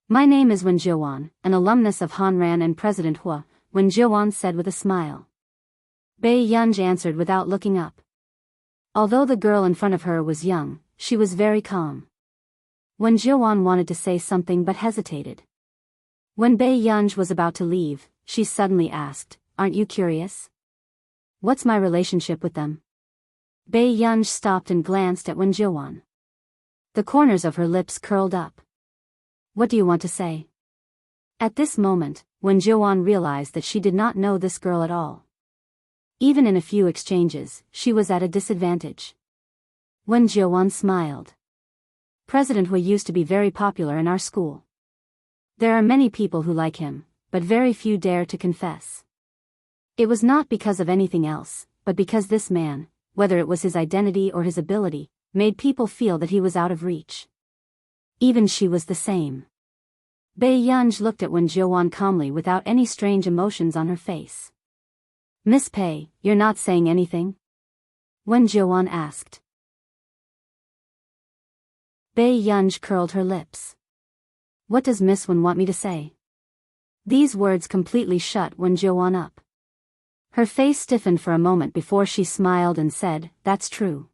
[SPEAKER 1] "My name is Wen Jiuan, an alumnus of Hanran and President Hua," Wen Jiuan said with a smile. Bei Yunj answered without looking up. Although the girl in front of her was young, she was very calm. Wen Jiuan wanted to say something but hesitated. When Bei Yunj was about to leave, she suddenly asked, "Aren't you curious? What's my relationship with them?" Bei Yunj stopped and glanced at Wen Jiuan. The corners of her lips curled up. "What do you want to say?" At this moment, Wen Jiuan realized that she did not know this girl at all. Even in a few exchanges, she was at a disadvantage. Wen Jiuan smiled. "President Hui used to be very popular in our school. There are many people who like him, but very few dare to confess. It was not because of anything else, but because this man, whether it was his identity or his ability, made people feel that he was out of reach. Even she was the same." Bei Yunj looked at Wen Jiuan calmly without any strange emotions on her face. "Miss Pei, you're not saying anything?" Wen Jiuan asked. Bei Yunj curled her lips. What does Miss Wen want me to say? These words completely shut Wen Jiuan up. Her face stiffened for a moment before she smiled and said, that's true.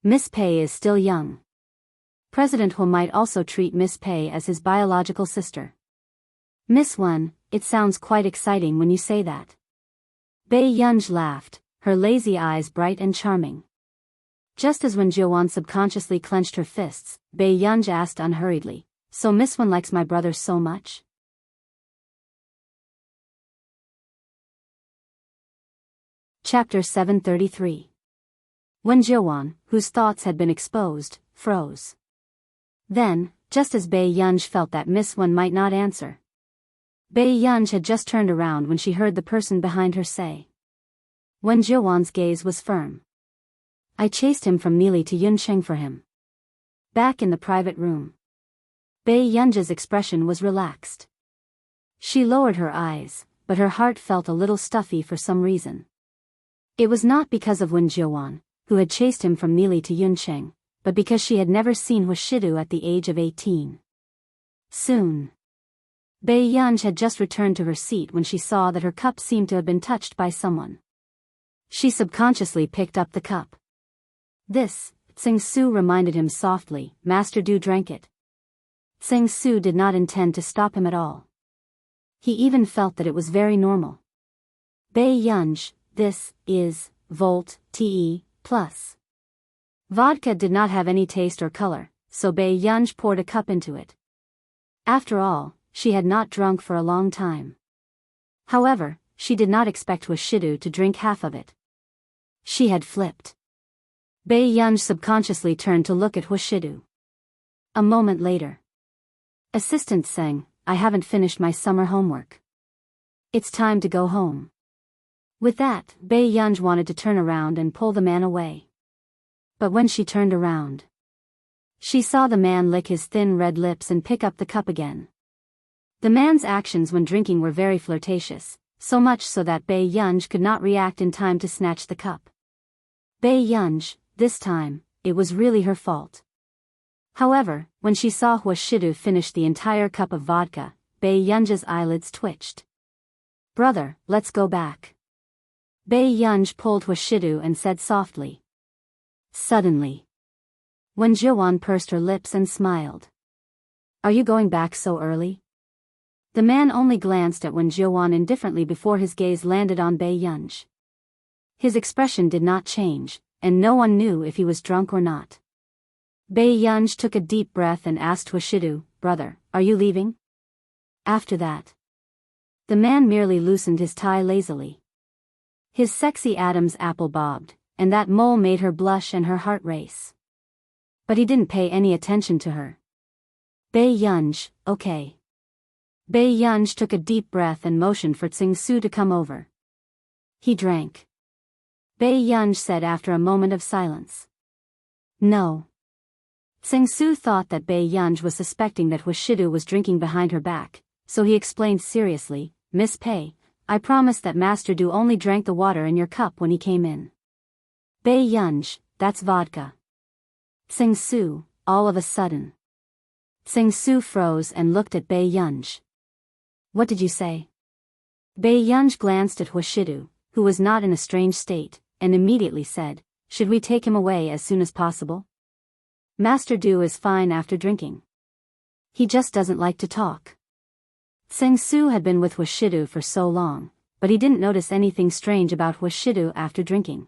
[SPEAKER 1] Miss Pei is still young. President Hu might also treat Miss Pei as his biological sister. Miss Wen, it sounds quite exciting when you say that. Bei Yunj laughed, her lazy eyes bright and charming. Just as Wen Jiuan subconsciously clenched her fists, Bei Yunj asked unhurriedly, so Miss Wen likes my brother so much? Chapter 733. Wen Jiuan, whose thoughts had been exposed, froze. Then, just as Bei Yunj felt that Miss Wen might not answer, Bei Yunj had just turned around when she heard the person behind her say. Wen Jiuan's gaze was firm. I chased him from Nili to Yuncheng for him. Back in the private room, Bei Yunj's expression was relaxed. She lowered her eyes, but her heart felt a little stuffy for some reason. It was not because of Wen Jiuan, who had chased him from Nili to Yuncheng, but because she had never seen Hu Shidu at the age of 18. Soon. Bei Yunj had just returned to her seat when she saw that her cup seemed to have been touched by someone. She subconsciously picked up the cup. This, Tsing Su reminded him softly, Master Du drank it. Tsing Su did not intend to stop him at all. He even felt that it was very normal. Bei Yunj, this is Volt Te plus. Vodka did not have any taste or color, so Bei Yunj poured a cup into it. After all, she had not drunk for a long time. However, she did not expect Hu Shidu to drink half of it. She had flipped. Bei Yunj subconsciously turned to look at Hu Shidu. A moment later. Assistant sang, I haven't finished my summer homework. It's time to go home. With that, Bei Yunj wanted to turn around and pull the man away. But when she turned around, she saw the man lick his thin red lips and pick up the cup again. The man's actions when drinking were very flirtatious, so much so that Bei Yunj could not react in time to snatch the cup. Bei Yunj, this time, it was really her fault. However, when she saw Hu Shidu finish the entire cup of vodka, Bei Yunj's eyelids twitched. Brother, let's go back. Bei Yunj pulled Hu Shidu and said softly. Suddenly, Wen Jiuan pursed her lips and smiled. Are you going back so early? The man only glanced at Wen Jiuan indifferently before his gaze landed on Bei Yunj. His expression did not change, and no one knew if he was drunk or not. Bei Yunj took a deep breath and asked Hu Shidu, Brother, are you leaving? After that, the man merely loosened his tie lazily. His sexy Adam's apple bobbed, and that mole made her blush and her heart race. But he didn't pay any attention to her. Bei Yunj, okay. Bei Yunj took a deep breath and motioned for Tsing Su to come over. He drank. Bei Yunj said after a moment of silence. No. Tsing Su thought that Bei Yunj was suspecting that Hu Shidu was drinking behind her back, so he explained seriously, Miss Pei, I promised that Master Du only drank the water in your cup when he came in. Bei Yunj, that's vodka. Tsing Su, all of a sudden. Tsing Su froze and looked at Bei Yunj. What did you say? Bei Yunj glanced at Hu Shidu, who was not in a strange state, and immediately said, Should we take him away as soon as possible? Master Du is fine after drinking. He just doesn't like to talk. Tsing Su had been with Hu Shidu for so long, but he didn't notice anything strange about Hu Shidu after drinking.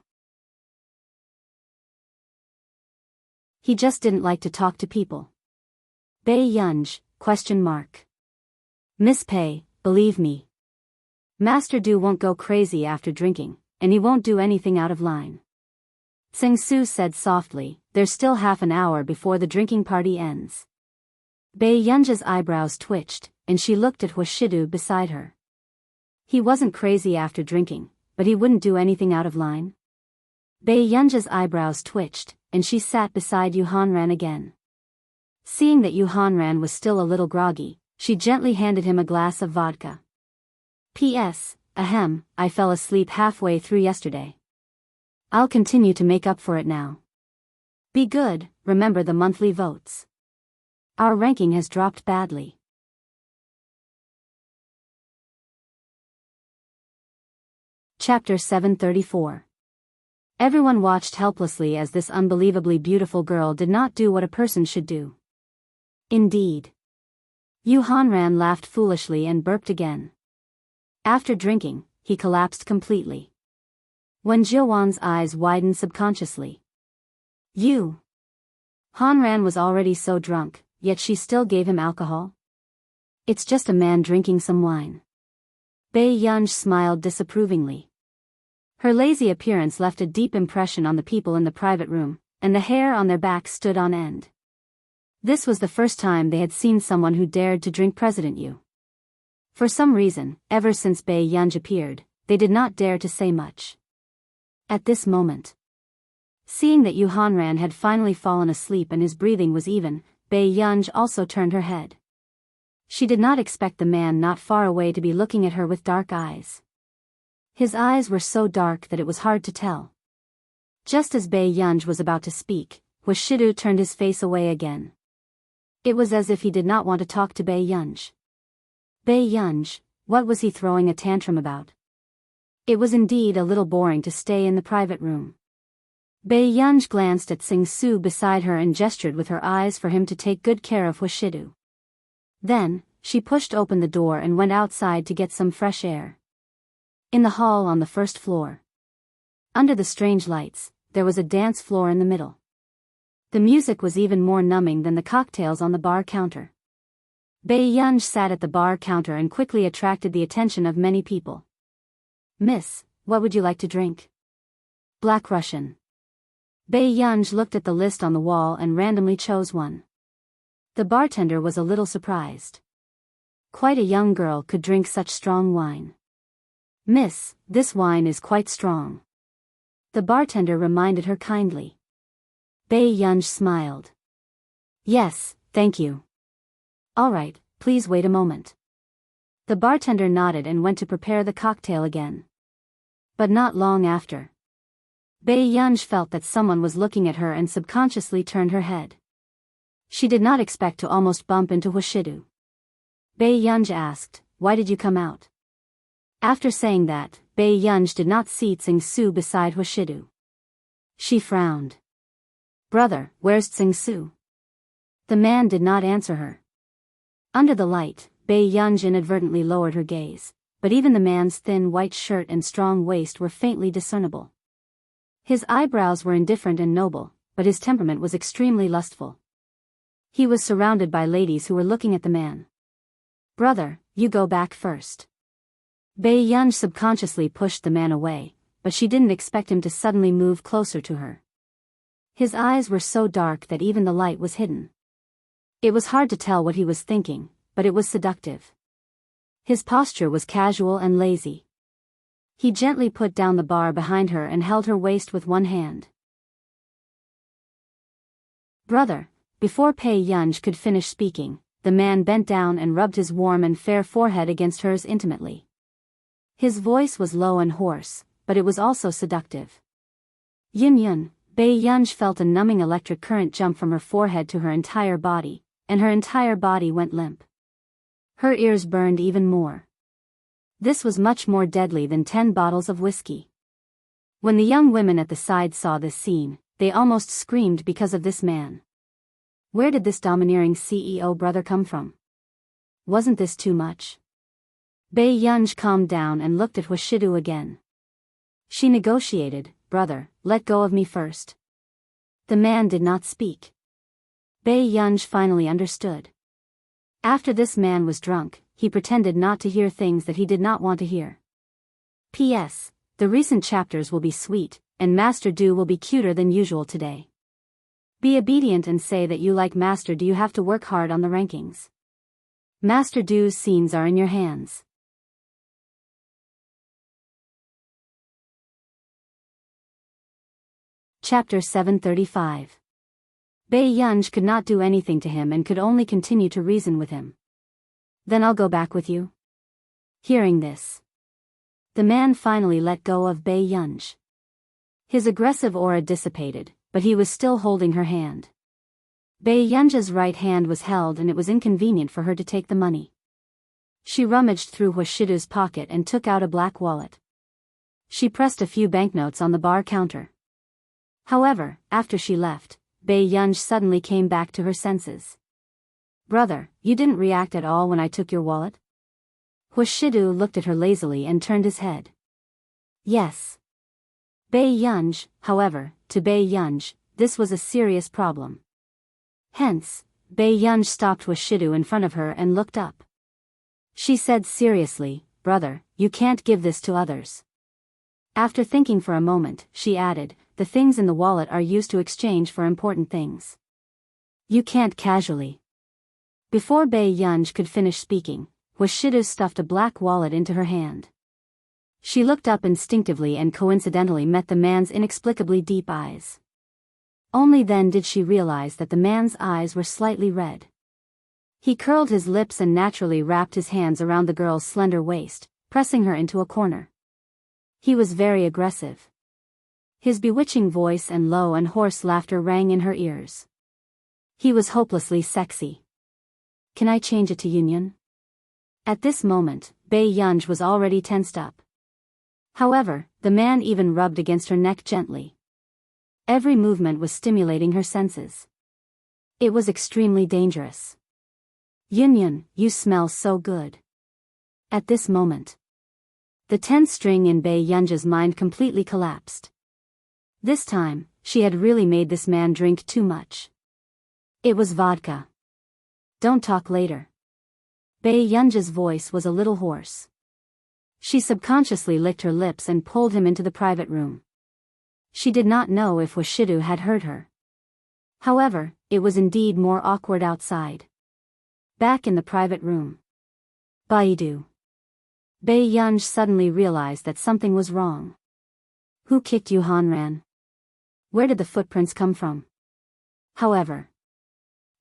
[SPEAKER 1] He just didn't like to talk to people. Bei Yunj, ? Miss Pei, believe me. Master Du won't go crazy after drinking, and he won't do anything out of line. Tsing Su said softly, there's still half an hour before the drinking party ends. Bei Yunj's eyebrows twitched, and she looked at Hu Shidu beside her. He wasn't crazy after drinking, but he wouldn't do anything out of line. Bei Yunj's eyebrows twitched, and she sat beside Yu Hanran again. Seeing that Yu Hanran was still a little groggy, she gently handed him a glass of vodka. P.S. Ahem, I fell asleep halfway through yesterday. I'll continue to make up for it now. Be good, remember the monthly votes. Our ranking has dropped badly. Chapter 734. Everyone watched helplessly as this unbelievably beautiful girl did not do what a person should do. Indeed. Yu Hanran laughed foolishly and burped again. After drinking, he collapsed completely. When Jiuwan's eyes widened subconsciously. Yu Hanran was already so drunk, yet she still gave him alcohol? It's just a man drinking some wine. Bei Yunj smiled disapprovingly. Her lazy appearance left a deep impression on the people in the private room, and the hair on their backs stood on end. This was the first time they had seen someone who dared to drink President Yu. For some reason, ever since Bei Yunj appeared, they did not dare to say much. At this moment, seeing that Yu Hanran had finally fallen asleep and his breathing was even, Bei Yunj also turned her head. She did not expect the man not far away to be looking at her with dark eyes. His eyes were so dark that it was hard to tell. Just as Bei Yunj was about to speak, Hwashidu turned his face away again. It was as if he did not want to talk to Bei Yunj. Bei Yunj, what was he throwing a tantrum about? It was indeed a little boring to stay in the private room. Bei Yunj glanced at Sing Su beside her and gestured with her eyes for him to take good care of Hwashidu. Then, she pushed open the door and went outside to get some fresh air. In the hall on the first floor, under the strange lights, there was a dance floor in the middle. The music was even more numbing than the cocktails on the bar counter. Bei Yunj sat at the bar counter and quickly attracted the attention of many people. Miss, what would you like to drink? Black Russian. Bei Yunj looked at the list on the wall and randomly chose one. The bartender was a little surprised. Quite a young girl could drink such strong wine. Miss, this wine is quite strong. The bartender reminded her kindly. Bei Yunj smiled. Yes, thank you. All right, please wait a moment. The bartender nodded and went to prepare the cocktail again. But not long after, Bei Yunj felt that someone was looking at her and subconsciously turned her head. She did not expect to almost bump into Hwashidu. Bei Yunj asked, "Why did you come out?" After saying that, Bei Yunj did not see Tsing Su beside Hwashidu. She frowned. "Brother, where's Tsing Su?" The man did not answer her. Under the light, Bei Yunj inadvertently lowered her gaze, but even the man's thin white shirt and strong waist were faintly discernible. His eyebrows were indifferent and noble, but his temperament was extremely lustful. He was surrounded by ladies who were looking at the man. "Brother, you go back first." Bei Yunj subconsciously pushed the man away, but she didn't expect him to suddenly move closer to her. His eyes were so dark that even the light was hidden. It was hard to tell what he was thinking, but it was seductive. His posture was casual and lazy. He gently put down the bar behind her and held her waist with one hand. "Brother," before Bei Yunj could finish speaking, the man bent down and rubbed his warm and fair forehead against hers intimately. His voice was low and hoarse, but it was also seductive. Yin Yun, Bei Yunj felt a numbing electric current jump from her forehead to her entire body, and her entire body went limp. Her ears burned even more. This was much more deadly than 10 bottles of whiskey. When the young women at the side saw this scene, they almost screamed because of this man. Where did this domineering CEO brother come from? Wasn't this too much? Bei Yunj calmed down and looked at Hwashidu again. She negotiated, "Brother, let go of me first." The man did not speak. Bei Yunj finally understood. After this man was drunk, he pretended not to hear things that he did not want to hear. P.S. The recent chapters will be sweet, and Master Du will be cuter than usual today. Be obedient and say that you like Master Du. You have to work hard on the rankings. Master Du's scenes are in your hands. Chapter 735. Bei Yunj could not do anything to him and could only continue to reason with him. "Then I'll go back with you." Hearing this, the man finally let go of Bei Yunj. His aggressive aura dissipated, but he was still holding her hand. Bei Yunja's right hand was held and it was inconvenient for her to take the money. She rummaged through Huashidu's pocket and took out a black wallet. She pressed a few banknotes on the bar counter. However, after she left, Bei Yunj suddenly came back to her senses. "Brother, you didn't react at all when I took your wallet?" Huashidu looked at her lazily and turned his head. "Yes." Bei Yunj, however, to Bei Yunj, this was a serious problem. Hence, Bei Yunj stopped Huashidu in front of her and looked up. She said seriously, "Brother, you can't give this to others." After thinking for a moment, she added, "The things in the wallet are used to exchange for important things. You can't casually." Before Bei Yunj could finish speaking, Huashidu stuffed a black wallet into her hand. She looked up instinctively and coincidentally met the man's inexplicably deep eyes. Only then did she realize that the man's eyes were slightly red. He curled his lips and naturally wrapped his hands around the girl's slender waist, pressing her into a corner. He was very aggressive. His bewitching voice and low and hoarse laughter rang in her ears. He was hopelessly sexy. "Can I change it to Union?" At this moment, Bei Yunj was already tensed up. However, the man even rubbed against her neck gently. Every movement was stimulating her senses. It was extremely dangerous. "Union, you smell so good." At this moment, the tense string in Bei Yunja's mind completely collapsed. This time, she had really made this man drink too much. It was vodka. "Don't talk later." Bei Yunja's voice was a little hoarse. She subconsciously licked her lips and pulled him into the private room. She did not know if Huashidu had heard her. However, it was indeed more awkward outside. Back in the private room. "Baidu." Bei Yunj suddenly realized that something was wrong. Who kicked Yu Hanran? Where did the footprints come from? However,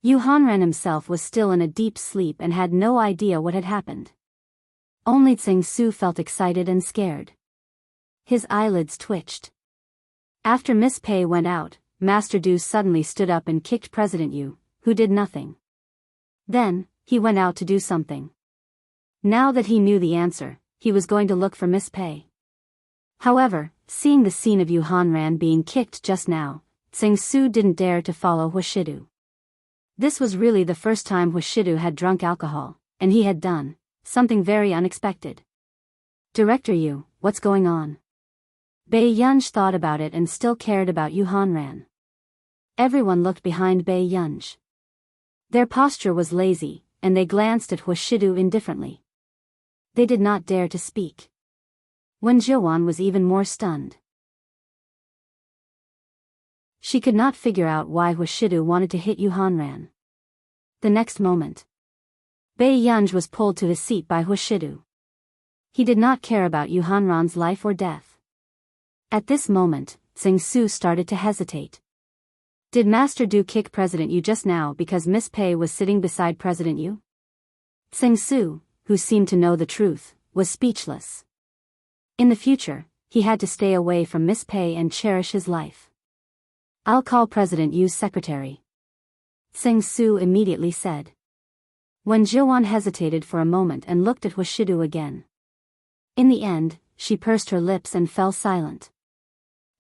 [SPEAKER 1] Yu Hanran himself was still in a deep sleep and had no idea what had happened. Only Tsing Su felt excited and scared. His eyelids twitched. After Miss Pei went out, Master Du suddenly stood up and kicked President Yu, who did nothing. Then, he went out to do something. Now that he knew the answer, he was going to look for Miss Pei. However, seeing the scene of Yu Hanran being kicked just now, Tsing Su didn't dare to follow Huashidu. This was really the first time Huashidu had drunk alcohol, and he had done something very unexpected. "Director Yu, what's going on?" Bei Yunj thought about it and still cared about Yu Hanran. Everyone looked behind Bei Yunj. Their posture was lazy, and they glanced at Huashidu indifferently. They did not dare to speak. Wen Zhiwan was even more stunned. She could not figure out why Huashidu wanted to hit Yu Hanran. The next moment, Bei Yunj was pulled to his seat by Huashidu. He did not care about Yu Hanran's life or death. At this moment, Tsing Su started to hesitate. Did Master Du kick President Yu just now because Miss Pei was sitting beside President Yu? Tsing Su, who seemed to know the truth, was speechless. In the future, he had to stay away from Miss Pei and cherish his life. "I'll call President Yu's secretary," Tsing Su immediately said. Wen Zhiwan hesitated for a moment and looked at Huashidu again. In the end, she pursed her lips and fell silent.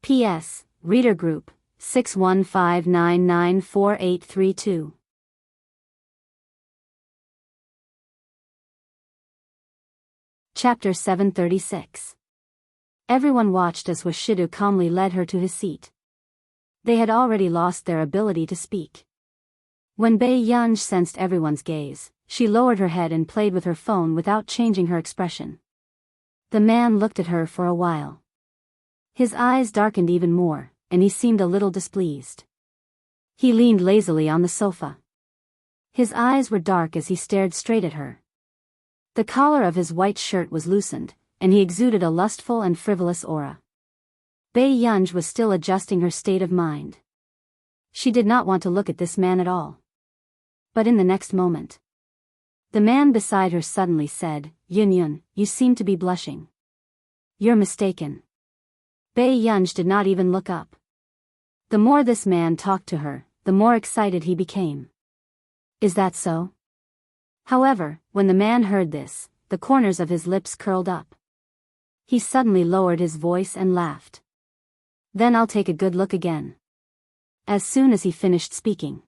[SPEAKER 1] P.S. Reader Group, 615994832. Chapter 736. Everyone watched as Huashidu calmly led her to his seat. They had already lost their ability to speak. When Bei Yunj sensed everyone's gaze, she lowered her head and played with her phone without changing her expression. The man looked at her for a while. His eyes darkened even more, and he seemed a little displeased. He leaned lazily on the sofa. His eyes were dark as he stared straight at her. The collar of his white shirt was loosened, and he exuded a lustful and frivolous aura. Bei Yunj was still adjusting her state of mind. She did not want to look at this man at all. But in the next moment, the man beside her suddenly said, "Yun Yun, you seem to be blushing." "You're mistaken." Bei Yunj did not even look up. The more this man talked to her, the more excited he became. Is that so? However, when the man heard this, the corners of his lips curled up. He suddenly lowered his voice and laughed. Then I'll take a good look again. As soon as he finished speaking,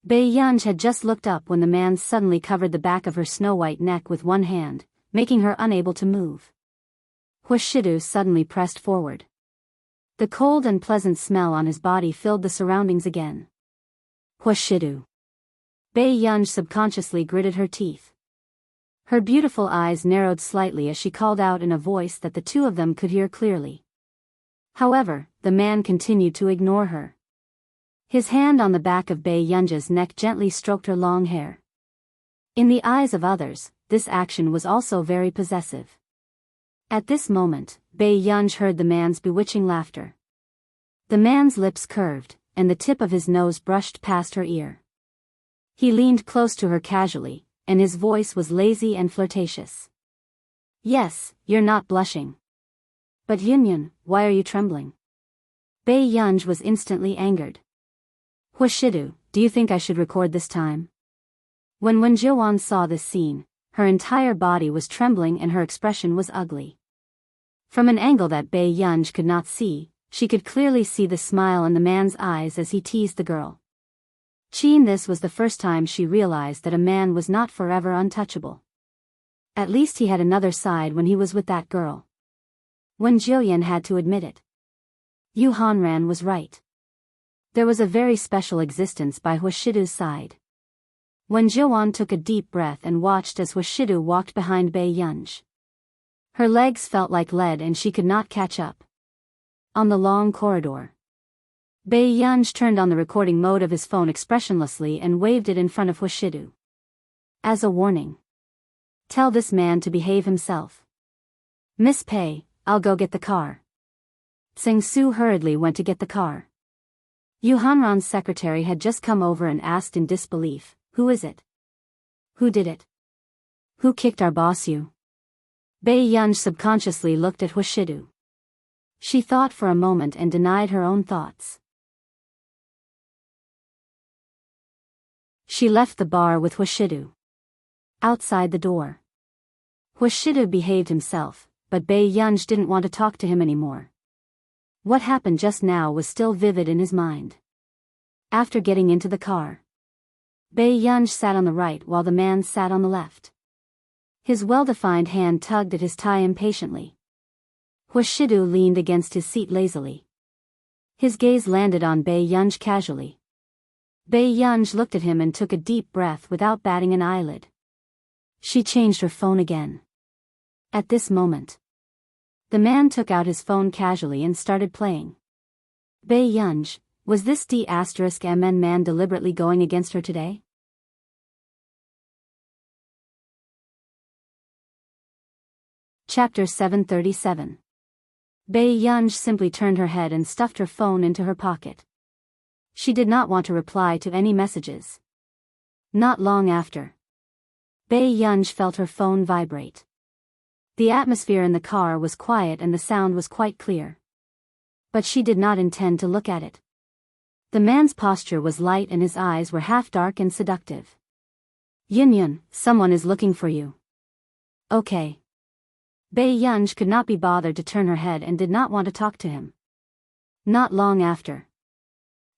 [SPEAKER 1] Bei Yunj had just looked up when the man suddenly covered the back of her snow-white neck with one hand, making her unable to move. Huashidu suddenly pressed forward. The cold and pleasant smell on his body filled the surroundings again. Huashidu. Bei Yunj subconsciously gritted her teeth. Her beautiful eyes narrowed slightly as she called out in a voice that the two of them could hear clearly. However, the man continued to ignore her. His hand on the back of Bei Yunj's neck gently stroked her long hair. In the eyes of others, this action was also very possessive. At this moment, Bei Yunj heard the man's bewitching laughter. The man's lips curved, and the tip of his nose brushed past her ear. He leaned close to her casually, and his voice was lazy and flirtatious. Yes, you're not blushing. But Yunyun, why are you trembling? Bei Yunj was instantly angered. Huashidu, do you think I should record this time? When Wenjiuan saw this scene, her entire body was trembling and her expression was ugly. From an angle that Bei Yunj could not see, she could clearly see the smile in the man's eyes as he teased the girl. This was the first time she realized that a man was not forever untouchable. At least he had another side when he was with that girl. Wen Jiuyan had to admit it. Yu Hanran was right. There was a very special existence by Huashidu's side. Wen Jiuan took a deep breath and watched as Huashidu walked behind Bei Yunj. Her legs felt like lead and she could not catch up. On the long corridor, Bei Yunj turned on the recording mode of his phone expressionlessly and waved it in front of Huashidu. As a warning. Tell this man to behave himself. Miss Pei, I'll go get the car. Tseng Su hurriedly went to get the car. Yu Hanran's secretary had just come over and asked in disbelief, who is it? Who did it? Who kicked our boss Yu? Bei Yunj subconsciously looked at Huashidu. She thought for a moment and denied her own thoughts. She left the bar with Huashidu. Outside the door, Huashidu behaved himself, but Bei Yunj didn't want to talk to him anymore. What happened just now was still vivid in his mind. After getting into the car, Bei Yunj sat on the right while the man sat on the left. His well-defined hand tugged at his tie impatiently. Huashidu leaned against his seat lazily. His gaze landed on Bei Yunj casually. Bei Yunj looked at him and took a deep breath without batting an eyelid. She changed her phone again. At this moment, the man took out his phone casually and started playing. Bei Yunj, was this D*MN man deliberately going against her today? Chapter 737. Bei Yunj simply turned her head and stuffed her phone into her pocket. She did not want to reply to any messages. Not long after, Bei Yunj felt her phone vibrate. The atmosphere in the car was quiet and the sound was quite clear. But she did not intend to look at it. The man's posture was light and his eyes were half dark and seductive. Yunyun, someone is looking for you. Okay. Bei Yunj could not be bothered to turn her head and did not want to talk to him. Not long after,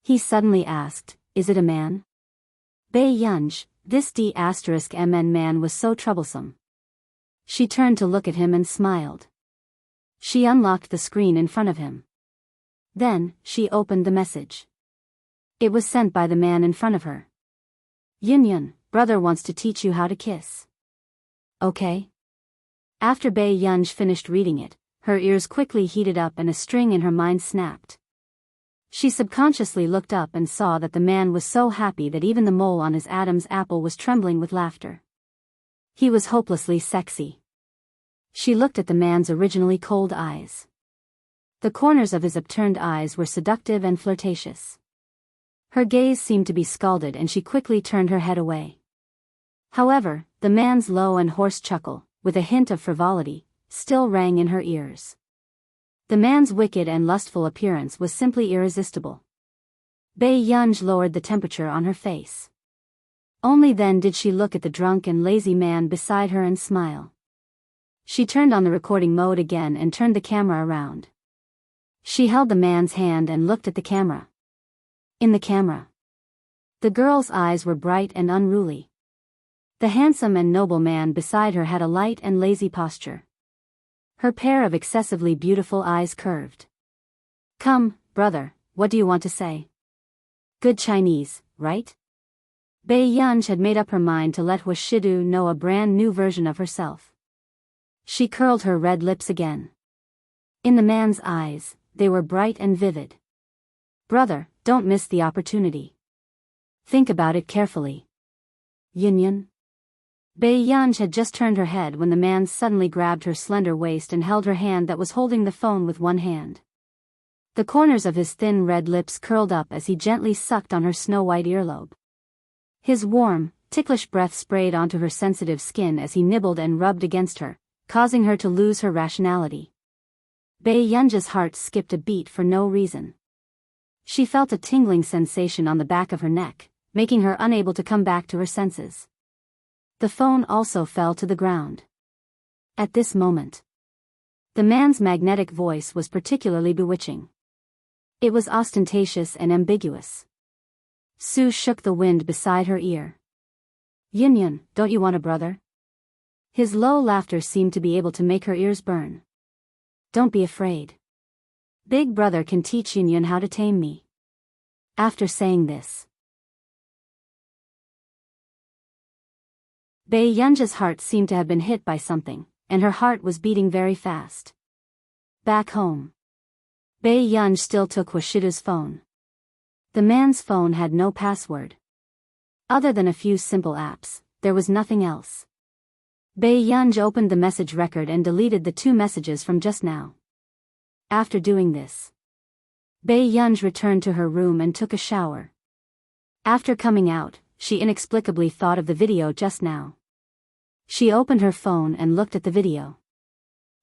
[SPEAKER 1] he suddenly asked, is it a man? Bei Yunj, this D*MN man was so troublesome. She turned to look at him and smiled. She unlocked the screen in front of him. Then, she opened the message. It was sent by the man in front of her. Yunyun, brother wants to teach you how to kiss. Okay? After Bei Yunj finished reading it, her ears quickly heated up and a string in her mind snapped. She subconsciously looked up and saw that the man was so happy that even the mole on his Adam's apple was trembling with laughter. He was hopelessly sexy. She looked at the man's originally cold eyes. The corners of his upturned eyes were seductive and flirtatious. Her gaze seemed to be scalded and she quickly turned her head away. However, the man's low and hoarse chuckle, with a hint of frivolity, still rang in her ears. The man's wicked and lustful appearance was simply irresistible. Bei Yunj lowered the temperature on her face. Only then did she look at the drunk and lazy man beside her and smile. She turned on the recording mode again and turned the camera around. She held the man's hand and looked at the camera. In the camera, the girl's eyes were bright and unruly. The handsome and noble man beside her had a light and lazy posture. Her pair of excessively beautiful eyes curved. "Come, brother, what do you want to say?" "Good Chinese, right?" Bei Yunj had made up her mind to let Huashidu know a brand new version of herself. She curled her red lips again. In the man's eyes, they were bright and vivid. "Brother, don't miss the opportunity. Think about it carefully." "Yun." Bei Yunj had just turned her head when the man suddenly grabbed her slender waist and held her hand that was holding the phone with one hand. The corners of his thin red lips curled up as he gently sucked on her snow-white earlobe. His warm, ticklish breath sprayed onto her sensitive skin as he nibbled and rubbed against her, causing her to lose her rationality. Bei Yunj's heart skipped a beat for no reason. She felt a tingling sensation on the back of her neck, making her unable to come back to her senses. The phone also fell to the ground. At this moment, the man's magnetic voice was particularly bewitching. It was ostentatious and ambiguous. Sue shook the wind beside her ear. "Yun, don't you want a brother?" His low laughter seemed to be able to make her ears burn. "Don't be afraid. Big brother can teach Yun how to tame me." After saying this, Bei Yunj's heart seemed to have been hit by something, and her heart was beating very fast. Back home, Bei Yunj still took Huashidu's phone. The man's phone had no password. Other than a few simple apps, there was nothing else. Bei Yunj opened the message record and deleted the 2 messages from just now. After doing this, Bei Yunj returned to her room and took a shower. After coming out, she inexplicably thought of the video just now. She opened her phone and looked at the video.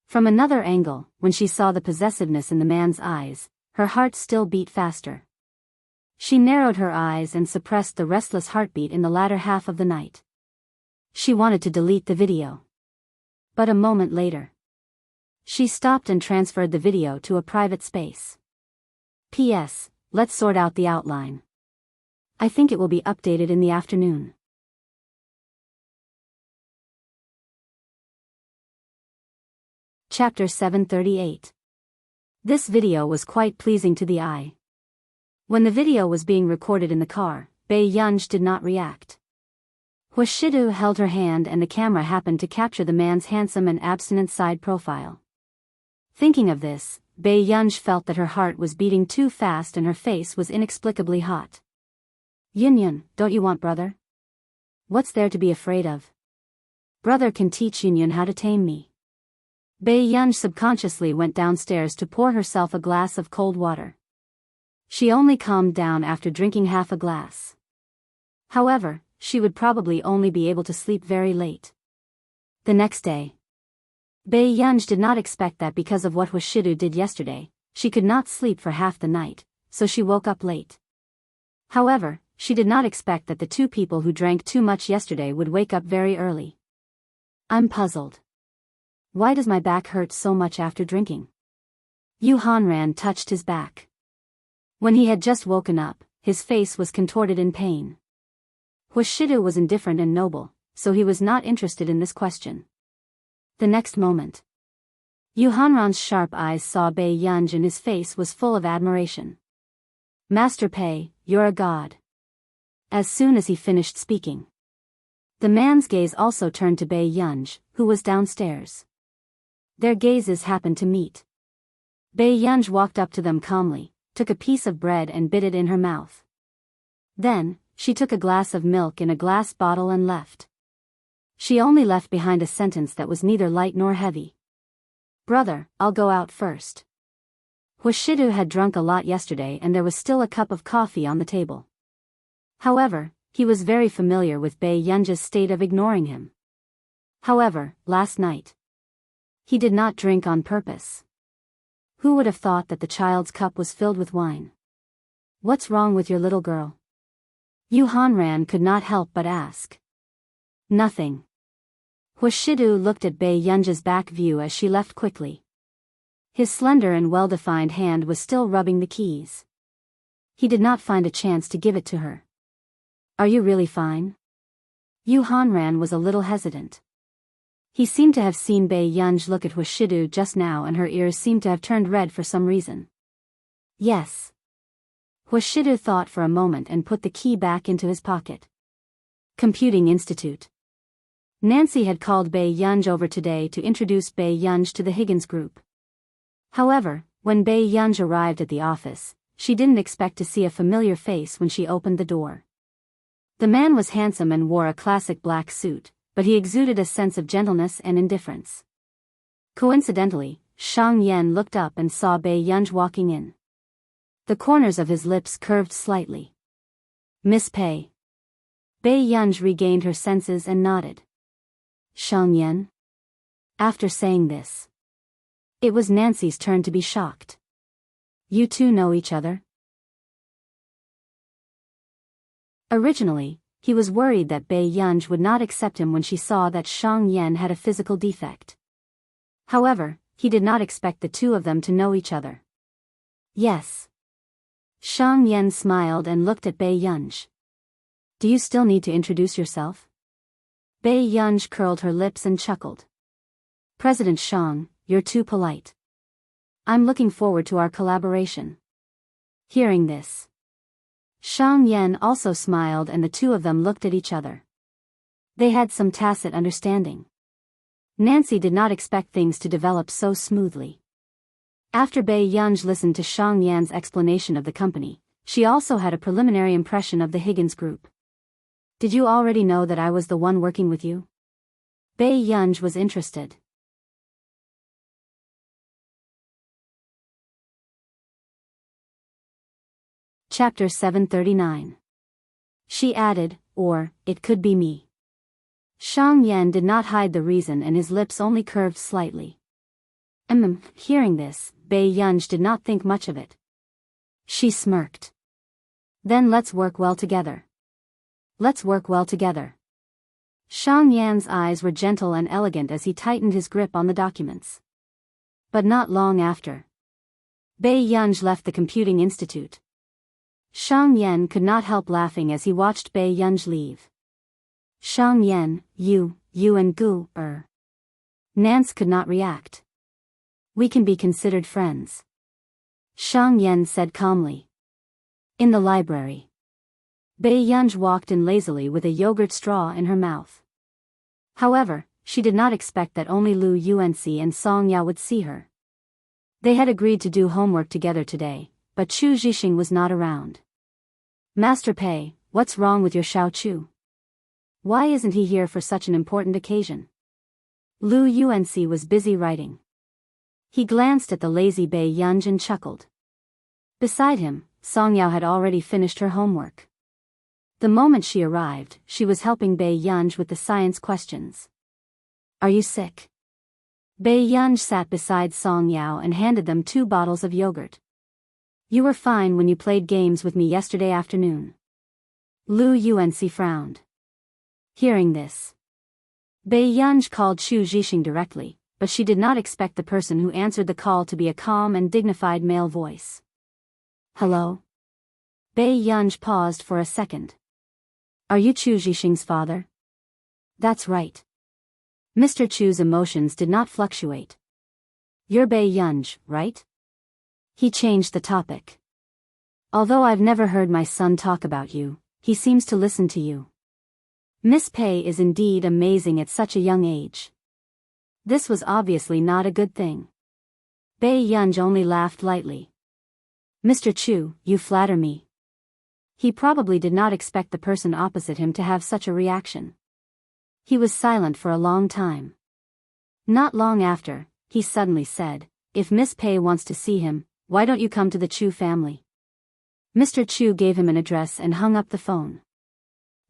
[SPEAKER 1] From another angle, when she saw the possessiveness in the man's eyes, her heart still beat faster. She narrowed her eyes and suppressed the restless heartbeat in the latter half of the night. She wanted to delete the video. But a moment later, she stopped and transferred the video to a private space. "P.S. Let's sort out the outline. I think it will be updated in the afternoon." Chapter 738. This video was quite pleasing to the eye. When the video was being recorded in the car, Bei Yunj did not react. Huashidu held her hand and the camera happened to capture the man's handsome and abstinent side profile. Thinking of this, Bei Yunj felt that her heart was beating too fast and her face was inexplicably hot. "Yun, don't you want brother? What's there to be afraid of? Brother can teach Yun how to tame me." Bei Yunj subconsciously went downstairs to pour herself a glass of cold water. She only calmed down after drinking half a glass. However, she would probably only be able to sleep very late. The next day, Bei Yunj did not expect that because of what Huashidu did yesterday, she could not sleep for half the night, so she woke up late. However, she did not expect that the 2 people who drank too much yesterday would wake up very early. "I'm puzzled. Why does my back hurt so much after drinking?" Yu Hanran touched his back. When he had just woken up, his face was contorted in pain. Huashidu was indifferent and noble, so he was not interested in this question. The next moment, Yu Hanran's sharp eyes saw Bei Yunj and his face was full of admiration. "Master Pei, you're a god." As soon as he finished speaking, the man's gaze also turned to Bei Yunj, who was downstairs. Their gazes happened to meet. Bei Yunj walked up to them calmly, took a piece of bread and bit it in her mouth. Then, she took a glass of milk in a glass bottle and left. She only left behind a sentence that was neither light nor heavy. "Brother, I'll go out first." Huashidu had drunk a lot yesterday and there was still a cup of coffee on the table. However, he was very familiar with Bei Yunj's state of ignoring him. However, last night, he did not drink on purpose. Who would have thought that the child's cup was filled with wine? What's wrong with your little girl? Yu Hanran could not help but ask. Nothing. Huashidu looked at Bei Yunja's back view as she left quickly. His slender and well-defined hand was still rubbing the keys. He did not find a chance to give it to her. Are you really fine? Yu Hanran was a little hesitant. He seemed to have seen Bei Yunj look at Huashidu just now, and her ears seemed to have turned red for some reason. Yes. Huashidu thought for a moment and put the key back into his pocket. Computing Institute. Nancy had called Bei Yunj over today to introduce Bei Yunj to the Higgins group. However, when Bei Yunj arrived at the office, she didn't expect to see a familiar face when she opened the door. The man was handsome and wore a classic black suit, but he exuded a sense of gentleness and indifference. Coincidentally, Shang Yan looked up and saw Bei Yunj walking in. The corners of his lips curved slightly. Miss Pei. Bei Yunj regained her senses and nodded. Shang Yan? After saying this, it was Nancy's turn to be shocked. You two know each other? Originally, he was worried that Bei Yunj would not accept him when she saw that Shang Yan had a physical defect. However, he did not expect the two of them to know each other. Yes. Shang Yan smiled and looked at Bei Yunj. Do you still need to introduce yourself? Bei Yunj curled her lips and chuckled. President Shang, you're too polite. I'm looking forward to our collaboration. Hearing this, Shang Yan also smiled, and the two of them looked at each other. They had some tacit understanding. Nancy did not expect things to develop so smoothly. After Bei Yunj listened to Shang Yan's explanation of the company, she also had a preliminary impression of the Higgins group. Did you already know that I was the one working with you? Bei Yunj was interested. Chapter 739. She added, or, it could be me. Shang Yan did not hide the reason, and his lips only curved slightly. Hearing this, Bei Yunj did not think much of it. She smirked. Then let's work well together. Let's work well together. Shang Yan's eyes were gentle and elegant as he tightened his grip on the documents. But not long after, Bei Yunj left the Computing Institute. Shang Yan could not help laughing as he watched Bei Yunj leave. Shang Yan, you and Gu, Nance could not react. We can be considered friends, Shang Yan said calmly. In the library, Bei Yunj walked in lazily with a yogurt straw in her mouth. However, she did not expect that only Lu Yuanxi and Song Yao would see her. They had agreed to do homework together today, but Chu Zhixing was not around. Master Pei, what's wrong with your Xiao Chu? Why isn't he here for such an important occasion? Lu Yuanxi was busy writing. He glanced at the lazy Bei Yunj and chuckled. Beside him, Song Yao had already finished her homework. The moment she arrived, she was helping Bei Yunj with the science questions. Are you sick? Bei Yunj sat beside Song Yao and handed them 2 bottles of yogurt. You were fine when you played games with me yesterday afternoon. Lu Yuanxi frowned. Hearing this, Bei Yunj called Chu Zhixing directly, but she did not expect the person who answered the call to be a calm and dignified male voice. Hello? Bei Yunj paused for a second. Are you Chu Zhixing's father? That's right. Mr. Chu's emotions did not fluctuate. You're Bei Yunj, right? He changed the topic. Although I've never heard my son talk about you, he seems to listen to you. Miss Pei is indeed amazing at such a young age. This was obviously not a good thing. Bei Yunj only laughed lightly. Mr. Chu, you flatter me. He probably did not expect the person opposite him to have such a reaction. He was silent for a long time. Not long after, he suddenly said, if Miss Pei wants to see him, why don't you come to the Chu family? Mr. Chu gave him an address and hung up the phone.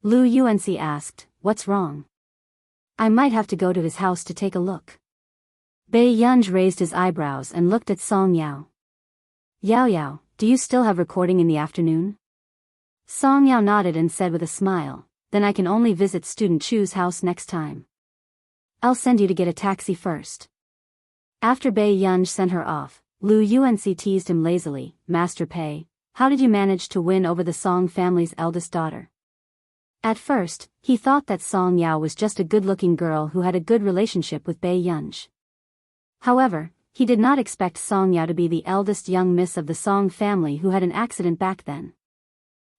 [SPEAKER 1] Lu Yuanxi asked, what's wrong? I might have to go to his house to take a look. Bei Yunj raised his eyebrows and looked at Song Yao. Yao Yao, do you still have recording in the afternoon? Song Yao nodded and said with a smile, then I can only visit student Chu's house next time. I'll send you to get a taxi first. After Bei Yunj sent her off, Lu Yuanci teased him lazily, Master Pei, how did you manage to win over the Song family's eldest daughter? At first, he thought that Song Yao was just a good-looking girl who had a good relationship with Bei Yunj. However, he did not expect Song Yao to be the eldest young miss of the Song family who had an accident back then.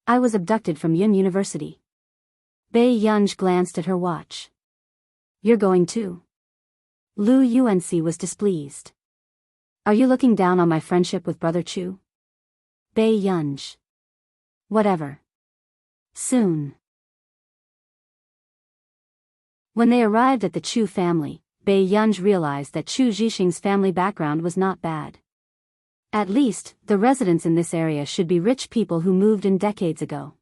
[SPEAKER 1] I was abducted from Yun University. Bei Yunj glanced at her watch. You're going too? Lu Yuanci was displeased. Are you looking down on my friendship with Brother Chu? Bei Yunj. Whatever. Soon. When they arrived at the Chu family, Bei Yunj realized that Chu Zhixing's family background was not bad. At least, the residents in this area should be rich people who moved in decades ago.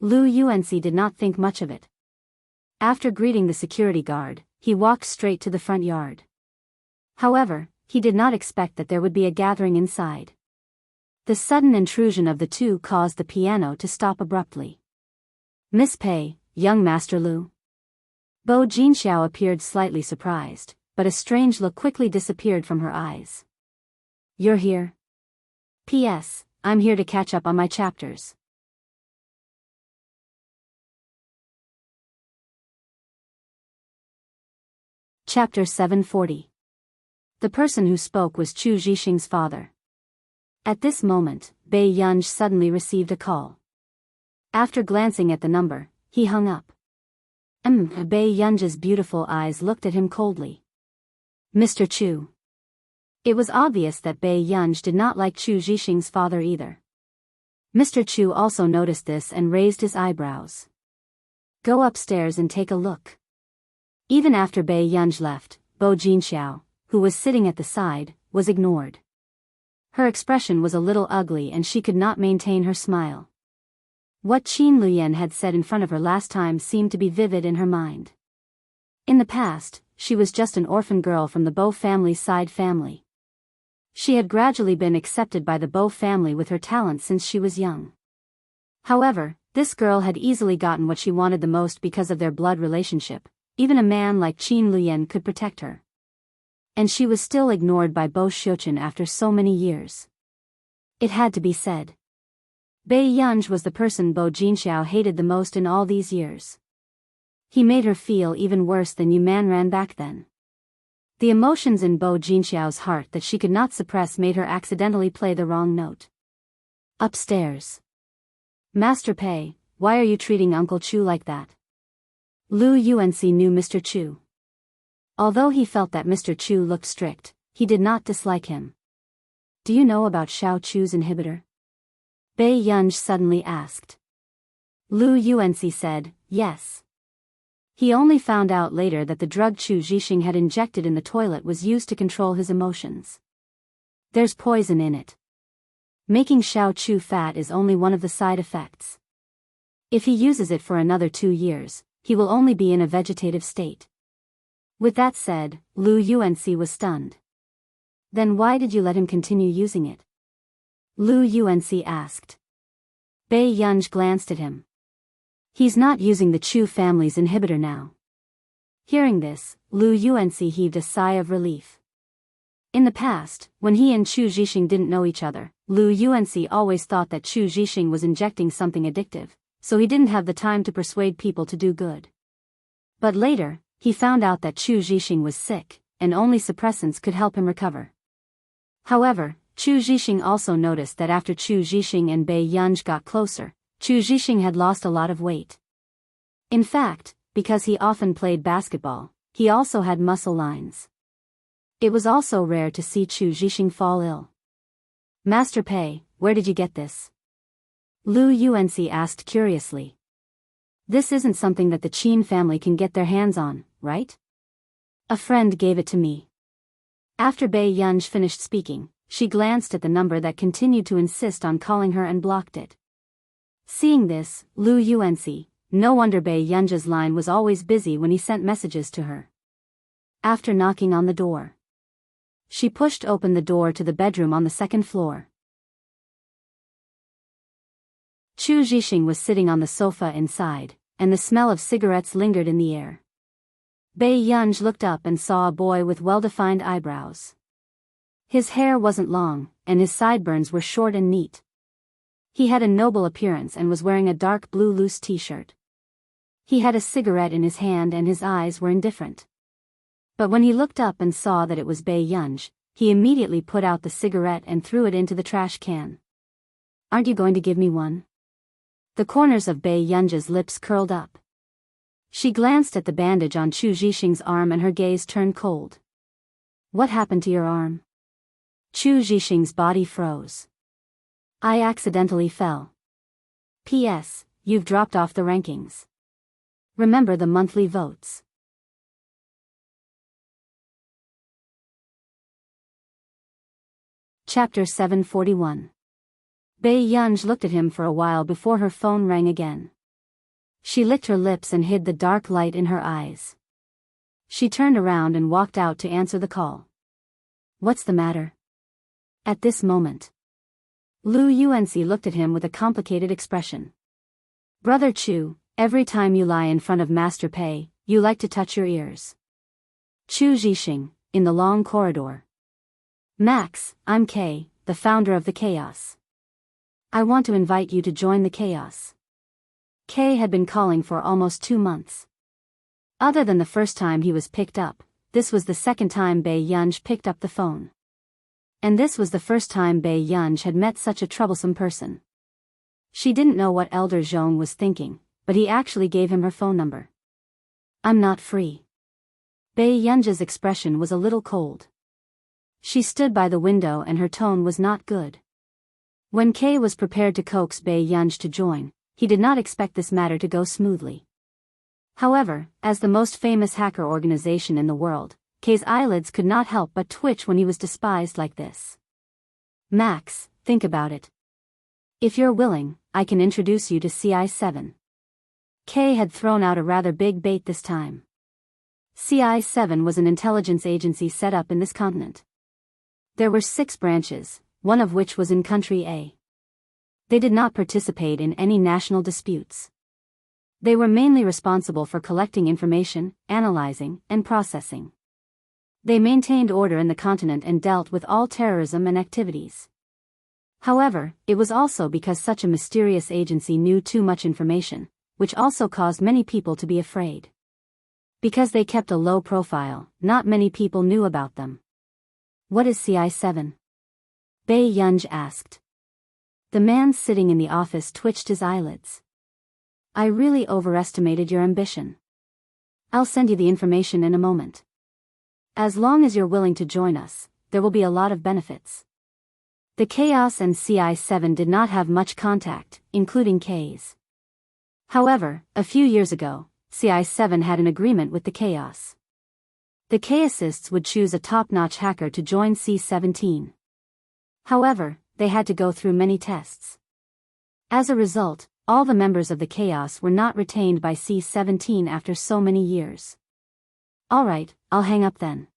[SPEAKER 1] Lu Yuanci did not think much of it. After greeting the security guard, he walked straight to the front yard. However, he did not expect that there would be a gathering inside. The sudden intrusion of the two caused the piano to stop abruptly. Miss Pei, young Master Lu. Bo Jinxiao appeared slightly surprised, but a strange look quickly disappeared from her eyes. You're here? P.S. I'm here to catch up on my chapters. Chapter 740. The person who spoke was Chu Zhixing's father. At this moment, Bei Yunj suddenly received a call. After glancing at the number, he hung up. Bei Yunj's beautiful eyes looked at him coldly. Mr. Chu. It was obvious that Bei Yunj did not like Chu Zhixing's father either. Mr. Chu also noticed this and raised his eyebrows. Go upstairs and take a look. Even after Bei Yunj left, Bo Jinxiao, who was sitting at the side, was ignored. Her expression was a little ugly and she could not maintain her smile. What Qin Luyan had said in front of her last time seemed to be vivid in her mind. In the past, she was just an orphan girl from the Bo family's side family. She had gradually been accepted by the Bo family with her talent since she was young. However, this girl had easily gotten what she wanted the most because of their blood relationship. Even a man like Qin Luyan could protect her. And she was still ignored by Bo Xiuqun after so many years. It had to be said. Bei Yunj was the person Bo Jinxiao hated the most in all these years. He made her feel even worse than Yu Manran back then. The emotions in Bo Jinxiao's heart that she could not suppress made her accidentally play the wrong note. Upstairs. Master Pei, why are you treating Uncle Chu like that? Lu Yuanci knew Mr. Chu. Although he felt that Mr. Chu looked strict, he did not dislike him. Do you know about Xiao Chu's inhibitor? Bei Yunj suddenly asked. Lu Yuanci said, yes. He only found out later that the drug Chu Zhixing had injected in the toilet was used to control his emotions. There's poison in it. Making Xiao Chu fat is only one of the side effects. If he uses it for another 2 years, he will only be in a vegetative state. With that said, Lu Yuanci was stunned. Then why did you let him continue using it? Lu Yuanci asked. Bei Yunj glanced at him. He's not using the Chu family's inhibitor now. Hearing this, Lu Yuanci heaved a sigh of relief. In the past, when he and Chu Zhixing didn't know each other, Lu Yuanci always thought that Chu Zhixing was injecting something addictive, so he didn't have the time to persuade people to do good. But later, he found out that Chu Zhixing was sick, and only suppressants could help him recover. However, Chu Zhixing also noticed that after Chu Zhixing and Bei Yunj got closer, Chu Zhixing had lost a lot of weight. In fact, because he often played basketball, he also had muscle lines. It was also rare to see Chu Zhixing fall ill. Master Pei, where did you get this? Lu Yuanci asked curiously. This isn't something that the Qin family can get their hands on, right? A friend gave it to me. After Bei Yunj finished speaking, she glanced at the number that continued to insist on calling her and blocked it. Seeing this, Lu Yuanci, no wonder Bei Yunj's line was always busy when he sent messages to her. After knocking on the door, She pushed open the door to the bedroom on the second floor. Chu Zhixing was sitting on the sofa inside, and the smell of cigarettes lingered in the air. Bei Yunj looked up and saw a boy with well-defined eyebrows. His hair wasn't long, and his sideburns were short and neat. He had a noble appearance and was wearing a dark blue loose t-shirt. He had a cigarette in his hand and his eyes were indifferent. But when he looked up and saw that it was Bei Yunj, he immediately put out the cigarette and threw it into the trash can. "Aren't you going to give me one?" The corners of Bei Yunj's lips curled up. She glanced at the bandage on Chu Zhixing's arm and her gaze turned cold. "What happened to your arm?" Chu Zhixing's body froze. "I accidentally fell. P.S. You've dropped off the rankings. Remember the monthly votes." Chapter 741. Bei Yunj looked at him for a while before her phone rang again. She licked her lips and hid the dark light in her eyes. She turned around and walked out to answer the call. "What's the matter?" At this moment, Lu Yuanxi looked at him with a complicated expression. "Brother Chu, every time you lie in front of Master Pei, you like to touch your ears." Chu Zhixing, in the long corridor. "Max, I'm Kei, the founder of the Chaos. I want to invite you to join the Chaos." Kei had been calling for almost 2 months. Other than the first time he was picked up, this was the second time Bei Yunj picked up the phone. And this was the first time Bei Yunj had met such a troublesome person. She didn't know what Elder Zhong was thinking, but he actually gave him her phone number. "I'm not free." Bei Yunj's expression was a little cold. She stood by the window and her tone was not good. When Kei was prepared to coax Bei Yunj to join, he did not expect this matter to go smoothly. However, as the most famous hacker organization in the world, Kei's eyelids could not help but twitch when he was despised like this. "Max, think about it. If you're willing, I can introduce you to CI7. Kei had thrown out a rather big bait this time. CI7 was an intelligence agency set up in this continent. There were 6 branches, one of which was in Country A. They did not participate in any national disputes. They were mainly responsible for collecting information, analyzing, and processing. They maintained order in the continent and dealt with all terrorism and activities. However, it was also because such a mysterious agency knew too much information, which also caused many people to be afraid. Because they kept a low profile, not many people knew about them. "What is CI7? Bei Yunj asked. The man sitting in the office twitched his eyelids. "I really overestimated your ambition. I'll send you the information in a moment. As long as you're willing to join us, there will be a lot of benefits." The Chaos and CI7 did not have much contact, including Kei's. However, a few years ago, CI7 had an agreement with the Chaos. The Chaosists would choose a top-notch hacker to join C17. However, they had to go through many tests. As a result, all the members of the Chaos were not retained by C17 after so many years. "Alright, I'll hang up then."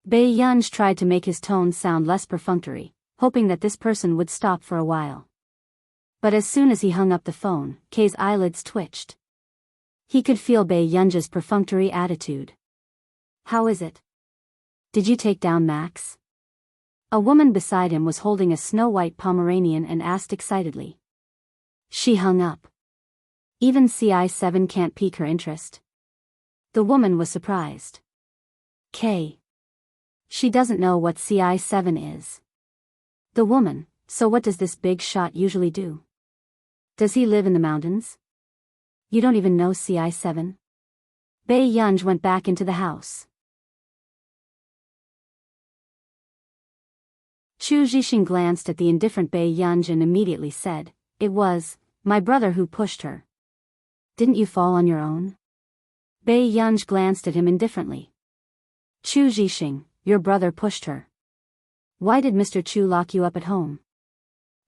[SPEAKER 1] Bei Yunj tried to make his tone sound less perfunctory, hoping that this person would stop for a while. But as soon as he hung up the phone, Kei's eyelids twitched. He could feel Bei Yunj's perfunctory attitude. "How is it? Did you take down Max?" A woman beside him was holding a snow-white Pomeranian and asked excitedly. She hung up. Even CI7 can't pique her interest. The woman was surprised. Kei. She doesn't know what CI7 is. The woman, so what does this big shot usually do? Does he live in the mountains? You don't even know CI7? Bei Yunj went back into the house. Chu Zhixing glanced at the indifferent Bei Yunj and immediately said, "It was my brother who pushed her. Didn't you fall on your own?" Bei Yunj glanced at him indifferently. Chu Zhixing, your brother pushed her. Why did Mr. Chu lock you up at home?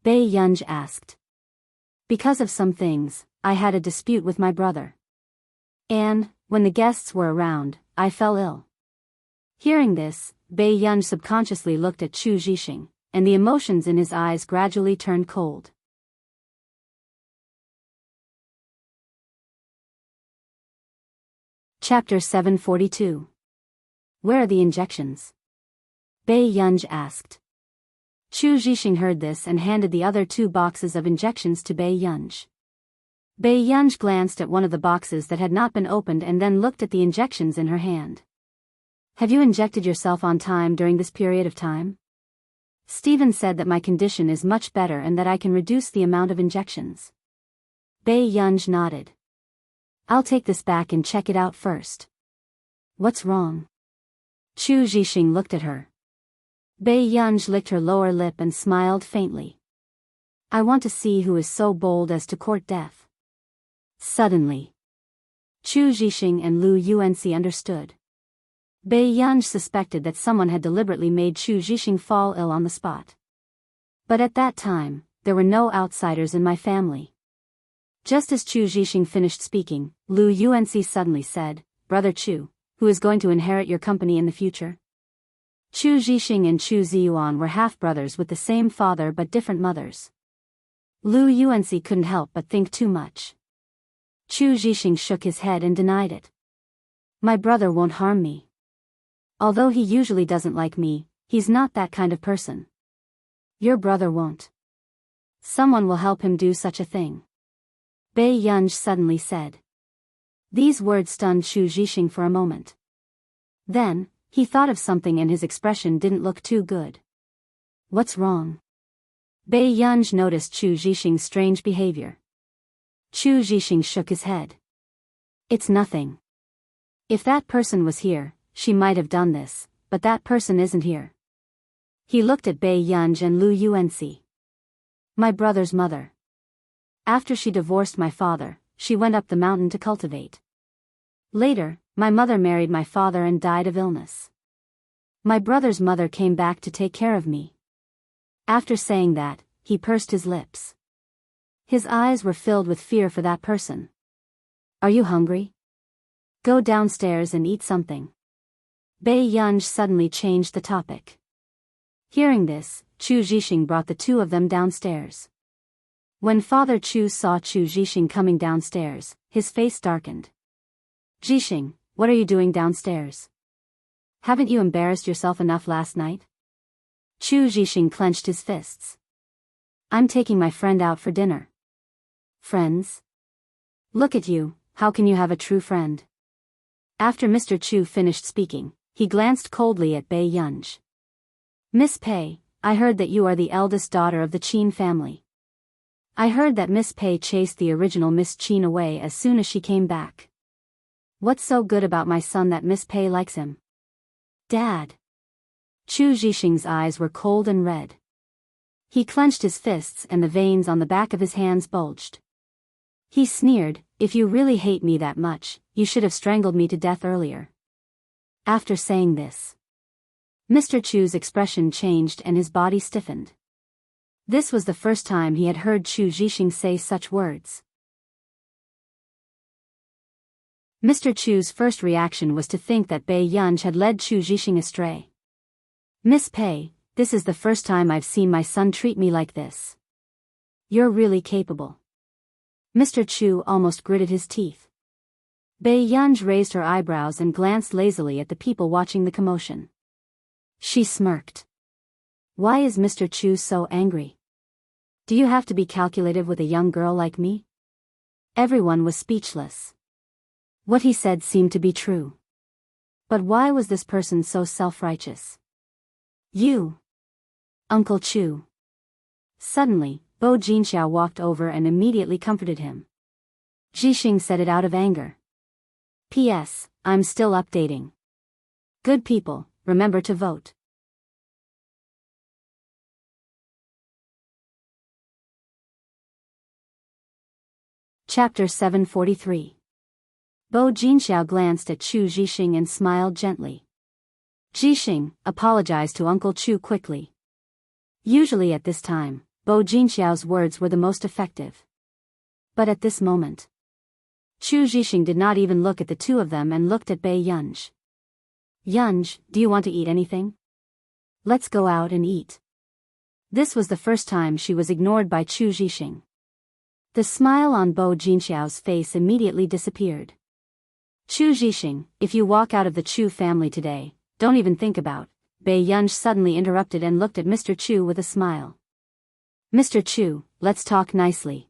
[SPEAKER 1] Bei Yunj asked. Because of some things, I had a dispute with my brother. And, when the guests were around, I fell ill. Hearing this, Bei Yunj subconsciously looked at Chu Zhixing, and the emotions in his eyes gradually turned cold. Chapter 742. Where are the injections? Bei Yunj asked. Chu Zhixing heard this and handed the other 2 boxes of injections to Bei Yunj. Bei Yunj glanced at one of the boxes that had not been opened and then looked at the injections in her hand. Have you injected yourself on time during this period of time? Stephen said that my condition is much better and that I can reduce the amount of injections. Bei Yunj nodded. I'll take this back and check it out first. What's wrong? Chu Zhixing looked at her. Bei Yunj licked her lower lip and smiled faintly. I want to see who is so bold as to court death. Suddenly, Chu Zhixing and Lu Yuanxi understood. Bei Yunj suspected that someone had deliberately made Chu Zhixing fall ill on the spot. But at that time, there were no outsiders in my family. Just as Chu Zhixing finished speaking, Lu Yuanxi suddenly said, Brother Chu, who is going to inherit your company in the future? Chu Zhixing and Chu Ziyuan were half-brothers with the same father but different mothers. Lu Yuanxi couldn't help but think too much. Chu Zhixing shook his head and denied it. My brother won't harm me. Although he usually doesn't like me, he's not that kind of person. Your brother won't. Someone will help him do such a thing. Bei Yunj suddenly said. These words stunned Chu Zhixing for a moment. Then, he thought of something and his expression didn't look too good. What's wrong? Bei Yunj noticed Chu Zhixing's strange behavior. Chu Zhixing shook his head. It's nothing. If that person was here, she might have done this, but that person isn't here. He looked at Bei Yunj and Lu Yuanxi. My brother's mother. After she divorced my father, she went up the mountain to cultivate. Later, my mother married my father and died of illness. My brother's mother came back to take care of me. After saying that, he pursed his lips. His eyes were filled with fear for that person. Are you hungry? Go downstairs and eat something. Bei Yunj suddenly changed the topic. Hearing this, Chu Zhixing brought the 2 of them downstairs. When Father Chu saw Chu Zhixing coming downstairs, his face darkened. Zhixing, what are you doing downstairs? Haven't you embarrassed yourself enough last night? Chu Zhixing clenched his fists. I'm taking my friend out for dinner. Friends? Look at you, how can you have a true friend? After Mr. Chu finished speaking, he glanced coldly at Bei Yunj. Miss Pei, I heard that you are the eldest daughter of the Qin family. I heard that Miss Pei chased the original Miss Qin away as soon as she came back. What's so good about my son that Miss Pei likes him? Dad. Chu Zhixing's eyes were cold and red. He clenched his fists and the veins on the back of his hands bulged. He sneered, if you really hate me that much, you should have strangled me to death earlier. After saying this, Mr. Chu's expression changed and his body stiffened. This was the first time he had heard Chu Zhixing say such words. Mr. Chu's first reaction was to think that Bei Yunj had led Chu Zhixing astray. Miss Pei, this is the first time I've seen my son treat me like this. You're really capable. Mr. Chu almost gritted his teeth. Bei Yunj raised her eyebrows and glanced lazily at the people watching the commotion. She smirked. Why is Mr. Chu so angry? Do you have to be calculative with a young girl like me? Everyone was speechless. What he said seemed to be true. But why was this person so self-righteous? You! Uncle Chu. Suddenly, Bo Jinxiao walked over and immediately comforted him. Zhixing said it out of anger. P.S. I'm still updating. Good people, remember to vote. Chapter 743. Bo Jinxiao glanced at Chu Zhixing and smiled gently. Zhixing apologized to Uncle Chu quickly. Usually at this time, Bo Jinxiao's words were the most effective. But at this moment, Chu Zhixing did not even look at the 2 of them and looked at Bei Yunj. Yunj, do you want to eat anything? Let's go out and eat. This was the first time she was ignored by Chu Zhixing. The smile on Bo Jinxiao's face immediately disappeared. Chu Zhixing, if you walk out of the Chu family today, don't even think about. Bei Yunj suddenly interrupted and looked at Mr. Chu with a smile. Mr. Chu, let's talk nicely.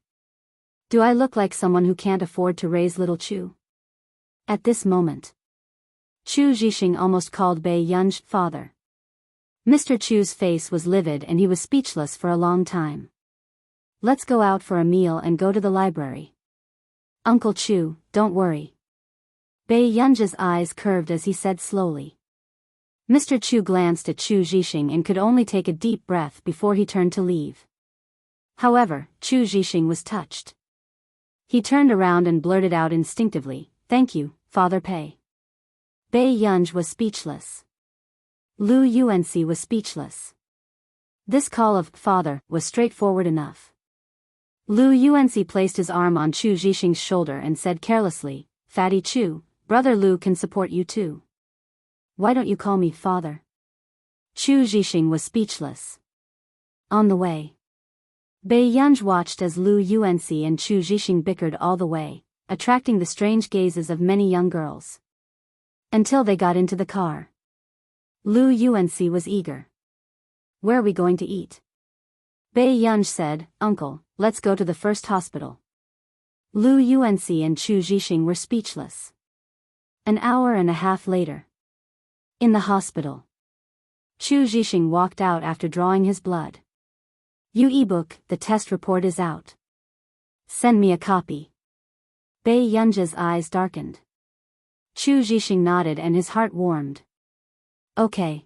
[SPEAKER 1] Do I look like someone who can't afford to raise little Chu? At this moment, Chu Zhixing almost called Bei Yunj father. Mr. Chu's face was livid and he was speechless for a long time. Let's go out for a meal and go to the library. Uncle Chu, don't worry. Bei Yunj's eyes curved as he said slowly. Mr. Chu glanced at Chu Zhixing and could only take a deep breath before he turned to leave. However, Chu Zhixing was touched. He turned around and blurted out instinctively, "Thank you, Father Pei." Bei Yunj was speechless. Lu Yuanxi was speechless. This call of "father" was straightforward enough. Lu Yuanxi placed his arm on Chu Zhixing's shoulder and said carelessly, "Fatty Chu, Brother Lu can support you too. Why don't you call me father?" Chu Zhixing was speechless. On the way, Bei Yunj watched as Lu Yuanxi and Chu Zhixing bickered all the way, attracting the strange gazes of many young girls. Until they got into the car. Lu Yuanxi was eager. "Where are we going to eat?" Bei Yunj said, "Uncle, let's go to the first hospital." Lu Yuanxi and Chu Zhixing were speechless. An hour and a half later. In the hospital. Chu Zhixing walked out after drawing his blood. "Audiobook, the test report is out. Send me a copy." Bei Yunj's eyes darkened. Chu Zhixing nodded and his heart warmed. Okay.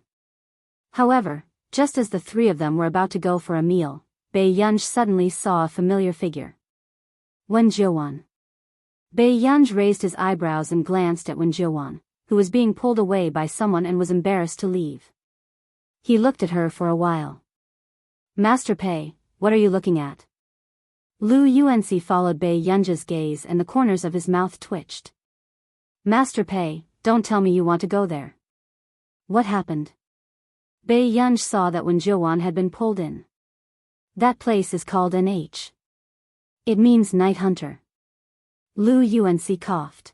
[SPEAKER 1] However, just as the three of them were about to go for a meal, Bei Yunj suddenly saw a familiar figure. Wen Jiuwan. Bei Yunj raised his eyebrows and glanced at Wen Jiuwan, who was being pulled away by someone and was embarrassed to leave. He looked at her for a while. "Master Pei, what are you looking at?" Lu Yuanxi followed Bei Yunj's gaze and the corners of his mouth twitched. "Master Pei, don't tell me you want to go there." What happened? Bei Yunj saw that Wen Jiuwan had been pulled in. That place is called enrich. It means night hunter. Lu Yuanxi coughed.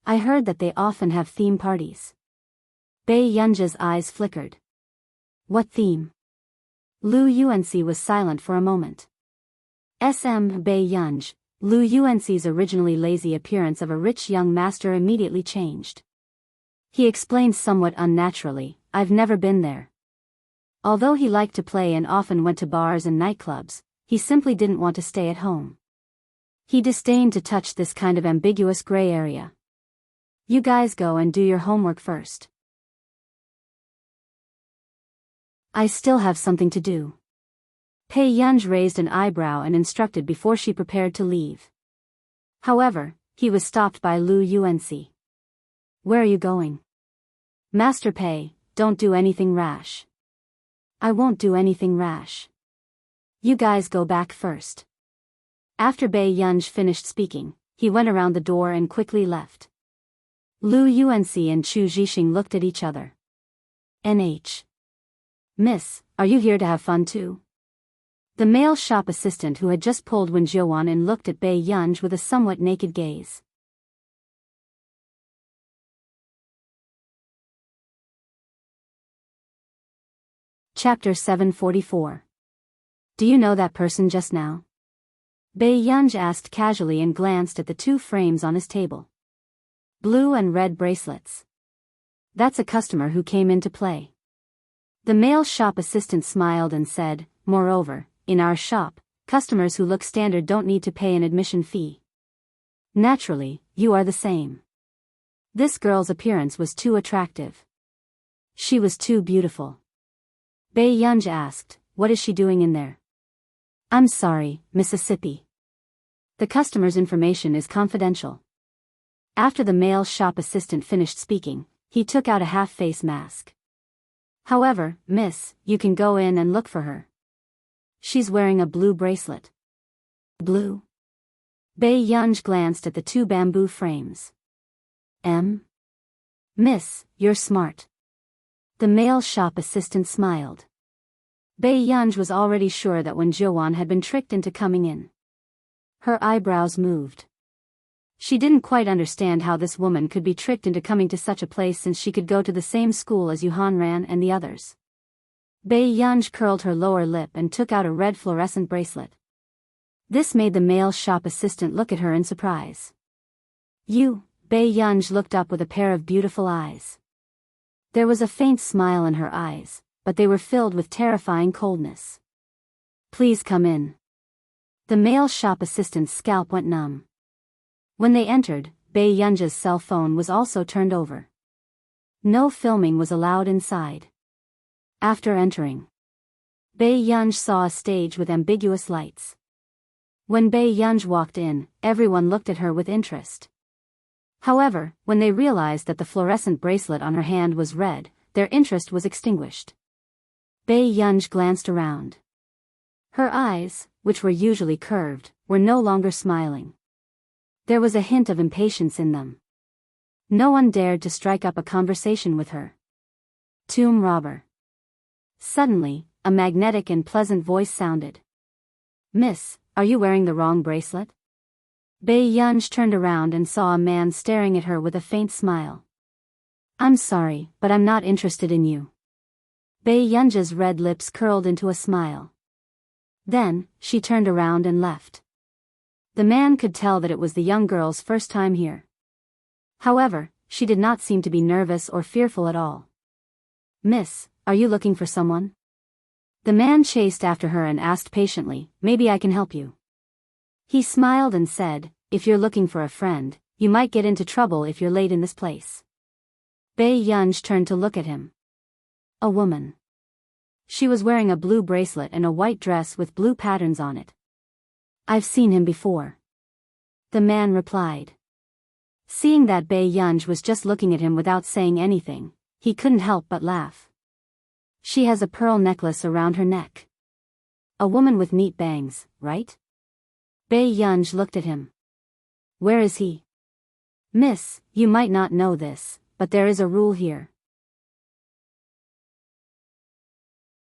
[SPEAKER 1] "I heard that they often have theme parties." Bei Yunj's eyes flickered. "What theme?" Lu Yuanxi was silent for a moment. Bei Yunj, Lu Yuanxi's originally lazy appearance of a rich young master immediately changed. He explained somewhat unnaturally, "I've never been there." Although he liked to play and often went to bars and nightclubs, he simply didn't want to stay at home. He disdained to touch this kind of ambiguous gray area. "You guys go and do your homework first. I still have something to do." Bei Yunj raised an eyebrow and instructed before she prepared to leave. However, he was stopped by Lu Yuanxi. "Where are you going?" "Master Pei, don't do anything rash." "I won't do anything rash. You guys go back first." After Bei Yunj finished speaking, he went around the door and quickly left. Lu Yuanxi and Chu Zhixing looked at each other. "NH. Miss, are you here to have fun too?" The male shop assistant who had just pulled Wen Jiuwan in looked at Bei Yunj with a somewhat naked gaze. Chapter 744. Do you know that person just now? Bei Yunj asked casually and glanced at the two frames on his table. Blue and red bracelets. That's a customer who came in to play. The male shop assistant smiled and said, "Moreover, in our shop, customers who look standard don't need to pay an admission fee. Naturally, you are the same." This girl's appearance was too attractive. She was too beautiful. Bei Yunj asked, "What is she doing in there?" "I'm sorry, Mississippi. The customer's information is confidential." After the male shop assistant finished speaking, he took out a half-face mask. "However, miss, you can go in and look for her. She's wearing a blue bracelet." "Blue?" Bei Yunj glanced at the two bamboo frames. Miss, you're smart. The male shop assistant smiled. Bei Yunj was already sure that when Joan had been tricked into coming in. Her eyebrows moved. She didn't quite understand how this woman could be tricked into coming to such a place since she could go to the same school as Yuhan Ran and the others. Bei Yunj curled her lower lip and took out a red fluorescent bracelet. This made the male shop assistant look at her in surprise. You, Bei Yunj looked up with a pair of beautiful eyes. There was a faint smile in her eyes, but they were filled with terrifying coldness. Please come in. The male shop assistant's scalp went numb. When they entered, Bei Yunja's cell phone was also turned over. No filming was allowed inside. After entering, Bei Yunj saw a stage with ambiguous lights. When Bei Yunj walked in, everyone looked at her with interest. However, when they realized that the fluorescent bracelet on her hand was red, their interest was extinguished. Bei Yunj glanced around. Her eyes, which were usually curved, were no longer smiling. There was a hint of impatience in them. No one dared to strike up a conversation with her. Tomb robber. Suddenly, a magnetic and pleasant voice sounded. Miss, are you wearing the wrong bracelet? Bei Yunj turned around and saw a man staring at her with a faint smile. I'm sorry, but I'm not interested in you. Bei Yunja's red lips curled into a smile. Then, she turned around and left. The man could tell that it was the young girl's first time here. However, she did not seem to be nervous or fearful at all. Miss, are you looking for someone? The man chased after her and asked patiently, maybe I can help you. He smiled and said, if you're looking for a friend, you might get into trouble if you're late in this place. Bei Yunj turned to look at him. A woman. She was wearing a blue bracelet and a white dress with blue patterns on it. I've seen him before. The man replied. Seeing that Bei Yunj was just looking at him without saying anything, he couldn't help but laugh. She has a pearl necklace around her neck. A woman with neat bangs, right? Bei Yunj looked at him. Where is he? Miss, you might not know this, but there is a rule here.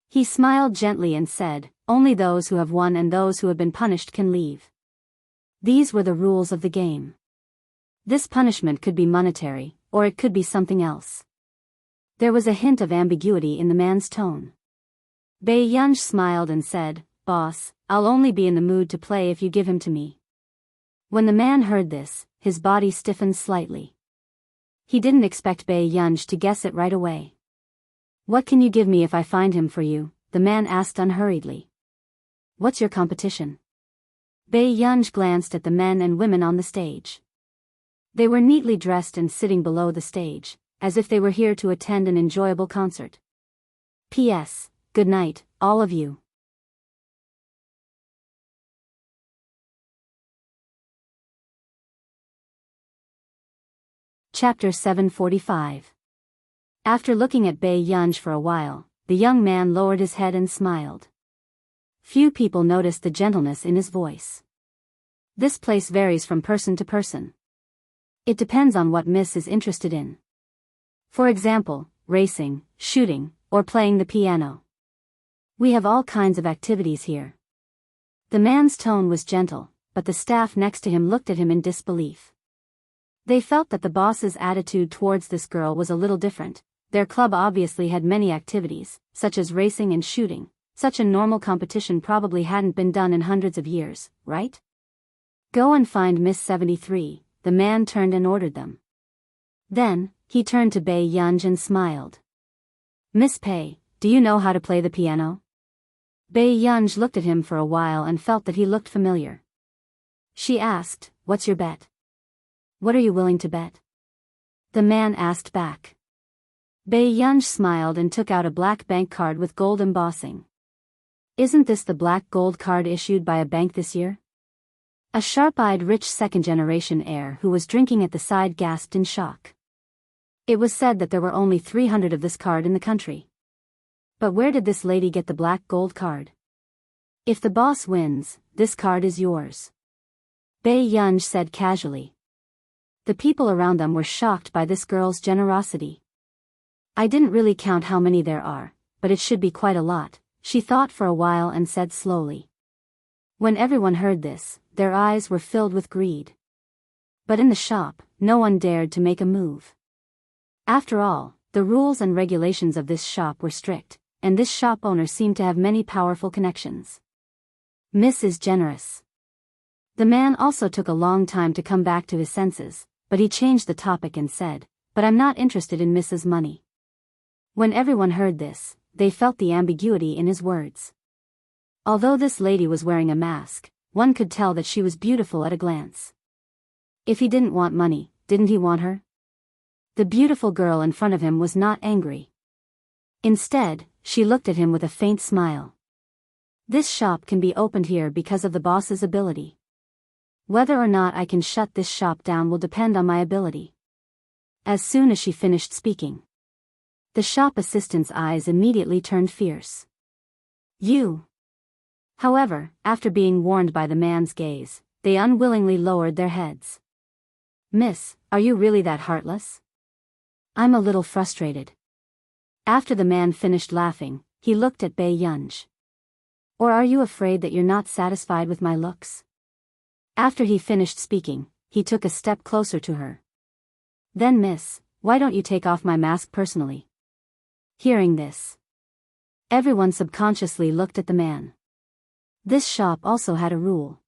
[SPEAKER 1] He smiled gently and said, only those who have won and those who have been punished can leave. These were the rules of the game. This punishment could be monetary, or it could be something else. There was a hint of ambiguity in the man's tone. Bei Yunj smiled and said, Boss, I'll only be in the mood to play if you give him to me. When the man heard this, his body stiffened slightly. He didn't expect Bei Yunj to guess it right away. What can you give me if I find him for you? The man asked unhurriedly. What's your competition? Bei Yunj glanced at the men and women on the stage. They were neatly dressed and sitting below the stage, as if they were here to attend an enjoyable concert. P.S. Good night, all of you. Chapter 745. After looking at Bei Yunj for a while, the young man lowered his head and smiled. Few people noticed the gentleness in his voice. This place varies from person to person. It depends on what Miss is interested in. For example, racing, shooting, or playing the piano. We have all kinds of activities here. The man's tone was gentle, but the staff next to him looked at him in disbelief. They felt that the boss's attitude towards this girl was a little different. Their club obviously had many activities, such as racing and shooting. Such a normal competition probably hadn't been done in hundreds of years, right? Go and find Miss 73, the man turned and ordered them. Then, he turned to Bei Yunj and smiled. Miss Pei, do you know how to play the piano? Bei Yunj looked at him for a while and felt that he looked familiar. She asked, what's your bet? What are you willing to bet? The man asked back. Bei Yunj smiled and took out a black bank card with gold embossing. Isn't this the black gold card issued by a bank this year? A sharp-eyed rich second-generation heir who was drinking at the side gasped in shock. It was said that there were only 300 of this card in the country. But where did this lady get the black gold card? If the boss wins, this card is yours. Bei Yunj said casually. The people around them were shocked by this girl's generosity. I didn't really count how many there are, but it should be quite a lot, she thought for a while and said slowly. When everyone heard this, their eyes were filled with greed. But in the shop, no one dared to make a move. After all, the rules and regulations of this shop were strict, and this shop owner seemed to have many powerful connections. Miss is generous. The man also took a long time to come back to his senses, but he changed the topic and said, "But I'm not interested in Miss's money." When everyone heard this, they felt the ambiguity in his words. Although this lady was wearing a mask, one could tell that she was beautiful at a glance. If he didn't want money, didn't he want her? The beautiful girl in front of him was not angry. Instead, she looked at him with a faint smile. This shop can be opened here because of the boss's ability. Whether or not I can shut this shop down will depend on my ability. As soon as she finished speaking, the shop assistant's eyes immediately turned fierce. You. However, after being warned by the man's gaze, they unwillingly lowered their heads. Miss, are you really that heartless? I'm a little frustrated. After the man finished laughing, he looked at Bei Yunj. Or are you afraid that you're not satisfied with my looks? After he finished speaking, he took a step closer to her. Then miss, why don't you take off my mask personally? Hearing this, everyone subconsciously looked at the man. This shop also had a rule.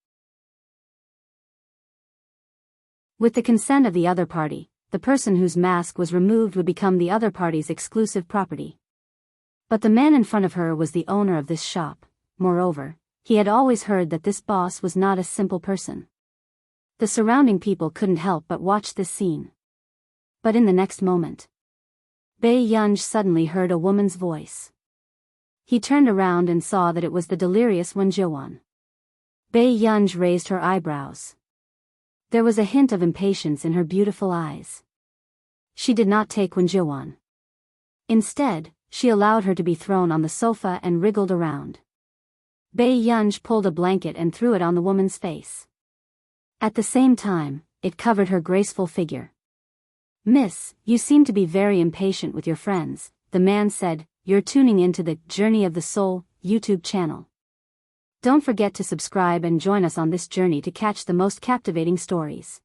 [SPEAKER 1] With the consent of the other party, the person whose mask was removed would become the other party's exclusive property. But the man in front of her was the owner of this shop. Moreover, he had always heard that this boss was not a simple person. The surrounding people couldn't help but watch this scene. But in the next moment, Bei Yunj suddenly heard a woman's voice. He turned around and saw that it was the delirious Wen Jiwan. Bei Yunj raised her eyebrows. There was a hint of impatience in her beautiful eyes. She did not take Wen Jiwan. Instead, she allowed her to be thrown on the sofa and wriggled around. Bei Yunj pulled a blanket and threw it on the woman's face. At the same time, it covered her graceful figure. Miss, you seem to be very impatient with your friends, the man said. You're tuning into the Journey of the Soul YouTube channel. Don't forget to subscribe and join us on this journey to catch the most captivating stories.